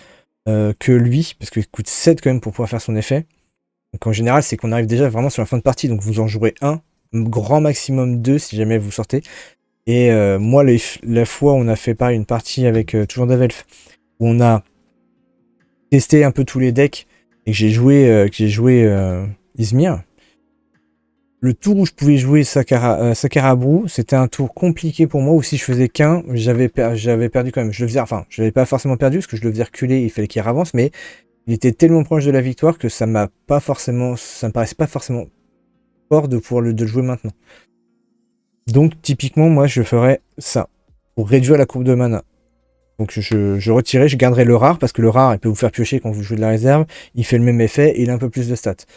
que lui, parce qu'il coûte 7 quand même pour pouvoir faire son effet. Donc en général, c'est qu'on arrive déjà vraiment sur la fin de partie, donc vous en jouerez un, grand maximum 2 si jamais vous sortez. Et moi, la fois où on a fait pareil une partie avec toujours Davelf, où on a testé un peu tous les decks et que j'ai joué Izmir. Le tour où je pouvais jouer Sakarabrou, c'était un tour compliqué pour moi, où si je faisais qu'un, j'avais perdu quand même. Je le faisais, enfin, je l'avais pas forcément perdu, parce que je le faisais reculer, il fallait qu'il avance, mais il était tellement proche de la victoire que ça me paraissait pas forcément fort de pouvoir de le jouer maintenant. Donc typiquement, moi je ferais ça, pour réduire la courbe de mana. Donc je retirais, je garderais le rare, parce que le rare, il peut vous faire piocher quand vous jouez de la réserve, il fait le même effet, et il a un peu plus de stats.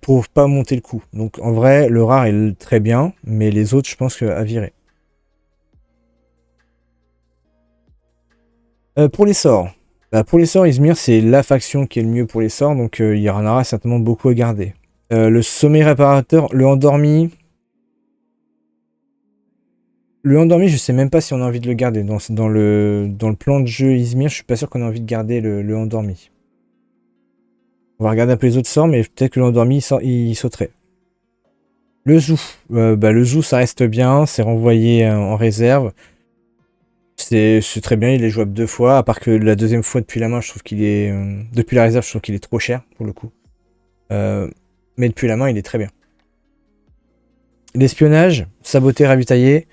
Pour pas monter le coup. Donc en vrai, le rare est très bien, mais les autres, je pense qu'à virer. Pour les sorts. Pour les sorts, Izmir, c'est la faction qui est le mieux pour les sorts, donc il y en aura certainement beaucoup à garder. Le sommeil réparateur, le endormi... Le endormi, je sais même pas si on a envie de le garder. Dans le plan de jeu Izmir, je suis pas sûr qu'on a envie de garder le endormi. On va regarder un peu les autres sorts, mais peut-être que l'endormi, il sauterait. Le zoo. Le zoo, ça reste bien. C'est renvoyé en réserve. C'est très bien. Il est jouable 2 fois. À part que la deuxième fois, depuis la main, je trouve qu'il est... depuis la réserve, je trouve qu'il est trop cher, pour le coup. Mais depuis la main, il est très bien. L'espionnage. Saboter, ravitailler.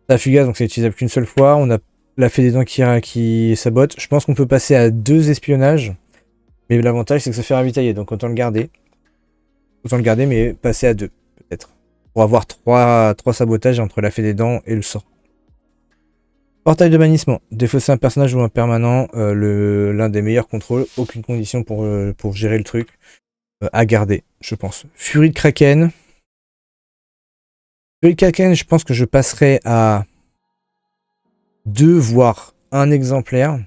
Ça fugace, donc c'est utilisable qu'une seule fois. On a la fée des dents qui sabote. Je pense qu'on peut passer à 2 espionnages. Mais l'avantage, c'est que ça fait ravitailler, donc autant le garder. Autant le garder, mais passer à 2, peut-être. Pour avoir 3 sabotages entre la fée des dents et le sort. Portail de bannissement. Défausser un personnage ou un permanent. L'un des meilleurs contrôles. Aucune condition pour gérer le truc. À garder, je pense. Furie de Kraken. Furie de Kraken, je pense que je passerai à 2, voire 1 exemplaire.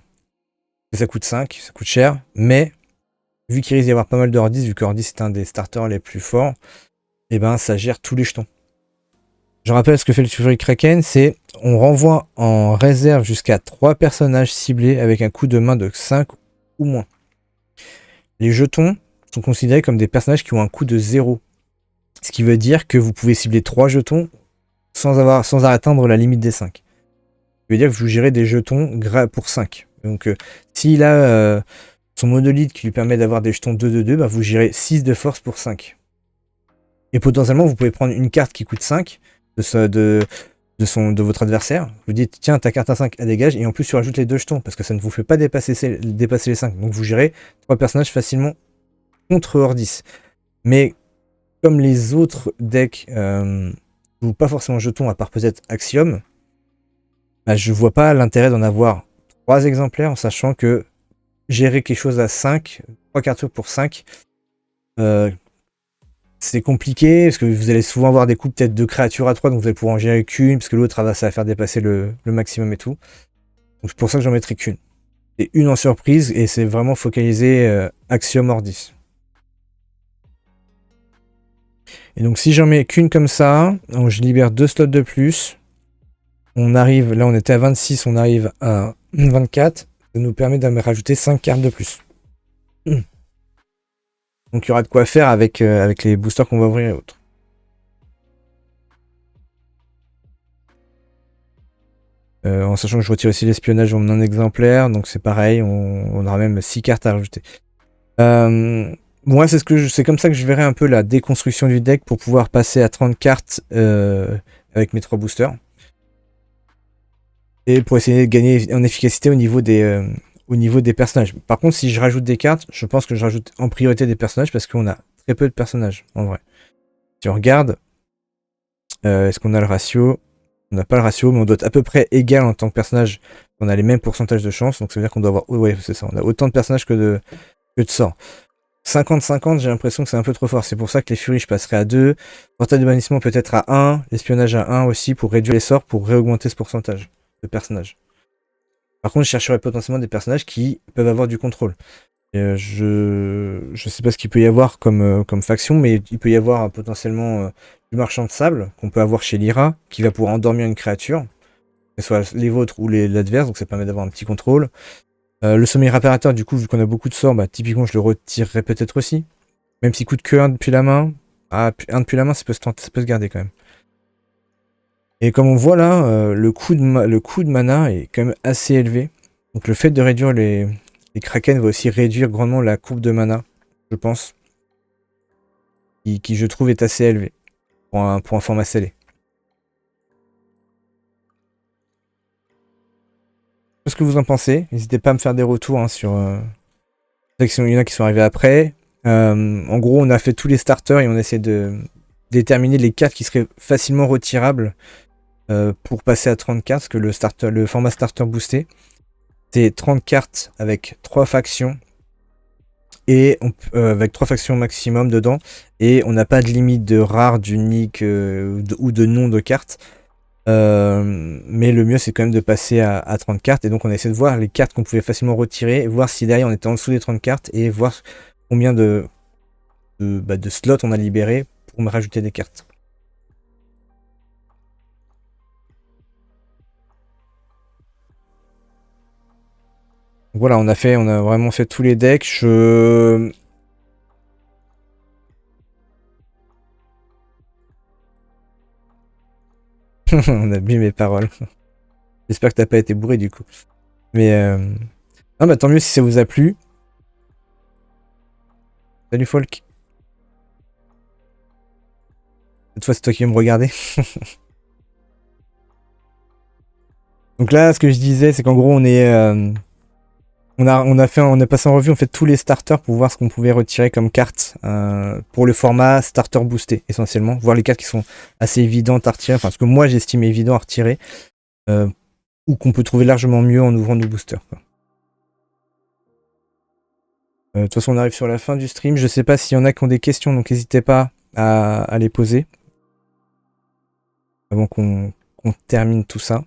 Ça coûte 5, ça coûte cher. Mais... vu qu'il risque d'y avoir pas mal de Hordis, vu que Hordis est un des starters les plus forts, et ben ça gère tous les jetons. Je rappelle ce que fait le Fury Kraken, c'est on renvoie en réserve jusqu'à 3 personnages ciblés avec un coût de main de 5 ou moins. Les jetons sont considérés comme des personnages qui ont un coût de 0. Ce qui veut dire que vous pouvez cibler 3 jetons sans atteindre la limite des 5. Ce qui veut dire que vous gérez des jetons pour 5. Donc s'il a... son monolithe qui lui permet d'avoir des jetons 2-2-2, bah vous gérez 6 de force pour 5. Et potentiellement, vous pouvez prendre une carte qui coûte 5 de votre adversaire. Vous dites, tiens, ta carte à 5, elle dégage, et en plus, tu rajoutes les 2 jetons, parce que ça ne vous fait pas dépasser les 5. Donc vous gérez 3 personnages facilement contre Hordis. Mais comme les autres decks n'ont pas forcément jetons, à part peut-être Axiom, bah, je vois pas l'intérêt d'en avoir 3 exemplaires, en sachant que gérer quelque chose à 5, 3 cartes pour 5, c'est compliqué, parce que vous allez souvent avoir des coups peut-être de créatures à 3, donc vous allez pouvoir en gérer qu'une, parce que l'autre ça va faire dépasser le maximum et tout. Donc c'est pour ça que j'en mettrai qu'une. Et une en surprise, et c'est vraiment focalisé Axiom Hordis. Et donc si j'en mets qu'une comme ça, donc je libère 2 slots de plus. On arrive, là on était à 26, on arrive à 24. Ça nous permet de me rajouter 5 cartes de plus. Donc il y aura de quoi faire avec les boosters qu'on va ouvrir et autres. En sachant que je retire aussi l'espionnage en un exemplaire, donc c'est pareil, on aura même 6 cartes à rajouter. Moi c'est comme ça que je verrai un peu la déconstruction du deck pour pouvoir passer à 30 cartes avec mes 3 boosters. Et pour essayer de gagner en efficacité au niveau des au niveau des personnages. Par contre, si je rajoute des cartes, je pense que je rajoute en priorité des personnages parce qu'on a très peu de personnages, en vrai. Si on regarde, est-ce qu'on a le ratio? On n'a pas le ratio, mais on doit être à peu près égal en tant que personnage. On a les mêmes pourcentages de chance, donc ça veut dire qu'on doit avoir... Ouais, c'est ça, on a autant de personnages que de sorts. 50-50, j'ai l'impression que c'est un peu trop fort. C'est pour ça que les furies, je passerai à 2. Portail de bannissement peut-être à 1. L'espionnage à 1 aussi pour réduire les sorts, pour réaugmenter ce pourcentage de personnages. Par contre, je chercherai potentiellement des personnages qui peuvent avoir du contrôle. Je sais pas ce qu'il peut y avoir comme faction, mais il peut y avoir potentiellement du marchand de sable qu'on peut avoir chez Lyra, qui va pouvoir endormir une créature, que ce soit les vôtres ou l'adverse, donc ça permet d'avoir un petit contrôle. Le sommeil réparateur, du coup, vu qu'on a beaucoup de sorts, bah, typiquement je le retirerai peut-être aussi. Même s'il coûte que 1 depuis la main. Ah, 1 depuis la main, ça peut se garder quand même. Et comme on voit là, le coût de mana est quand même assez élevé. Donc le fait de réduire les Kraken va aussi réduire grandement la courbe de mana, je pense. Qui je trouve est assez élevé pour un format scellé. Ce que vous en pensez, n'hésitez pas à me faire des retours hein, sur... il y en a qui sont arrivés après. En gros, on a fait tous les starters et on essaie de déterminer les cartes qui seraient facilement retirables pour passer à 30 cartes, parce que le format starter boosté, c'est 30 cartes avec 3 factions, et avec 3 factions maximum dedans, et on n'a pas de limite de rare, d'unique ou de nom de cartes. Mais le mieux c'est quand même de passer à 30 cartes, et donc on a essayé de voir les cartes qu'on pouvait facilement retirer, et voir si derrière on était en dessous des 30 cartes, et voir combien de slots on a libéré pour me rajouter des cartes. Voilà, on a vraiment fait tous les decks. On a bu mes paroles. J'espère que t'as pas été bourré du coup. Mais ah bah tant mieux si ça vous a plu. Salut Folk. Cette fois c'est toi qui vas me regarder. Donc là ce que je disais c'est qu'en gros on est on a passé en revue, on fait tous les starters pour voir ce qu'on pouvait retirer comme cartes pour le format starter boosté essentiellement, voir les cartes qui sont assez évidentes à retirer, enfin ce que moi j'estime évident à retirer, ou qu'on peut trouver largement mieux en ouvrant nos boosters. De toute façon on arrive sur la fin du stream, je sais pas s'il y en a qui ont des questions, donc n'hésitez pas à les poser avant qu'on termine tout ça.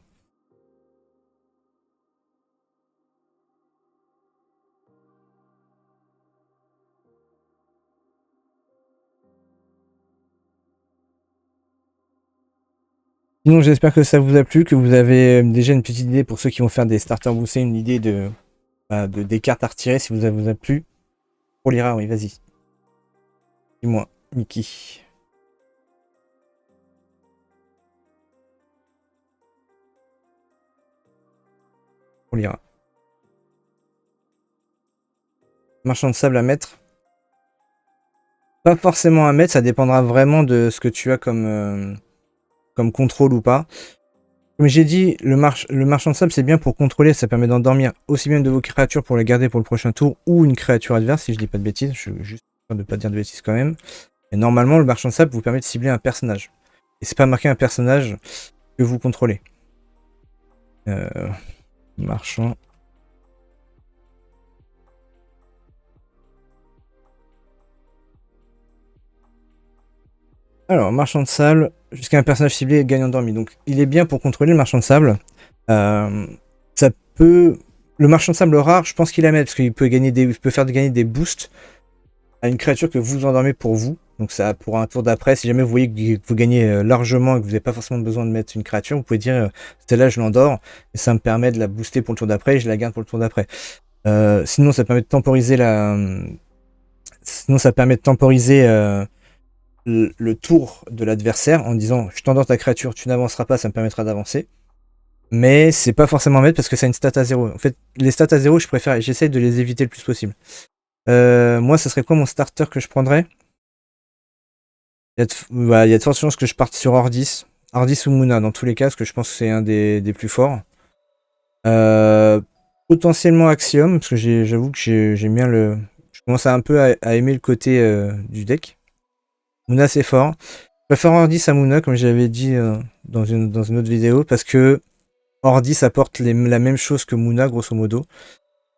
Sinon, j'espère que ça vous a plu, que vous avez déjà une petite idée pour ceux qui vont faire des starters boostés, une idée des cartes à retirer si vous a plu. Pour Lyra, oui, vas-y. Dis-moi, Mickey. Pour Lyra. Marchand de sable à mettre. Pas forcément à mettre, ça dépendra vraiment de ce que tu as comme contrôle ou pas. Comme j'ai dit, le marchand de sable, c'est bien pour contrôler, ça permet d'endormir aussi bien de vos créatures pour les garder pour le prochain tour, ou une créature adverse, si je dis pas de bêtises, je suis juste en train de pas dire de bêtises quand même. Et normalement, le marchand de sable vous permet de cibler un personnage. Et c'est pas marqué un personnage que vous contrôlez. Marchand. Alors, marchand de sable, jusqu'à un personnage ciblé gagne endormi. Donc, il est bien pour contrôler le marchand de sable. Ça peut... Le marchand de sable rare, je pense qu'il la met, parce qu'il peut faire gagner des boosts à une créature que vous endormez pour vous. Donc ça, pour un tour d'après, si jamais vous voyez que vous gagnez largement et que vous n'avez pas forcément besoin de mettre une créature, vous pouvez dire celle-là je l'endors et ça me permet de la booster pour le tour d'après et je la garde pour le tour d'après. Sinon ça permet de temporiser le tour de l'adversaire en disant je t'endors ta créature, tu n'avanceras pas, ça me permettra d'avancer. Mais c'est pas forcément à mettre parce que ça a une stat à 0. En fait, les stats à 0, j'essaie de les éviter le plus possible. Moi, ça serait quoi mon starter que je prendrais? Il y a de fortes chances que je parte sur Ordis. Ordis ou Muna, dans tous les cas, parce que je pense que c'est un des plus forts. Potentiellement Axiom, parce que j'avoue que j'aime bien le... Je commence un peu à aimer le côté du deck. Muna c'est fort. Je préfère Ordis à Muna, comme j'avais dit dans une autre vidéo, parce que Ordis apporte la même chose que Muna, grosso modo.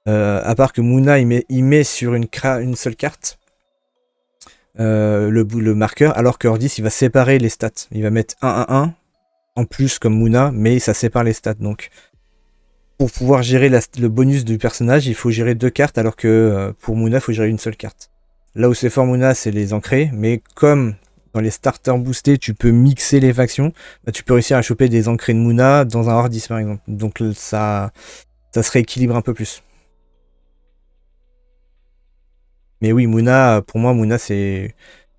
À part que Muna, il met sur une seule carte le marqueur, alors que Ordis, il va séparer les stats. Il va mettre 1-1-1 en plus comme Muna, mais ça sépare les stats. Donc, pour pouvoir gérer le bonus du personnage, il faut gérer 2 cartes, alors que pour Muna, il faut gérer une seule carte. Là où c'est fort Muna, c'est les ancrés, mais comme dans les starters boostés, tu peux mixer les factions, bah, tu peux réussir à choper des ancrés de Muna dans un Ordis par exemple. Donc ça se rééquilibre un peu plus. Mais oui, Muna, pour moi, Muna c'est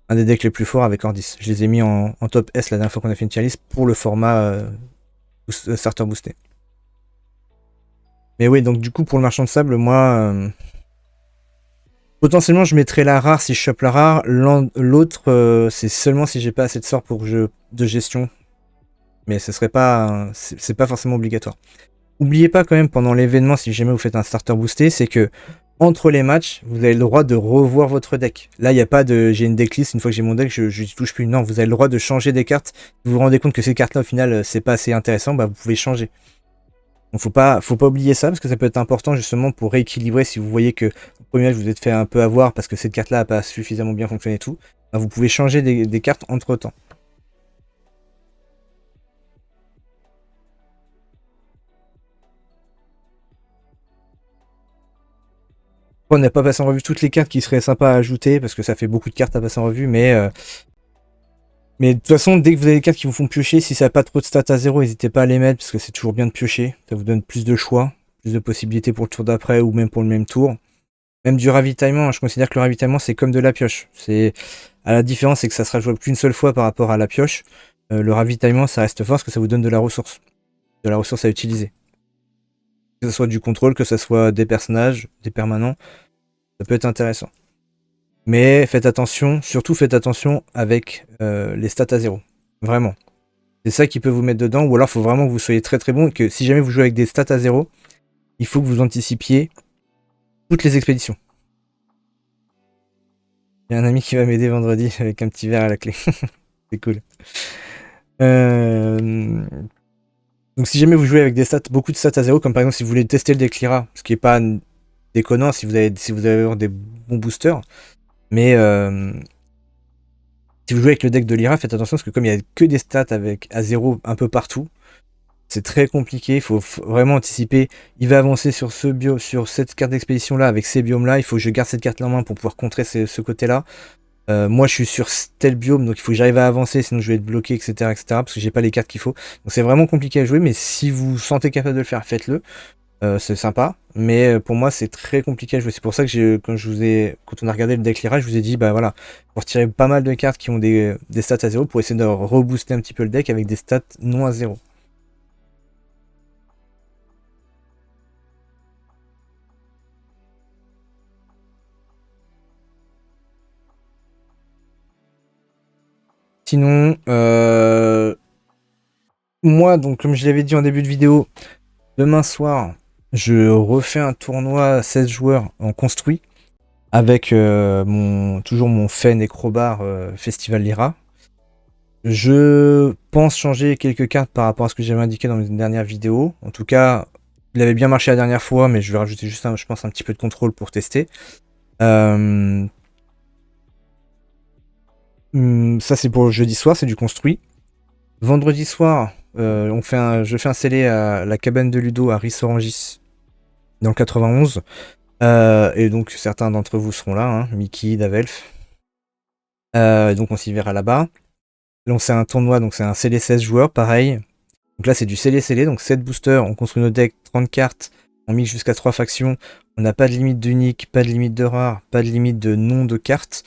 un des decks les plus forts avec Ordis. Je les ai mis en top S la dernière fois qu'on a fait une tier list pour le format starter boosté. Mais oui, donc du coup pour le marchand de sable, moi... potentiellement, je mettrais la rare si je chope la rare. L'autre, c'est seulement si j'ai pas assez de sorts pour jeu de gestion. Mais ce serait pas, c'est pas forcément obligatoire. Oubliez pas quand même pendant l'événement, si jamais vous faites un starter boosté, c'est que entre les matchs, vous avez le droit de revoir votre deck. Là, il n'y a pas de j'ai une decklist, une fois que j'ai mon deck, je n'y touche plus. Non, vous avez le droit de changer des cartes. Si vous vous rendez compte que ces cartes-là, au final, c'est pas assez intéressant, bah, vous pouvez changer. Donc faut pas oublier ça, parce que ça peut être important justement pour rééquilibrer. Si vous voyez que au premier match vous êtes fait un peu avoir parce que cette carte-là n'a pas suffisamment bien fonctionné et tout, bah, vous pouvez changer des cartes entre temps. On n'a pas passé en revue toutes les cartes qui seraient sympas à ajouter, parce que ça fait beaucoup de cartes à passer en revue, mais de toute façon, dès que vous avez des cartes qui vous font piocher, si ça n'a pas trop de stats à 0, n'hésitez pas à les mettre, parce que c'est toujours bien de piocher. Ça vous donne plus de choix, plus de possibilités pour le tour d'après, ou même pour le même tour. Même du ravitaillement, je considère que le ravitaillement, c'est comme de la pioche. À la différence, c'est que ça sera jouable qu'une seule fois par rapport à la pioche. Le ravitaillement, ça reste fort, parce que ça vous donne de la ressource. De la ressource à utiliser. Que ce soit du contrôle, que ce soit des personnages, des permanents, ça peut être intéressant. Mais faites attention, surtout faites attention avec les stats à 0. Vraiment. C'est ça qui peut vous mettre dedans, ou alors il faut vraiment que vous soyez très très bon, et que si jamais vous jouez avec des stats à 0, il faut que vous anticipiez toutes les expéditions. Il y a un ami qui va m'aider vendredi avec un petit verre à la clé. C'est cool. Donc si jamais vous jouez avec beaucoup de stats à 0, comme par exemple si vous voulez tester le deck Lyra, ce qui est pas déconnant si vous avez des bons boosters, mais si vous jouez avec le deck de Lyra, faites attention parce que comme il n'y a que des stats à 0 un peu partout, c'est très compliqué, il faut vraiment anticiper. Il va avancer sur sur cette carte d'expédition là, avec ces biomes là, il faut que je garde cette carte là en main pour pouvoir contrer ce côté là. Moi je suis sur tel biome, donc il faut que j'arrive à avancer, sinon je vais être bloqué, etc. parce que j'ai pas les cartes qu'il faut. Donc c'est vraiment compliqué à jouer, mais si vous vous sentez capable de le faire, faites-le. C'est sympa, mais pour moi c'est très compliqué à jouer. C'est pour ça que quand on a regardé le deck Lyra, je vous ai dit bah voilà, pour retirer pas mal de cartes qui ont des stats à 0 pour essayer de rebooster un petit peu le deck avec des stats non à 0. Sinon, moi, donc comme je l'avais dit en début de vidéo, demain soir, je refais un tournoi 16 joueurs en construit avec toujours mon Fen et Crobar Festival Lyra. Je pense changer quelques cartes par rapport à ce que j'avais indiqué dans une dernière vidéo. En tout cas, il avait bien marché la dernière fois, mais je vais rajouter juste, je pense, un petit peu de contrôle pour tester. Ça c'est pour jeudi soir, c'est du construit. Vendredi soir, je fais un scellé à la cabane de Ludo à Rissorangis dans le 91. Et donc certains d'entre vous seront là, hein, Mickey, Davelf. Donc on s'y verra là-bas. Donc c'est un tournoi, donc c'est un scellé 16 joueurs, pareil. Donc là c'est du scellé, donc 7 boosters, on construit nos decks, 30 cartes, on mixe jusqu'à 3 factions. On n'a pas de limite d'unique, pas de limite de rare, pas de limite de nom de cartes.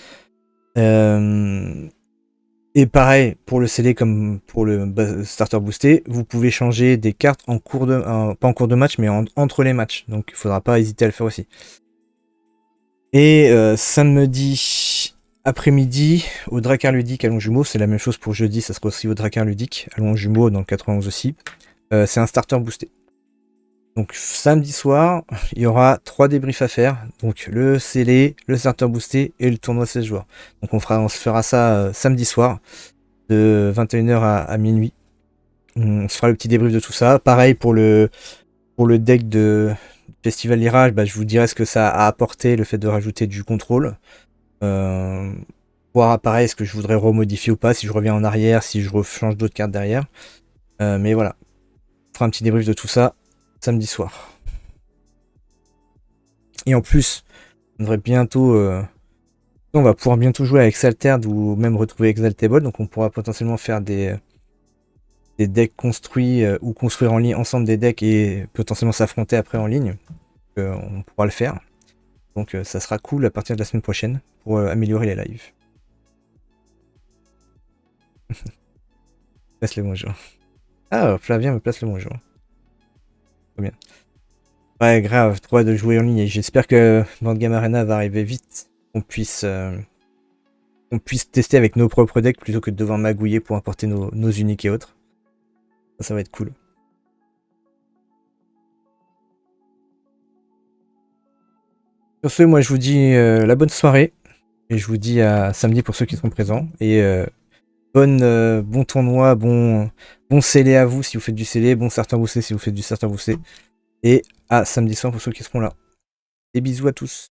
Et pareil, pour le CD comme pour le starter boosté, vous pouvez changer des cartes en cours de... pas en cours de match, mais entre les matchs. Donc il ne faudra pas hésiter à le faire aussi. Et samedi après-midi, au Drakkar Ludique à Longjumeau, c'est la même chose pour jeudi, ça sera aussi au Drakkar Ludique à Longjumeau dans le 91 aussi. C'est un starter boosté. Donc samedi soir, il y aura 3 débriefs à faire. Donc le scellé, le starter boosté et le tournoi 16 joueurs. Donc on se fera ça samedi soir de 21h à minuit. On se fera le petit débrief de tout ça. Pareil pour le deck de Festival Lirage, bah, je vous dirai ce que ça a apporté, le fait de rajouter du contrôle. Voir pareil, est-ce que je voudrais remodifier ou pas, si je reviens en arrière, si je rechange d'autres cartes derrière. Mais voilà, on fera un petit débrief de tout ça samedi soir. Et en plus, on devrait bientôt... on va pouvoir bientôt jouer avec Salterd ou même retrouver Exaltable, donc on pourra potentiellement faire des decks construits ou construire en ligne ensemble des decks et potentiellement s'affronter après en ligne. On pourra le faire. Donc ça sera cool à partir de la semaine prochaine pour améliorer les lives. Place le bonjour. Ah, Flavien me place le bonjour. Très bien. Ouais, grave, trop hâte de jouer en ligne et j'espère que Board Game Arena va arriver vite. Qu'on puisse tester avec nos propres decks plutôt que de devoir magouiller pour importer nos uniques et autres. Ça va être cool. Sur ce, moi je vous dis la bonne soirée. Et je vous dis à samedi pour ceux qui seront présents. Et bon tournoi, bon scellé à vous si vous faites du scellé, bon starter boosté si vous faites du starter boosté. Et à samedi soir pour ceux qui seront là. Des bisous à tous.